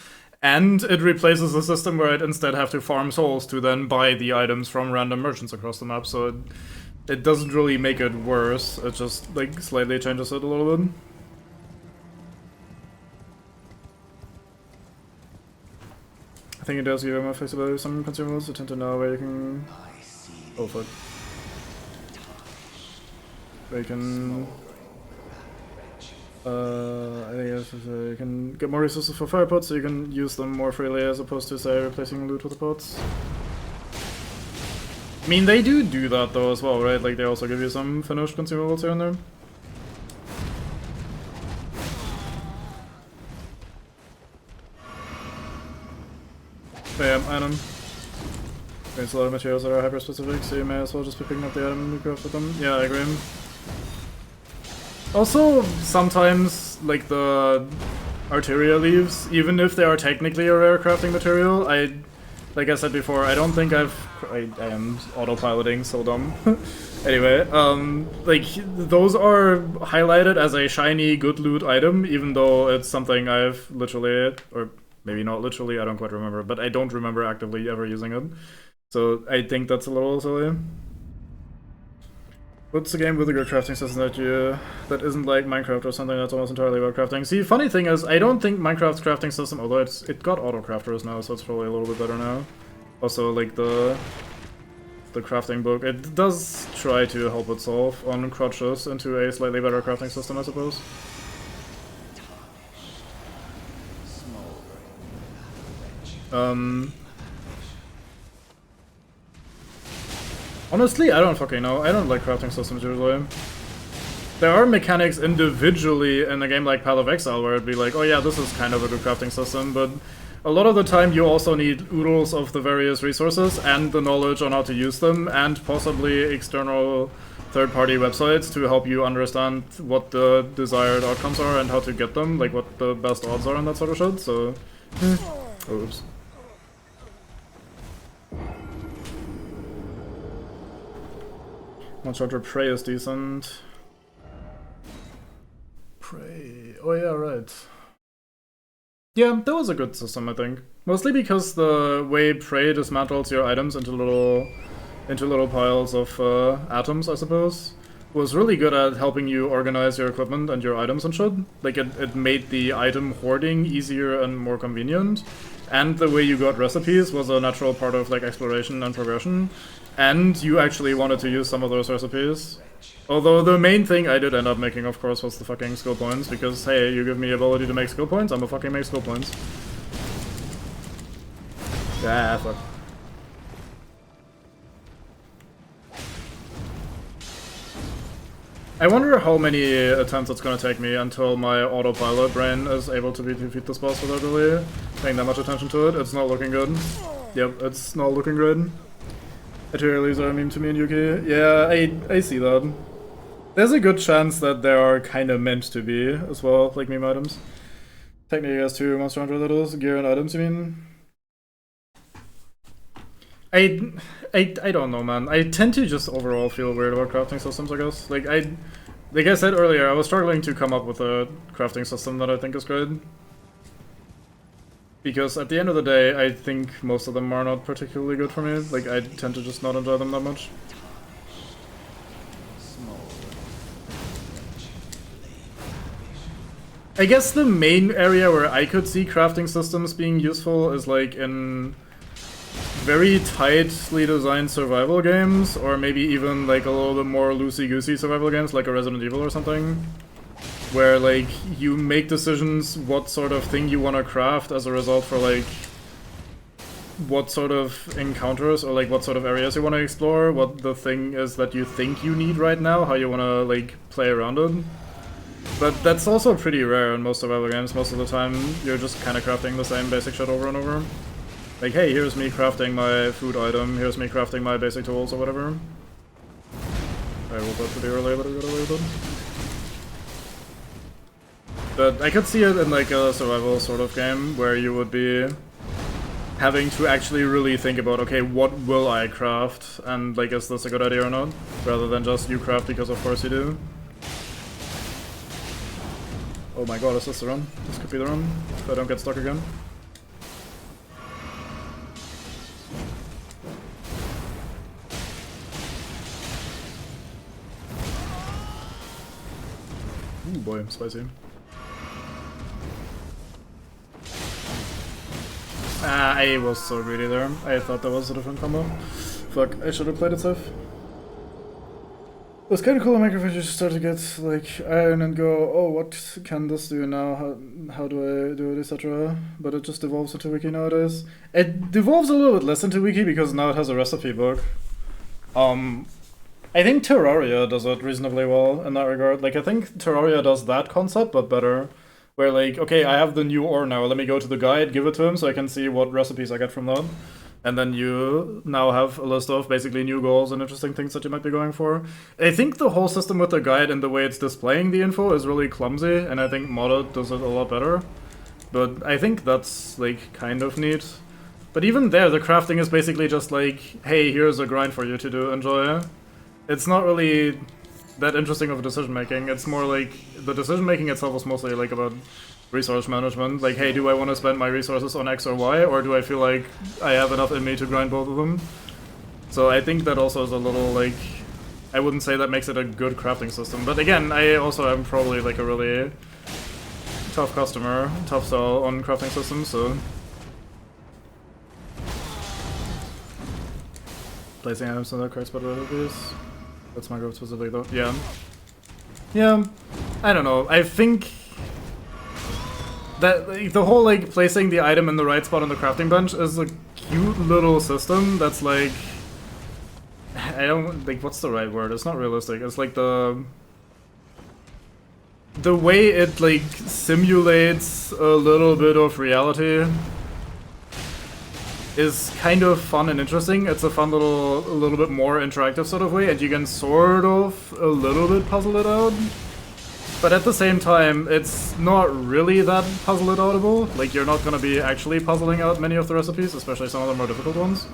And it replaces a system where I'd instead have to farm souls to then buy the items from random merchants across the map, so it doesn't really make it worse, it just like slightly changes it a little bit. I think it does give you more flexibility with some consumables, you tend to know where you can... Oh fuck. Where you can... I think you can get more resources for fire pots, so you can use them more freely as opposed to, say, replacing loot with the pots. I mean, they do that though as well, right? Like, they also give you some finished consumables here and there. But yeah, item. There's a lot of materials that are hyper-specific, so you may as well just be picking up the item and craft with them. Yeah, I agree. Also, sometimes, like, the arteria leaves, even if they are technically a rare crafting material, like I said before, I don't think I am autopiloting, so dumb. Anyway, like, those are highlighted as a shiny, good loot item, even though it's something I've literally, or maybe not literally, I don't quite remember, but I don't remember actively ever using it. So I think that's a little silly. What's the game with a good crafting system that isn't like Minecraft or something that's almost entirely about crafting? See, funny thing is, I don't think Minecraft's crafting system, although it got auto crafters now, so it's probably a little bit better now. Also, like the crafting book, it does try to help itself on crutches into a slightly better crafting system, I suppose. Honestly, I don't fucking know. I don't like crafting systems usually. There are mechanics individually in a game like Path of Exile where it'd be like, oh yeah, this is kind of a good crafting system, but a lot of the time you also need oodles of the various resources and the knowledge on how to use them, and possibly external third-party websites to help you understand what the desired outcomes are and how to get them, like what the best odds are and that sort of shit, so... Oops. Monster Hunter Prey is decent. Prey... Oh yeah, right. Yeah, that was a good system, I think. Mostly because the way Prey dismantles your items into little piles of atoms, I suppose, was really good at helping you organize your equipment and your items and shit. Like, it made the item hoarding easier and more convenient. And the way you got recipes was a natural part of, like, exploration and progression. And you actually wanted to use some of those recipes. Although the main thing I did end up making, of course, was the fucking skill points, because, hey, you give me ability to make skill points, I'm gonna fucking make skill points. Ah, fuck. I wonder how many attempts it's gonna take me until my autopilot brain is able to defeat this boss without really paying that much attention to it. It's not looking good. Yep, it's not looking good. Materials are a meme to me and Yuki. Yeah, I see that. There's a good chance that they are kinda meant to be as well, like meme items. Technically has two Monster Hunter that is. Gear and items, you mean? I don't know, man. I tend to just overall feel weird about crafting systems, I guess. Like I said earlier, I was struggling to come up with a crafting system that I think is good. Because at the end of the day, I think most of them are not particularly good for me. Like, I tend to just not enjoy them that much. I guess the main area where I could see crafting systems being useful is like in very tightly designed survival games, or maybe even like a little bit more loosey-goosey survival games like a Resident Evil or something. Where, like, you make decisions what sort of thing you want to craft as a result for, like, what sort of encounters or, like, what sort of areas you want to explore, what the thing is that you think you need right now, how you want to, like, play around it. But that's also pretty rare in most survival games. Most of the time, you're just kind of crafting the same basic shit over and over. Like, hey, here's me crafting my food item, here's me crafting my basic tools or whatever. I rolled that pretty early, but I got away with it. But I could see it in like a survival sort of game where you would be having to actually really think about, okay, what will I craft? And like, is this a good idea or not? Rather than just you craft because of course you do. Oh my god, is this the run? This could be the run, if I don't get stuck again. Ooh boy, spicy. Ah, I was so greedy there. I thought that was a different combo. Fuck, I should have played it safe. It was kind of cool in Minecraft if you start to get like iron and go, oh, what can this do now? How do I do it, etc. But it just devolves into wiki nowadays. It devolves a little bit less into wiki because now it has a recipe book. I think Terraria does it reasonably well in that regard. Like, I think Terraria does that concept, but better. Where, like, okay, I have the new ore now, let me go to the guide, give it to him so I can see what recipes I get from that. And then you now have a list of basically new goals and interesting things that you might be going for. I think the whole system with the guide and the way it's displaying the info is really clumsy, and I think modded does it a lot better. But I think that's, like, kind of neat. But even there, the crafting is basically just like, hey, here's a grind for you to do, enjoy. It's not really that interesting of a decision-making. It's more like, the decision-making itself is mostly like about resource management. Like, hey, do I want to spend my resources on X or Y, or do I feel like I have enough in me to grind both of them? So I think that also is a little, like, I wouldn't say that makes it a good crafting system. But again, I also am probably like a really tough customer, tough sell on crafting systems, so... Placing items in the correct spot with these. That's my growth specific though. Yeah. Yeah. I don't know. I think that like, the whole like placing the item in the right spot on the crafting bench is a cute little system that's like I don't like what's the right word? It's not realistic. It's like the way it like simulates a little bit of reality is kind of fun and interesting. It's a fun a little bit more interactive sort of way, and you can sort of a little bit puzzle it out. But at the same time, it's not really that puzzle it outable. Like, you're not gonna be actually puzzling out many of the recipes, especially some of the more difficult ones.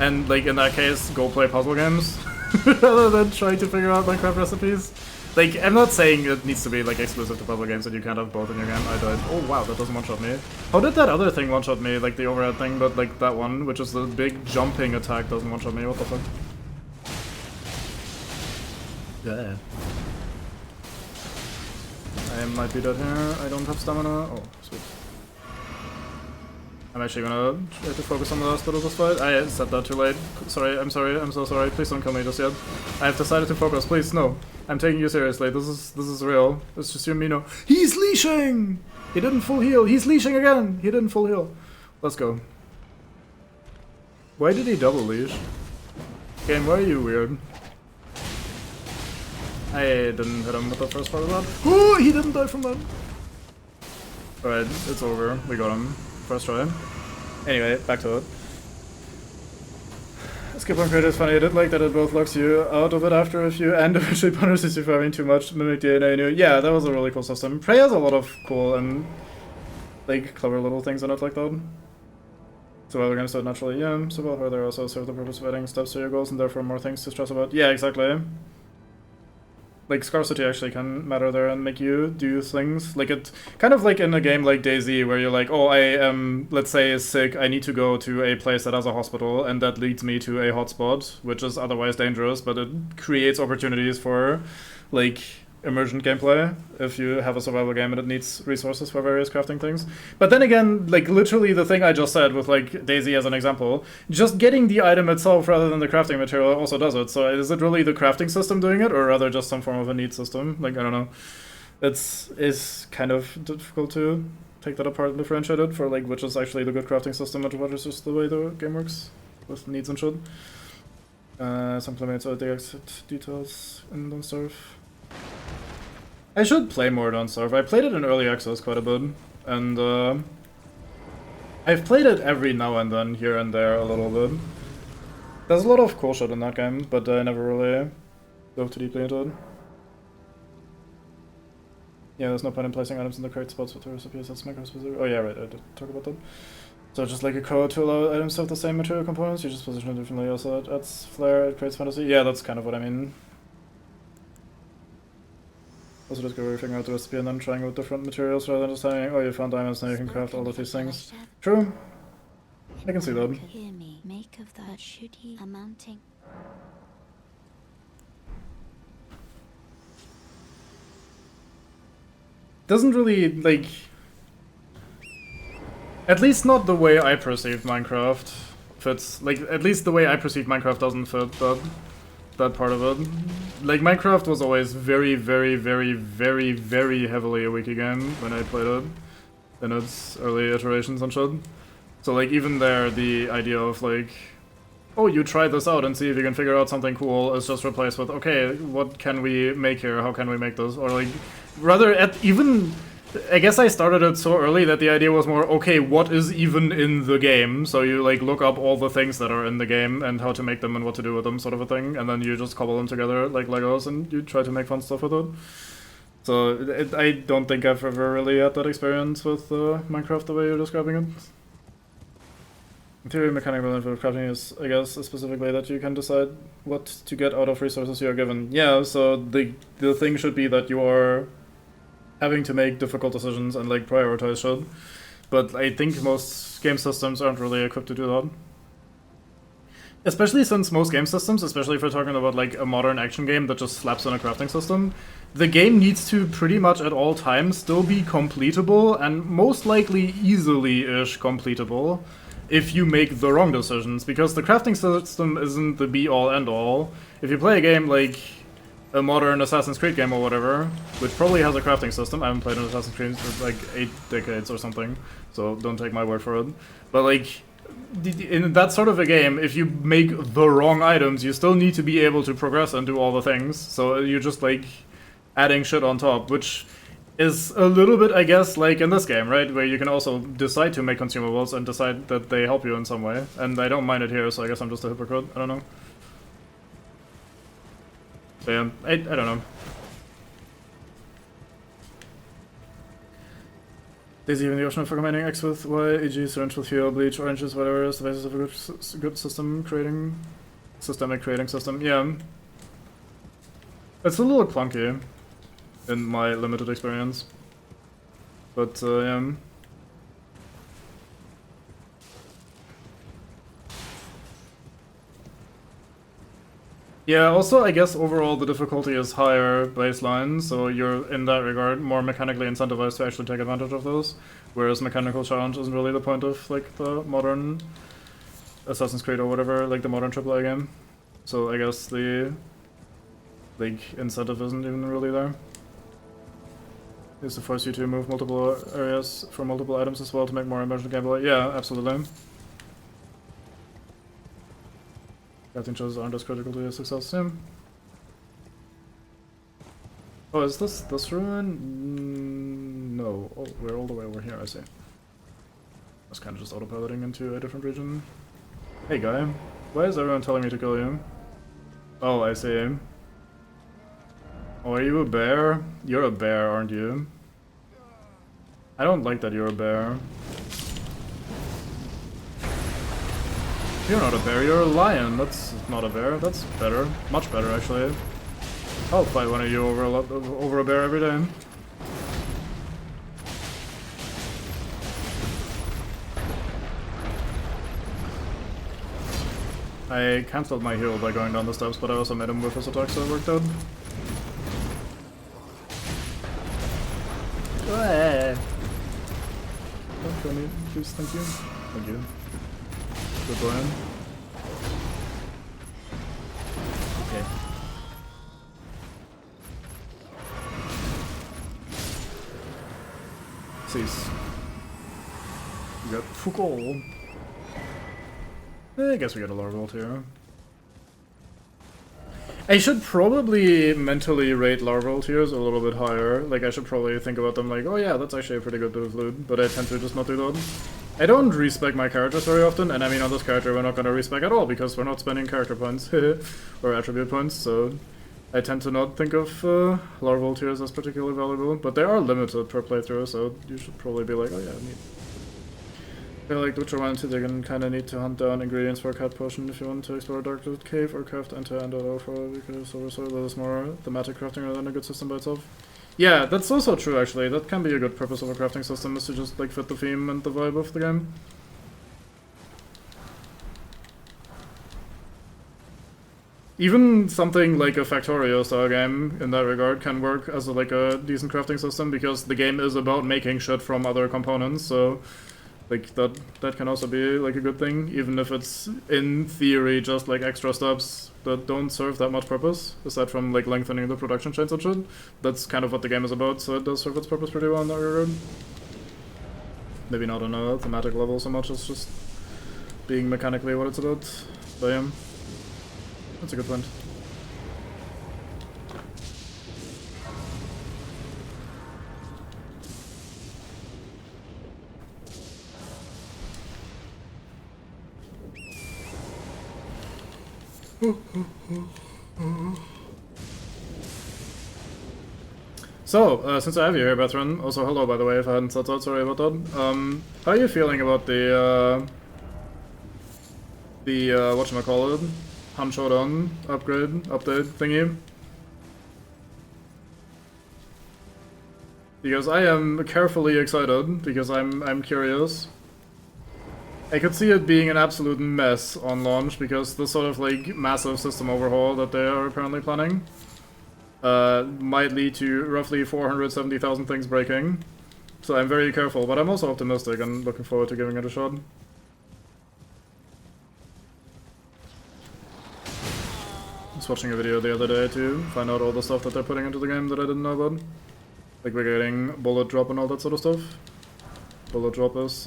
And, like, in that case, go play puzzle games rather than trying to figure out Minecraft recipes. Like, I'm not saying it needs to be, like, exclusive to puzzle games and you can't have both in your game. I died. Oh, wow, that doesn't one-shot me. How did that other thing one-shot me? Like, the overhead thing, but, like, that one, which is the big jumping attack, doesn't one-shot me. What the fuck? Yeah. I might be dead here. I don't have stamina. Oh, sweet. I'm actually gonna try to focus on the last bit of this fight. I said that too late. Sorry, I'm sorry, I'm so sorry. Please don't kill me just yet. I have decided to focus, please, no. I'm taking you seriously. This is real. It's just you and me, no. He's leashing! He didn't full heal. He's leashing again! He didn't full heal. Let's go. Why did he double leash? Game, why are you weird? I didn't hit him with the first part of that. Oh, he didn't die from that! Alright, it's over. We got him. First try. Anyway, back to it. Skip on credit is funny. I did like that it both locks you out of it after a few and eventually punishes you for having too much mimic DNA in you. Yeah, that was a really cool system. Prey has a lot of cool and like clever little things in it like that. So other games do it naturally, yeah. So well, they also serve the purpose of adding steps to your goals and therefore more things to stress about. Yeah, exactly. Like, scarcity actually can matter there and make you do things. Like, it kind of like in a game like DayZ, where you're like, oh, I am, let's say, sick, I need to go to a place that has a hospital, and that leads me to a hotspot, which is otherwise dangerous, but it creates opportunities for, like, emergent gameplay if you have a survival game and it needs resources for various crafting things. But then again, like literally the thing I just said with like DayZ as an example, just getting the item itself rather than the crafting material also does it. So is it really the crafting system doing it, or rather just some form of a need system? Like, I don't know. It's kind of difficult to take that apart and differentiate it for like which is actually the good crafting system and what is just the way the game works with needs and shit. Some playmates are the exit details in Don't Starve. I should play more Don't Starve. I played it in early access quite a bit, and I've played it every now and then, here and there, a little bit. There's a lot of cool shit in that game, but I never really dove too deeply into it. Yeah, there's no point in placing items in the correct spots with the recipes, that's Minecraft specific. Oh yeah, right, I did talk about that. So just like a code to allow items to have the same material components, you just position it differently, also it adds flair, it creates fantasy. Yeah, that's kind of what I mean. Also discover figuring out the recipe and then trying with different materials rather than just saying, oh, you found diamonds, now you can craft all of these things. True. I can see that. Hear me. Make of that should he amounting. Doesn't really, like... At least not the way I perceived Minecraft fits. Like, at least the way I perceived Minecraft doesn't fit that part of it. Like, Minecraft was always very, very, very, very, very heavily a wiki game when I played it in its early iterations and shit. So, like, even there, the idea of, like, oh, you try this out and see if you can figure out something cool is just replaced with, okay, what can we make here? How can we make this? Or, like, rather, I guess I started it so early that the idea was more, okay, what is even in the game? So you, like, look up all the things that are in the game and how to make them and what to do with them, sort of a thing, and then you just cobble them together like Legos and you try to make fun stuff with it. So I don't think I've ever really had that experience with Minecraft the way you're describing it. In theory, mechanic benefit of crafting is, I guess, a specific way that you can decide what to get out of resources you are given. Yeah, so the thing should be that you are having to make difficult decisions and like prioritize shit. But I think most game systems aren't really equipped to do that. Especially since most game systems, especially if we're talking about like a modern action game that just slaps on a crafting system, the game needs to pretty much at all times still be completable and most likely easily-ish completable if you make the wrong decisions, because the crafting system isn't the be-all end-all. If you play a game like a modern Assassin's Creed game or whatever, which probably has a crafting system, I haven't played an Assassin's Creed for like 8 decades or something, so don't take my word for it, but like, in that sort of a game, if you make the wrong items, you still need to be able to progress and do all the things, so you're just like adding shit on top, which is a little bit, I guess, like in this game, right? Where you can also decide to make consumables and decide that they help you in some way. And I don't mind it here, so I guess I'm just a hypocrite. I don't know. But yeah, I don't know. Daisy in the ocean for combining X with Y, e.g. syringe with fuel, bleach, oranges, whatever is the basis of a good systemic creating system. Yeah. It's a little clunky in my limited experience. But, yeah. Yeah, also I guess overall the difficulty is higher baseline, so you're in that regard more mechanically incentivized to actually take advantage of those, whereas mechanical challenge isn't really the point of like the modern Assassin's Creed or whatever, like the modern AAA game. So I guess the like incentive isn't even really there. Is to force you to move multiple areas for multiple items as well to make more immersive gameplay. Yeah, absolutely. Crafting choices aren't as critical to your success. Yeah. Oh, is this ruin? No. Oh, we're all the way over here, I see. I was kind of just autopiloting into a different region. Hey guy, why is everyone telling me to kill you? Oh, I see. Oh, are you a bear? You're a bear, aren't you? I don't like that you're a bear. You're not a bear, you're a lion. That's not a bear. That's better. Much better, actually. I'll fight one of you over a bear every day. I cancelled my heal by going down the steps, but I also made him with his attack, so it worked out. Oh, please, thank you. Thank you. Good boy. Okay. Cease. We got Foucault. I guess we got a larval here. I should probably mentally rate larval tiers a little bit higher. Like, I should probably think about them like, oh yeah, that's actually a pretty good bit of loot, but I tend to just not do that. I don't respec my characters very often, and I mean on this character we're not gonna respec at all, because we're not spending character points, or attribute points, so I tend to not think of larval tiers as particularly valuable, but they are limited per playthrough, so you should probably be like, oh yeah, neat. I feel like Witcher 1 and 2, they're gonna kinda need to hunt down ingredients for a cat potion if you want to explore a dark cave or craft end-to-end for because oversoil that is more thematic crafting rather than a good system by itself. Yeah, that's also true actually. That can be a good purpose of a crafting system, is to just like fit the theme and the vibe of the game. Even something like a Factorio style game in that regard can work as like a decent crafting system, because the game is about making shit from other components, so like that can also be like a good thing, even if it's in theory just like extra steps that don't serve that much purpose, aside from like lengthening the production chains and shit. That's kind of what the game is about, so it does serve its purpose pretty well in that regard. Maybe not on a thematic level so much as just being mechanically what it's about, but yeah, that's a good point. So, since I have you here, Bethran, also hello by the way if I hadn't said that, sorry about that. How are you feeling about the whatchamacallit, Han Shodan update thingy? Because I am carefully excited, because I'm curious. I could see it being an absolute mess on launch because the sort of like massive system overhaul that they are apparently planning might lead to roughly 470,000 things breaking. So I'm very careful, but I'm also optimistic and looking forward to giving it a shot. I was watching a video the other day to find out all the stuff that they're putting into the game that I didn't know about. Like we're getting bullet drop and all that sort of stuff. Bullet drop is,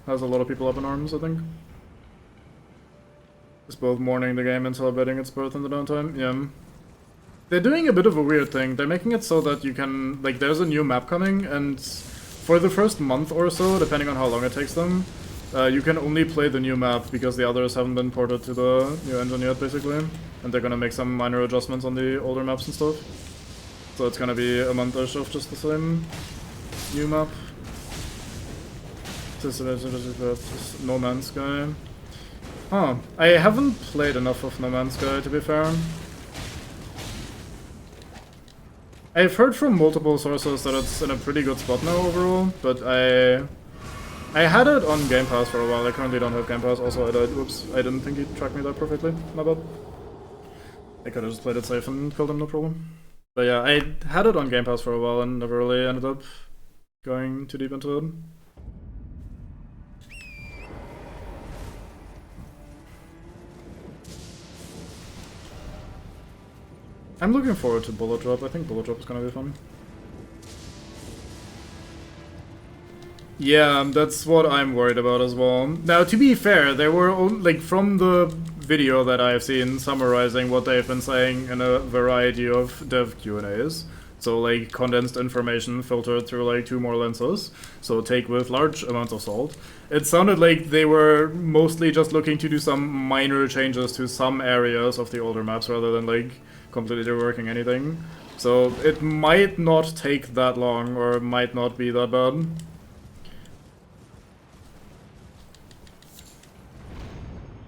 has a lot of people up in arms, I think. It's both mourning the game and celebrating its birth in the downtime. Yeah. They're doing a bit of a weird thing. They're making it so that you can, like, there's a new map coming, and for the first month or so, depending on how long it takes them, you can only play the new map because the others haven't been ported to the new engine yet, basically. And they're gonna make some minor adjustments on the older maps and stuff. So it's gonna be a month-ish of just the same new map. No Man's Sky. Huh. I haven't played enough of No Man's Sky, to be fair. I've heard from multiple sources that it's in a pretty good spot now overall, but I had it on Game Pass for a while. I currently don't have Game Pass. Also, I died. Whoops. I didn't think he tracked me that perfectly. My bad. I could have just played it safe and killed him, no problem. But yeah, I had it on Game Pass for a while and never really ended up going too deep into it. I'm looking forward to Bullet Drop. I think Bullet Drop is gonna be fun. Yeah, that's what I'm worried about as well. Now, to be fair, there were, like, from the video that I've seen summarizing what they've been saying in a variety of dev Q&As, so, like, condensed information filtered through, like, 2 more lenses, so take with large amounts of salt. It sounded like they were mostly just looking to do some minor changes to some areas of the older maps rather than, like, completely reworking anything. So it might not take that long, or might not be that bad.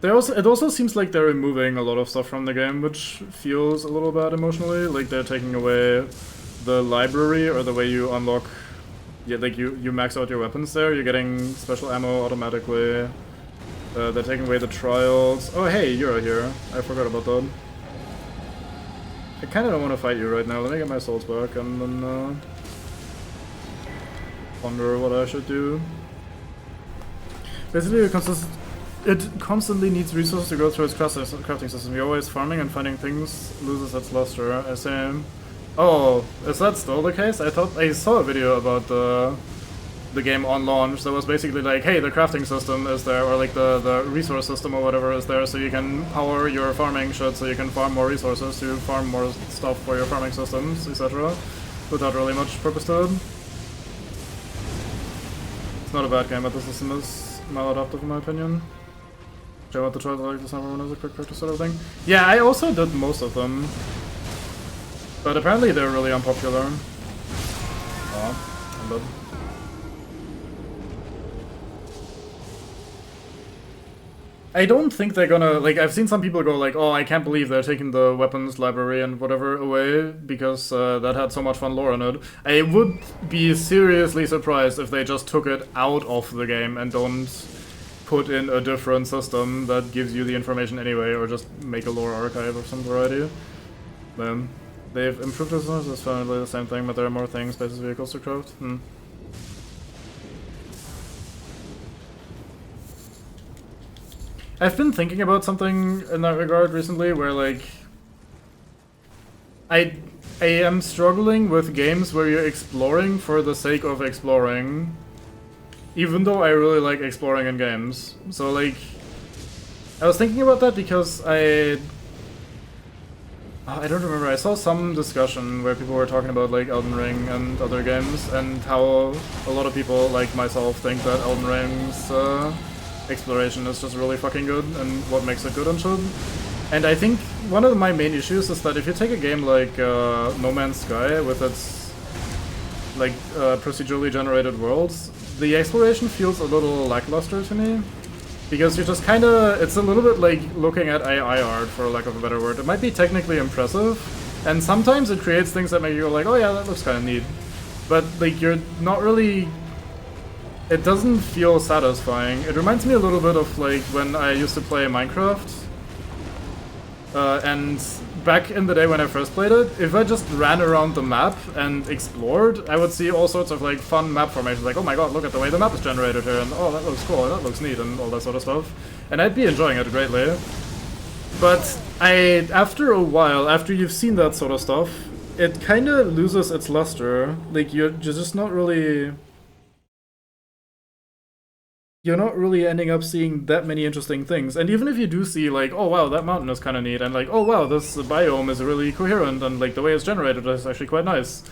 It also seems like they're removing a lot of stuff from the game, which feels a little bad emotionally. Like they're taking away the library, or the way you unlock... Yeah, like you max out your weapons there, you're getting special ammo automatically. They're taking away the trials. Oh hey, you're here. I forgot about that. I kinda don't want to fight you right now. Let me get my souls back and then ponder what I should do. Basically, it constantly needs resources to go through its crafting system. You're always farming and finding things loses its luster. I say, oh, is that still the case? I thought I saw a video about the game on launch that was basically like, hey, the crafting system is there, or like the resource system or whatever is there, so you can power your farming shit, so you can farm more resources to farm more stuff for your farming systems, etc. Without really much purpose to it. It's not a bad game, but the system is maladaptive in my opinion. Which I want to try to like this everyone as a quick practice sort of thing. Yeah, I also did most of them. But apparently they're really unpopular. Oh, I'm dead. I don't think they're gonna, like, I've seen some people go like, oh, I can't believe they're taking the weapons library and whatever away, because that had so much fun lore in it. I would be seriously surprised if they just took it out of the game and don't put in a different system that gives you the information anyway, or just make a lore archive of some variety. They've improved this, it's finally the same thing, but there are more things, spaces, vehicles to craft. I've been thinking about something in that regard recently, where like I am struggling with games where you're exploring for the sake of exploring, even though I really like exploring in games. So like, I was thinking about that because I don't remember, I saw some discussion where people were talking about like Elden Ring and other games, and how a lot of people like myself think that Elden Ring's exploration is just really fucking good, and what makes it good and shit. And I think one of my main issues is that if you take a game like No Man's Sky with its like procedurally generated worlds, the exploration feels a little lackluster to me. Because you're just kinda, it's a little bit like looking at AI art, for lack of a better word. It might be technically impressive, and sometimes it creates things that make you go like, oh yeah, that looks kinda neat. But like, you're not really it doesn't feel satisfying. It reminds me a little bit of like when I used to play Minecraft. And back in the day when I first played it, if I just ran around the map and explored, I would see all sorts of like fun map formations, like, oh my god, look at the way the map is generated here, and oh, that looks cool, that looks neat, and all that sort of stuff. And I'd be enjoying it greatly. But after a while, after you've seen that sort of stuff, it kind of loses its luster. Like, you're just not really... You're not really ending up seeing that many interesting things. And even if you do see, like, oh wow, that mountain is kind of neat, and like, oh wow, this biome is really coherent, and like, the way it's generated is actually quite nice.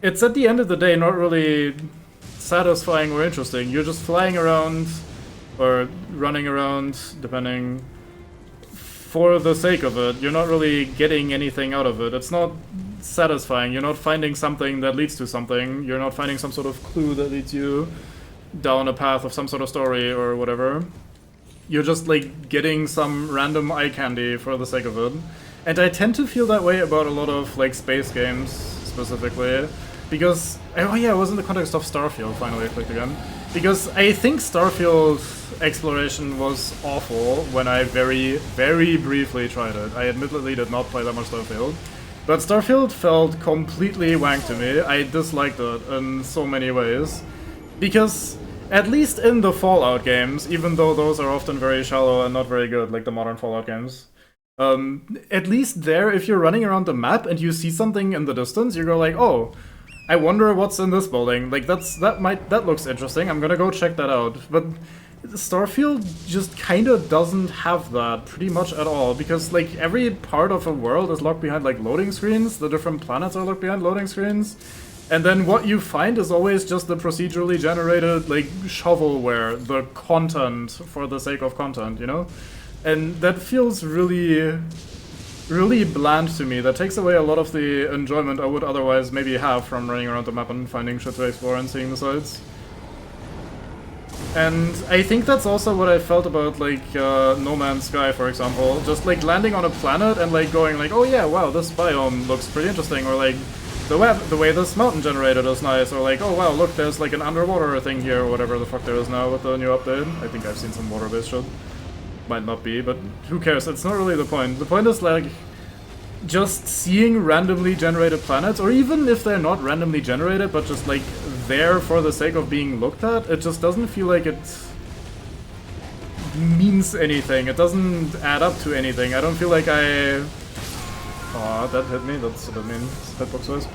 It's at the end of the day not really satisfying or interesting. You're just flying around, or running around, depending, for the sake of it. You're not really getting anything out of it. It's not satisfying. You're not finding something that leads to something. You're not finding some sort of clue that leads you down a path of some sort of story or whatever. You're just like getting some random eye candy for the sake of it. And I tend to feel that way about a lot of like space games specifically, because oh yeah, it was in the context of Starfield. Finally I clicked again, because I think Starfield exploration was awful when I very briefly tried it. I admittedly did not play that much Starfield, but Starfield felt completely wank to me. I disliked it in so many ways, because at least in the Fallout games, even though those are often very shallow and not very good, like the modern Fallout games, at least there, if you're running around the map and you see something in the distance, you go like, oh, I wonder what's in this building. Like that looks interesting. I'm gonna go check that out. But Starfield just kind of doesn't have that pretty much at all, because like every part of a world is locked behind like loading screens. The different planets are locked behind loading screens. And then what you find is always just the procedurally generated, like, shovelware, the content for the sake of content, you know? And that feels really bland to me. That takes away a lot of the enjoyment I would otherwise maybe have from running around the map and finding shit to explore and seeing the sights. And I think that's also what I felt about, like, No Man's Sky, for example. Just, like, landing on a planet and, like, going like, oh yeah, wow, this biome looks pretty interesting, or, like, the way this mountain generated is nice, or like, oh wow, look, there's like an underwater thing here, or whatever the fuck there is now with the new update. I think I've seen some water-based shit. Might not be, but who cares? It's not really the point. The point is, like, just seeing randomly generated planets, or even if they're not randomly generated, but just like there for the sake of being looked at, it just doesn't feel like it means anything. It doesn't add up to anything. I don't feel like Aw, that hit me. That's what I mean. Hitbox wise.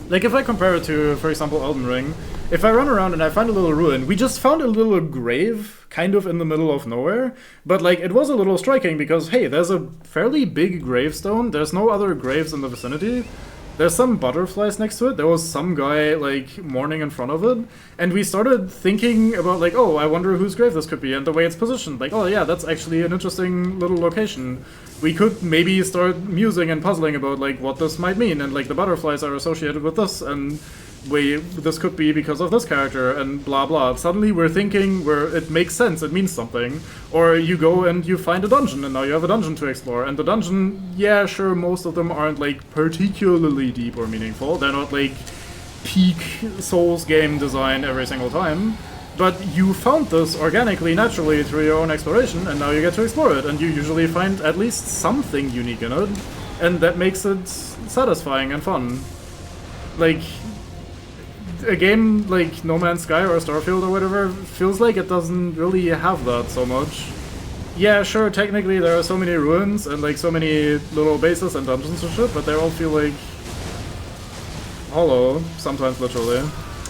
Like, if I compare it to, for example, Elden Ring, if I run around and I find a little ruin, we just found a little grave, kind of in the middle of nowhere, but, like, it was a little striking because, hey, there's a fairly big gravestone, there's no other graves in the vicinity, there's some butterflies next to it, there was some guy, like, mourning in front of it, and we started thinking about, like, oh, I wonder whose grave this could be, and the way it's positioned, like, oh yeah, that's actually an interesting little location. We could maybe start musing and puzzling about, like, what this might mean, and, like, the butterflies are associated with this, and this could be because of this character, and blah blah. Suddenly we're thinking where it makes sense, it means something. Or you go and you find a dungeon, and now you have a dungeon to explore, and the dungeon, yeah, sure, most of them aren't, like, particularly deep or meaningful. They're not, like, peak Souls game design every single time. But you found this organically, naturally, through your own exploration, and now you get to explore it, and you usually find at least something unique in it, and that makes it satisfying and fun. Like, a game like No Man's Sky or Starfield or whatever feels like it doesn't really have that so much. Yeah, sure, technically there are so many ruins and like so many little bases and dungeons and shit, but they all feel like hollow, sometimes literally.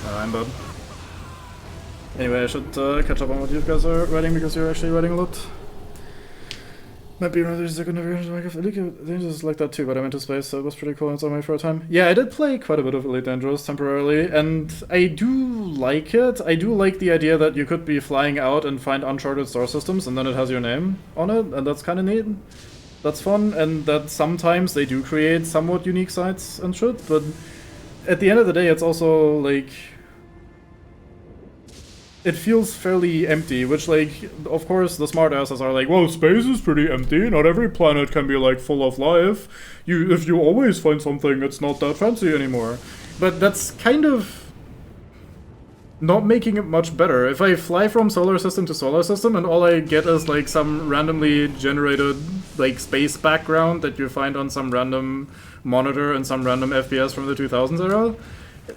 I'm bad. Anyway, I should catch up on what you guys are writing, because you're actually writing a lot. Might be another secondary version of Elite Dangerous like that too, but I went to space, so it was pretty cool in some way for a time. Yeah, I did play quite a bit of Elite Dangerous temporarily, and I do like it. I do like the idea that you could be flying out and find uncharted star systems, and then it has your name on it, and that's kind of neat. That's fun, and that sometimes they do create somewhat unique sites and shit, but at the end of the day, it's also, like, it feels fairly empty, which, like, of course the smartasses are like, well, space is pretty empty, not every planet can be, like, full of life. If you always find something, it's not that fancy anymore. But that's kind of not making it much better. If I fly from solar system to solar system and all I get is like some randomly generated like space background that you find on some random monitor and some random FPS from the 2000s era,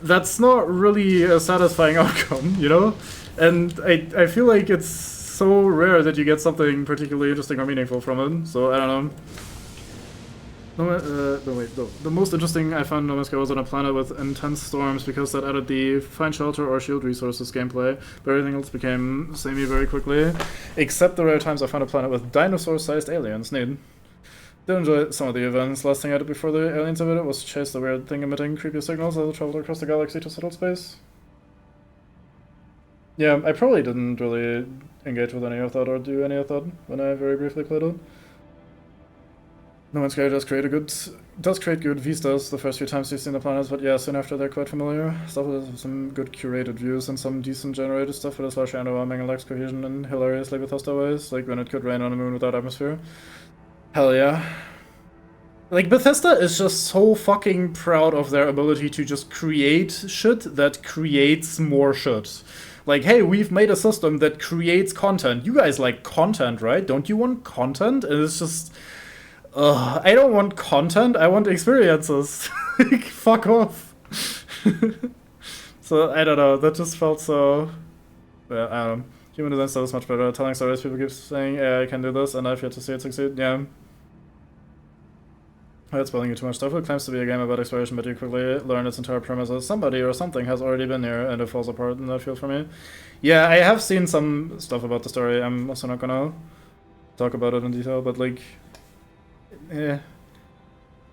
that's not really a satisfying outcome, you know? And I feel like it's so rare that you get something particularly interesting or meaningful from it, so I don't know. The most interesting I found No Man's Sky was on a planet with intense storms because that added the find shelter or shield resources gameplay, but everything else became samey very quickly. Except the rare times I found a planet with dinosaur-sized aliens. Neat. Did enjoy some of the events. Last thing I did before the aliens evaded was chase the weird thing emitting creepy signals as I traveled across the galaxy to settle space. Yeah, I probably didn't really engage with any of that or do any of that when I very briefly played it. No Man's Sky does create good vistas the first few times you've seen the planets, but yeah, soon after they're quite familiar. Stuff with some good curated views and some decent generated stuff, but it's largely underwhelming and lacks cohesion in hilariously Bethesda ways, like when it could rain on a moon without atmosphere. Hell yeah. Like, Bethesda is just so fucking proud of their ability to just create shit that creates more shit. Like, hey, we've made a system that creates content. You guys like content, right? Don't you want content? And it's just... I don't want content, I want experiences. Like, fuck off. So, I don't know, that just felt so... Yeah, I don't know. Human design stuff is much better. Telling stories, people keep saying, yeah, I can do this, and I've yet to see it succeed. Yeah. That's spoiling you too much stuff. It claims to be a game about exploration, but you quickly learn its entire premise as somebody or something has already been here, and it falls apart in that field for me. Yeah, I have seen some stuff about the story. I'm also not gonna talk about it in detail, but like... Yeah.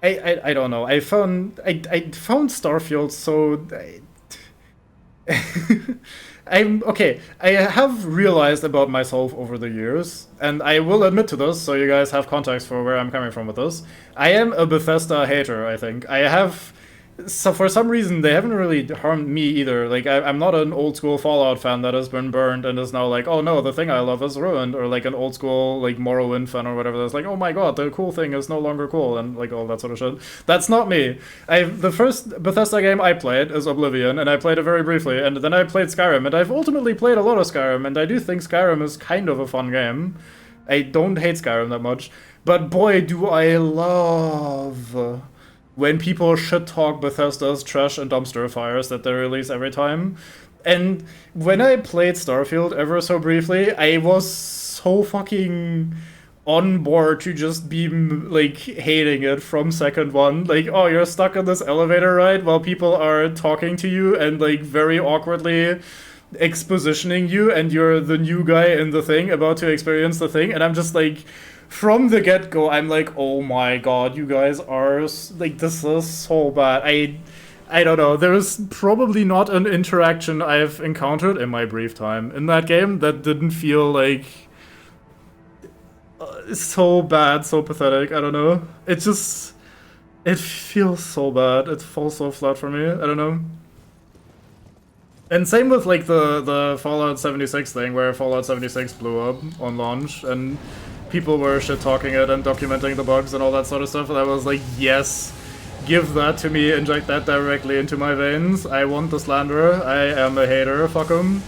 I don't know. I found Starfield so... okay, I have realized about myself over the years, and I will admit to this, so you guys have context for where I'm coming from with this. I am a Bethesda hater, I think. I have... So for some reason, they haven't really harmed me either. Like, I'm not an old-school Fallout fan that has been burned and is now like, oh no, the thing I love is ruined. Or like an old-school, like, Morrowind fan or whatever that's like, oh my god, the cool thing is no longer cool, and like all that sort of shit. That's not me. The first Bethesda game I played is Oblivion, and I played it very briefly, and then I played Skyrim, and I've ultimately played a lot of Skyrim, and I do think Skyrim is kind of a fun game. I don't hate Skyrim that much, but boy, do I love... when people shit-talk Bethesda's trash and dumpster fires that they release every time. And when I played Starfield ever so briefly, I was so fucking on board to just be, like, hating it from second one. Like, oh, you're stuck in this elevator ride while people are talking to you and, like, very awkwardly expositioning you, and you're the new guy in the thing about to experience the thing, and I'm just like... From the get-go, I'm like, oh my god, you guys are, like, this is so bad. I don't know, there's probably not an interaction I've encountered in my brief time in that game that didn't feel, like, so bad, so pathetic, I don't know. It feels so bad, it falls so flat for me, I don't know. And same with, like, the Fallout 76 thing, where Fallout 76 blew up on launch, and... people were shit-talking it and documenting the bugs and all that sort of stuff, and I was like, yes, give that to me, inject that directly into my veins. I want the slanderer, I am a hater, fuck them.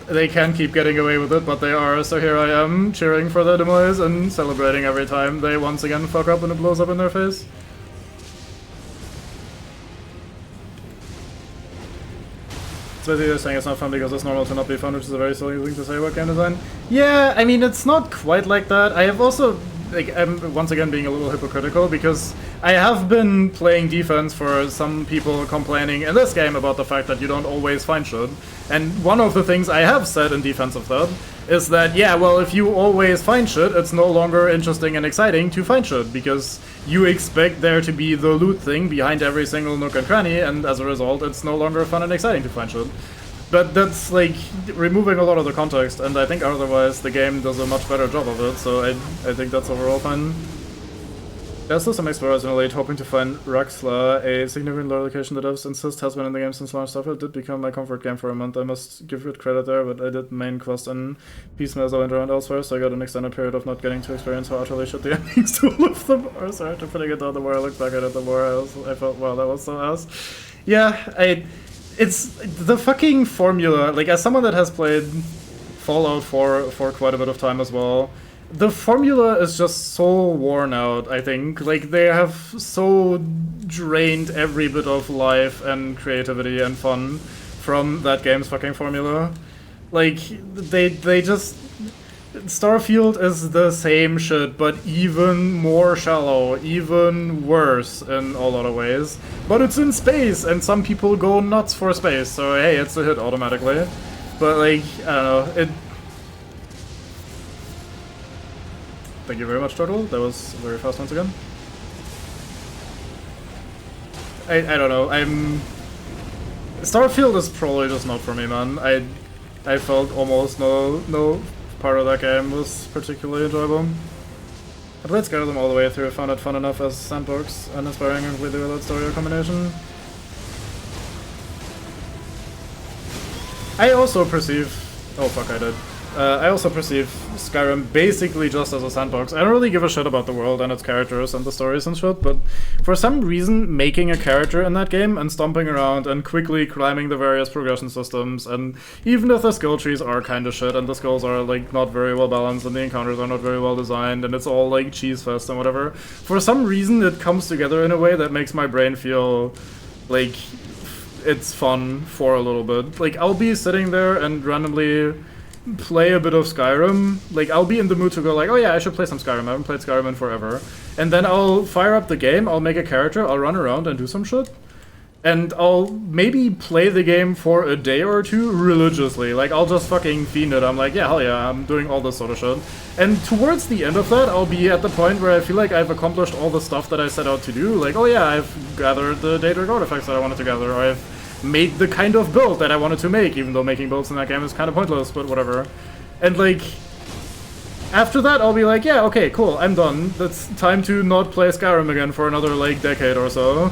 They can keep getting away with it, but they are, so here I am, cheering for their demise and celebrating every time they once again fuck up and it blows up in their face. So basically they're saying it's not fun because it's normal to not be fun, which is a very silly thing to say about game design. Yeah, I mean, it's not quite like that. I have also, like, I'm once again being a little hypocritical because I have been playing defense for some people complaining in this game about the fact that you don't always find shit. And one of the things I have said in defense of that is that, yeah, well, if you always find shit, it's no longer interesting and exciting to find shit, because you expect there to be the loot thing behind every single nook and cranny, and as a result, it's no longer fun and exciting to find shit. But that's, like, removing a lot of the context, and I think otherwise the game does a much better job of it, so I think that's overall fine. There's still some explorers in Elite hoping to find Raxla, a significant lore location that devs insist has been in the game since launch. Stuff. It did become my comfort game for a month. I must give it credit there, but I did main quest and Peace Mezzo and around elsewhere, so I got an extended period of not getting to experience how utterly shit the endings to all of them are. Sorry, after putting it down, the more I looked back at it, the more I felt, wow, that was so ass. Yeah, it's the fucking formula. Like, as someone that has played Fallout 4 for quite a bit of time as well, the formula is just so worn out, I think. Like, they have so drained every bit of life and creativity and fun from that game's fucking formula. Like, they just... Starfield is the same shit, but even more shallow, even worse in a lot of ways. But it's in space, and some people go nuts for space, so hey, it's a hit automatically. But like, I don't know, it... Thank you very much, Turtle. That was very fast once again. I don't know, Starfield is probably just not for me, man. I felt almost no part of that game was particularly enjoyable. I played Skyrim all the way through, found it fun enough as sandbox and inspiring with the without story or combination. I also perceive... Oh fuck, I did. I also perceive Skyrim basically just as a sandbox. I don't really give a shit about the world and its characters and the stories and shit, but for some reason making a character in that game and stomping around and quickly climbing the various progression systems, and even if the skill trees are kinda shit and the skills are like not very well balanced and the encounters are not very well designed and it's all like cheese fest and whatever, for some reason it comes together in a way that makes my brain feel like it's fun for a little bit. Like, I'll be sitting there and randomly play a bit of Skyrim. Like, I'll be in the mood to go like, oh yeah, I should play some Skyrim. I haven't played Skyrim in forever. And then I'll fire up the game, I'll make a character, I'll run around and do some shit. And I'll maybe play the game for a day or two religiously. Like, I'll just fucking fiend it. I'm like, yeah, hell yeah, I'm doing all this sort of shit. And towards the end of that, I'll be at the point where I feel like I've accomplished all the stuff that I set out to do. Like, oh yeah, I've gathered the data artifacts that I wanted to gather, or I've made the kind of build that I wanted to make, even though making builds in that game is kind of pointless, but whatever. And like, after that I'll be like, yeah, okay, cool, I'm done. It's time to not play Skyrim again for another like decade or so.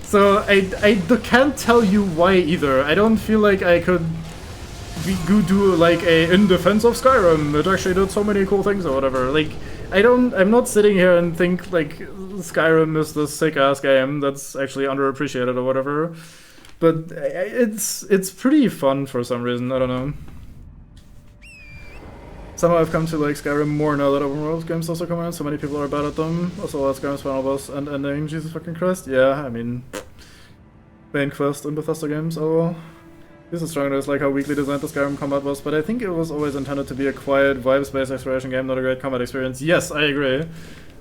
So I can't tell you why either. I don't feel like I could do like a in defense of Skyrim. It actually did so many cool things or whatever. Like, I'm not sitting here and think like Skyrim is this sick ass game that's actually underappreciated or whatever. But it's pretty fun for some reason, I don't know. Somehow I've come to like Skyrim more now that open world games also come out, so many people are bad at them. Also, last Skyrim's final boss and ending, Jesus fucking Christ. Yeah, I mean, main quest in Bethesda games, oh well. This is stronger, it's like how weakly designed the Skyrim combat was, but I think it was always intended to be a quiet, vibes-based exploration game, not a great combat experience. Yes, I agree.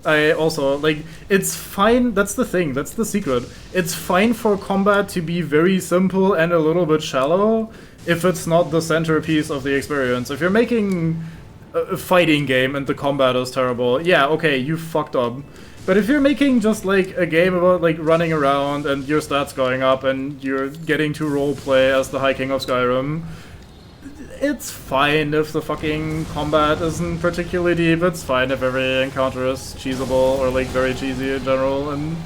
I also, like, it's fine, that's the thing, that's the secret. It's fine for combat to be very simple and a little bit shallow if it's not the centerpiece of the experience. If you're making a fighting game and the combat is terrible, yeah, okay, you fucked up. But if you're making just like a game about like running around and your stats going up and you're getting to roleplay as the High King of Skyrim, it's fine if the fucking combat isn't particularly deep, it's fine if every encounter is cheesable or like very cheesy in general, and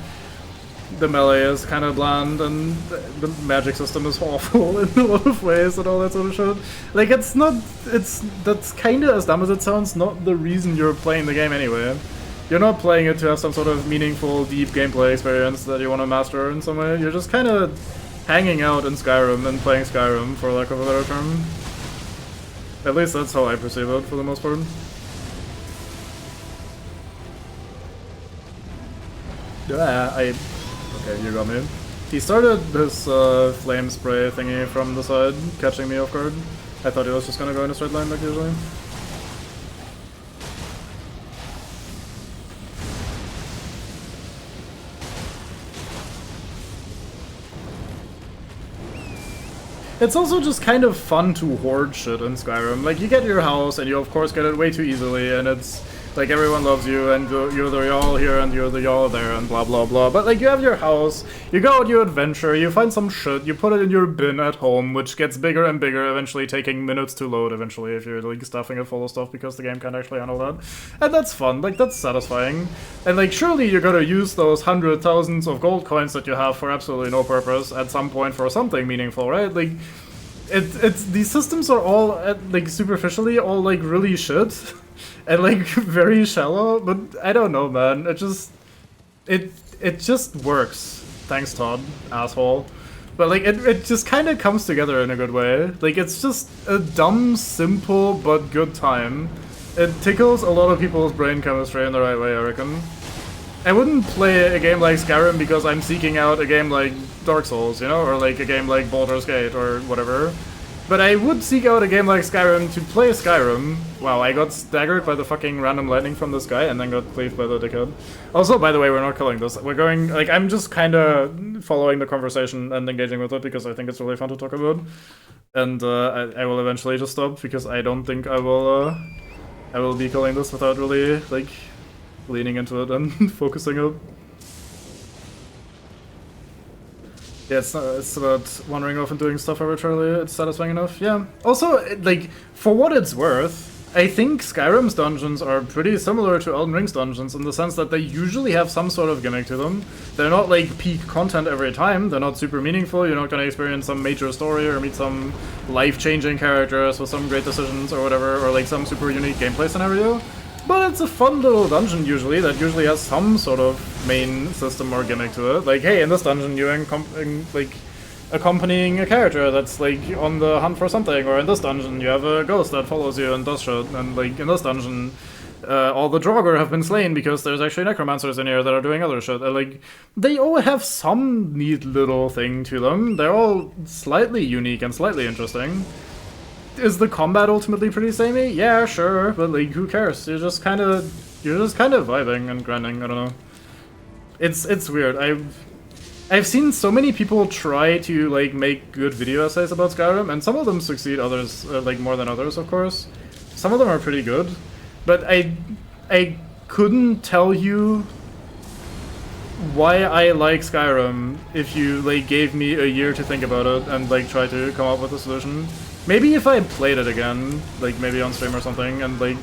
the melee is kind of bland and the magic system is awful in a lot of ways and all that sort of shit. Like, that's kinda, as dumb as it sounds, not the reason you're playing the game anyway. You're not playing it to have some sort of meaningful, deep gameplay experience that you want to master in some way. You're just kind of hanging out in Skyrim and playing Skyrim, for lack of a better term. At least that's how I perceive it, for the most part. Yeah, okay, you got me. He started this flame spray thingy from the side, catching me off guard. I thought he was just gonna go in a straight line like usually. It's also just kind of fun to hoard shit in Skyrim. Like, you get your house, and you of course get it way too easily, and it's like everyone loves you, and you're the y'all here, and you're the y'all there, and blah blah blah. But like, you have your house, you go on your adventure, you find some shit, you put it in your bin at home, which gets bigger and bigger, eventually taking minutes to load eventually if you're like stuffing it full of stuff because the game can't actually handle that. And that's fun, like that's satisfying. And like, surely you're gonna use those hundreds, thousands of gold coins that you have for absolutely no purpose at some point for something meaningful, right? Like, it's these systems are all like superficially all like really shit and like very shallow, but I don't know, man. It just works. Thanks, Todd, asshole. But like it just kind of comes together in a good way. Like it's just a dumb, simple but good time. It tickles a lot of people's brain chemistry in the right way, I reckon. I wouldn't play a game like Skyrim because I'm seeking out a game like Dark Souls, you know, or like a game like Baldur's Gate or whatever. But I would seek out a game like Skyrim to play Skyrim. Wow, I got staggered by the fucking random lightning from the sky and then got cleaved by the dickhead. Also, by the way, we're not killing this. We're going, like, I'm just kind of following the conversation and engaging with it because I think it's really fun to talk about. And I will eventually just stop because I don't think I will be killing this without really, like, leaning into it and focusing it. Yeah, it's about wandering off and doing stuff arbitrarily. It's satisfying enough. Yeah. Also, like, for what it's worth, I think Skyrim's dungeons are pretty similar to Elden Ring's dungeons in the sense that they usually have some sort of gimmick to them. They're not like peak content every time. They're not super meaningful. You're not going to experience some major story or meet some life-changing characters with some great decisions or whatever, or like some super unique gameplay scenario. But it's a fun little dungeon usually that usually has some sort of main system or gimmick to it. Like, hey, in this dungeon you're accompanying a character that's like on the hunt for something, or in this dungeon you have a ghost that follows you and does shit, and like in this dungeon all the Draugr have been slain because there's actually necromancers in here that are doing other shit. And, like, they all have some neat little thing to them. They're all slightly unique and slightly interesting. Is the combat ultimately pretty samey? Yeah, sure, but like, who cares? You're just kind of vibing and grinding. I don't know. It's weird. I've seen so many people try to like make good video essays about Skyrim, and some of them succeed. Others like more than others, of course. Some of them are pretty good, but I couldn't tell you why I like Skyrim if you like gave me a year to think about it and like try to come up with a solution. Maybe if I played it again, like maybe on stream or something, and like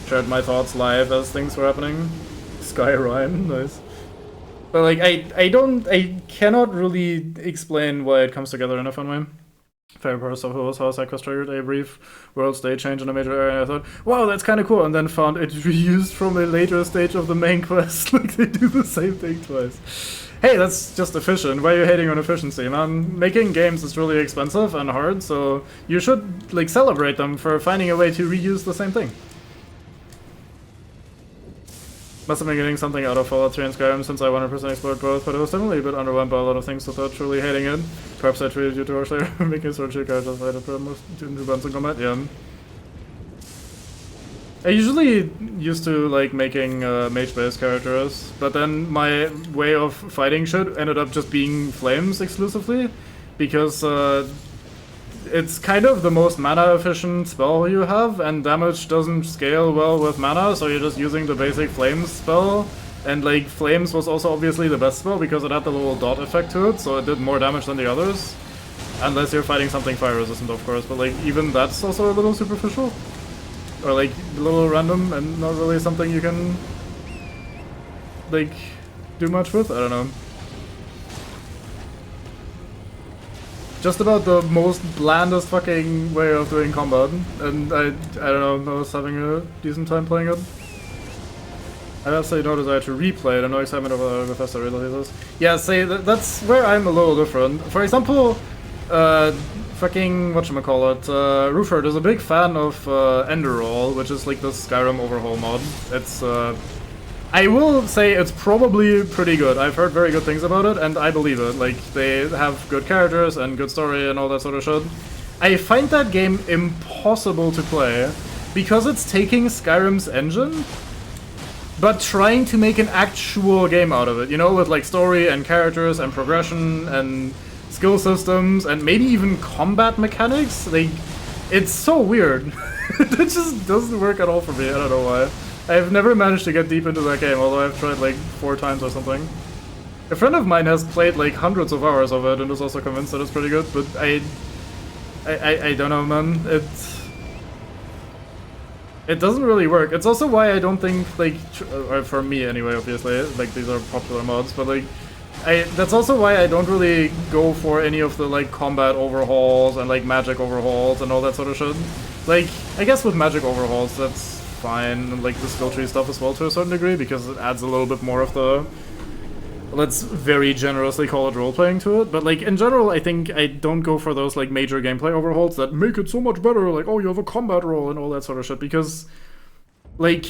shared my thoughts live as things were happening. Skyrim, nice. But like I cannot really explain why it comes together in a fun way. Favorite part of stuff was how SideQuest triggered a brief world stage change in a major area, and I thought, wow, that's kind of cool, and then found it reused from a later stage of the main quest. Like, they do the same thing twice. Hey, that's just efficient. Why are you hating on efficiency, man? Making games is really expensive and hard, so you should, like, celebrate them for finding a way to reuse the same thing. Must have been getting something out of Fallout 3 and Skyrim since I 100% explored both, but it was definitely a bit underwhelmed by a lot of things without truly hating it. Perhaps I treated you too harshly, making sort of characters fight for most new buttons in combat, yeah. I usually used to like making mage-based characters, but then my way of fighting shit ended up just being flames exclusively, because it's kind of the most mana-efficient spell you have, and damage doesn't scale well with mana, so you're just using the basic flames spell. And like, flames was also obviously the best spell because it had the little dot effect to it, so it did more damage than the others. Unless you're fighting something fire-resistant, of course, but like, even that's also a little superficial. Or like, a little random and not really something you can, like, do much with? I don't know. Just about the most blandest fucking way of doing combat, and I don't know, I was having a decent time playing it. I also no desire to replay it, and no excitement over the Bethesda releases. Yeah, say, that's where I'm a little different. For example, fucking, whatchamacallit, Ruford is a big fan of Enderroll, which is like the Skyrim overhaul mod. It's, I will say it's probably pretty good. I've heard very good things about it, and I believe it. Like, they have good characters and good story and all that sort of shit. I find that game impossible to play because it's taking Skyrim's engine, but trying to make an actual game out of it, you know, with like story and characters and progression and skill systems and maybe even combat mechanics. Like, it's so weird. It just doesn't work at all for me. I don't know why. I've never managed to get deep into that game, although I've tried like 4 times or something. A friend of mine has played like hundreds of hours of it and is also convinced that it's pretty good, but I don't know, man. It doesn't really work. It's also why I don't think, like, or for me anyway, obviously, like, these are popular mods, but like, that's also why I don't really go for any of the like combat overhauls and like magic overhauls and all that sort of shit. Like, I guess with magic overhauls, that's fine, and like the skill tree stuff as well to a certain degree, because it adds a little bit more of the let's very generously call it role-playing to it, but like in general I think I don't go for those like major gameplay overhauls that make it so much better, like oh you have a combat role and all that sort of shit, because like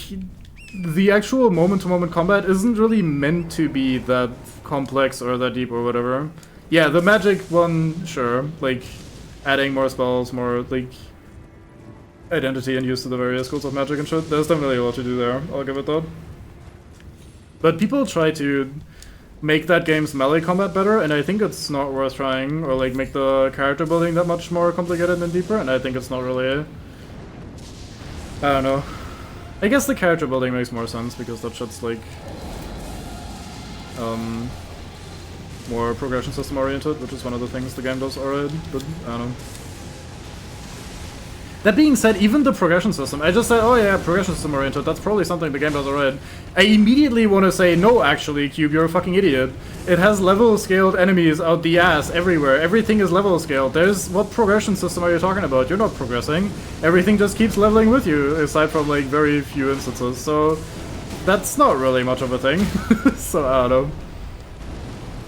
the actual moment-to-moment combat isn't really meant to be that complex or that deep or whatever. Yeah, the magic one, sure, like adding more spells, more like identity and use to the various schools of magic and shit, there's definitely a lot to do there, I'll give it that. But people try to make that game's melee combat better, and I think it's not worth trying, or like make the character building that much more complicated and deeper, and I think it's not really... I don't know. I guess the character building makes more sense, because that shit's like... more progression system oriented, which is one of the things the game does already, but I don't know. That being said, even the progression system, I just said, oh yeah, progression system oriented, that's probably something the game does already. I immediately want to say, no actually, Cube, you're a fucking idiot. It has level scaled enemies out the ass everywhere, everything is level scaled. What progression system are you talking about? You're not progressing. Everything just keeps leveling with you, aside from like very few instances, so that's not really much of a thing. So I don't know.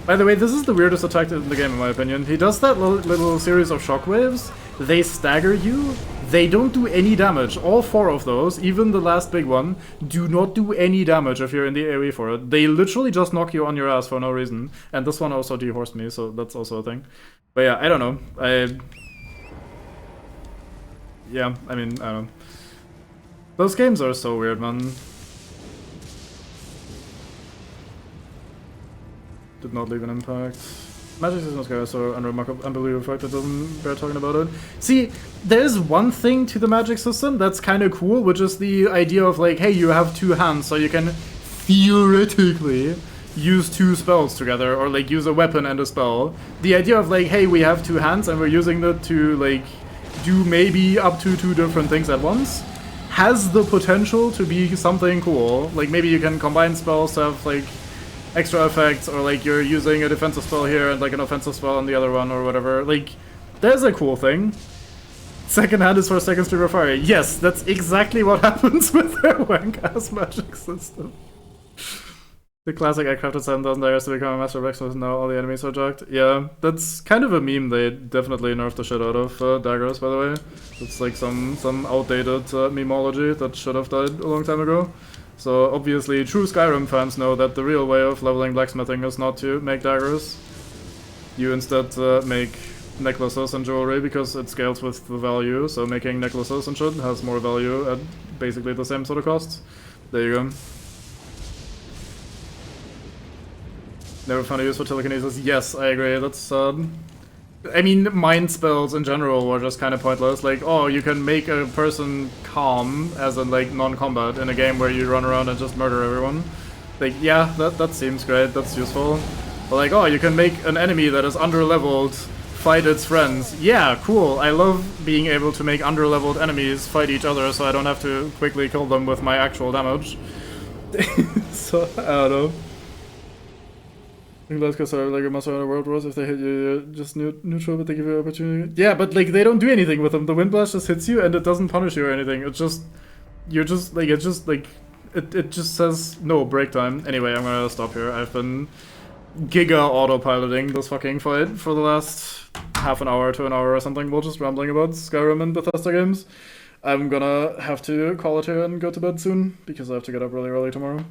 By the way, this is the weirdest attack in the game in my opinion. He does that little series of shockwaves, they stagger you, they don't do any damage. All 4 of those, even the last big one, do not do any damage if you're in the AoE for it. They literally just knock you on your ass for no reason. And this one also dehorsed me, so that's also a thing. But yeah, I don't know. Yeah, I mean, I don't know. Those games are so weird, man. Did not leave an impact. Magic system is good, so unbelievable fact that doesn't bear talking about it. See, there's one thing to the magic system that's kind of cool, which is the idea of like, hey, you have 2 hands, so you can theoretically use 2 spells together, or like use a weapon and a spell. The idea of like, hey, we have 2 hands and we're using it to like do maybe up to 2 different things at once, has the potential to be something cool. Like maybe you can combine spells to have like extra effects, or like you're using a defensive spell here and like an offensive spell on the other one or whatever. Like, there's a cool thing. Second hand is for second stream of fire. Yes, that's exactly what happens with their wank-ass magic system. The classic I crafted 7,000 daggers to become a master blacksmith, now all the enemies are jacked. Yeah, that's kind of a meme they definitely nerfed the shit out of daggers, by the way. It's like some outdated memeology that should have died a long time ago. So obviously true Skyrim fans know that the real way of leveling blacksmithing is not to make daggers. You instead make necklaces and jewelry because it scales with the value, so making necklaces and shit has more value at basically the same sort of cost. There you go. Never found a use for telekinesis. Yes, I agree, that's I mean, mind spells in general were just kind of pointless. Like, oh, you can make a person calm, as in like non-combat, in a game where you run around and just murder everyone. Like, yeah, that seems great, that's useful. But like, oh, you can make an enemy that is under-leveled fight its friends. Yeah, cool. I love being able to make under-leveled enemies fight each other so I don't have to quickly kill them with my actual damage. So, I don't know. Because like a monster in the world wars, if they hit you, you're just neutral, but they give you an opportunity. Yeah, but like they don't do anything with them. The wind blast just hits you and it doesn't punish you or anything. It's just, you're just like, it's just like, it just says no break time. Anyway, I'm gonna stop here. I've been giga autopiloting this fucking fight for the last half an hour to an hour or something. We're just rambling about Skyrim and Bethesda games. I'm gonna have to call it here and go to bed soon because I have to get up really early tomorrow.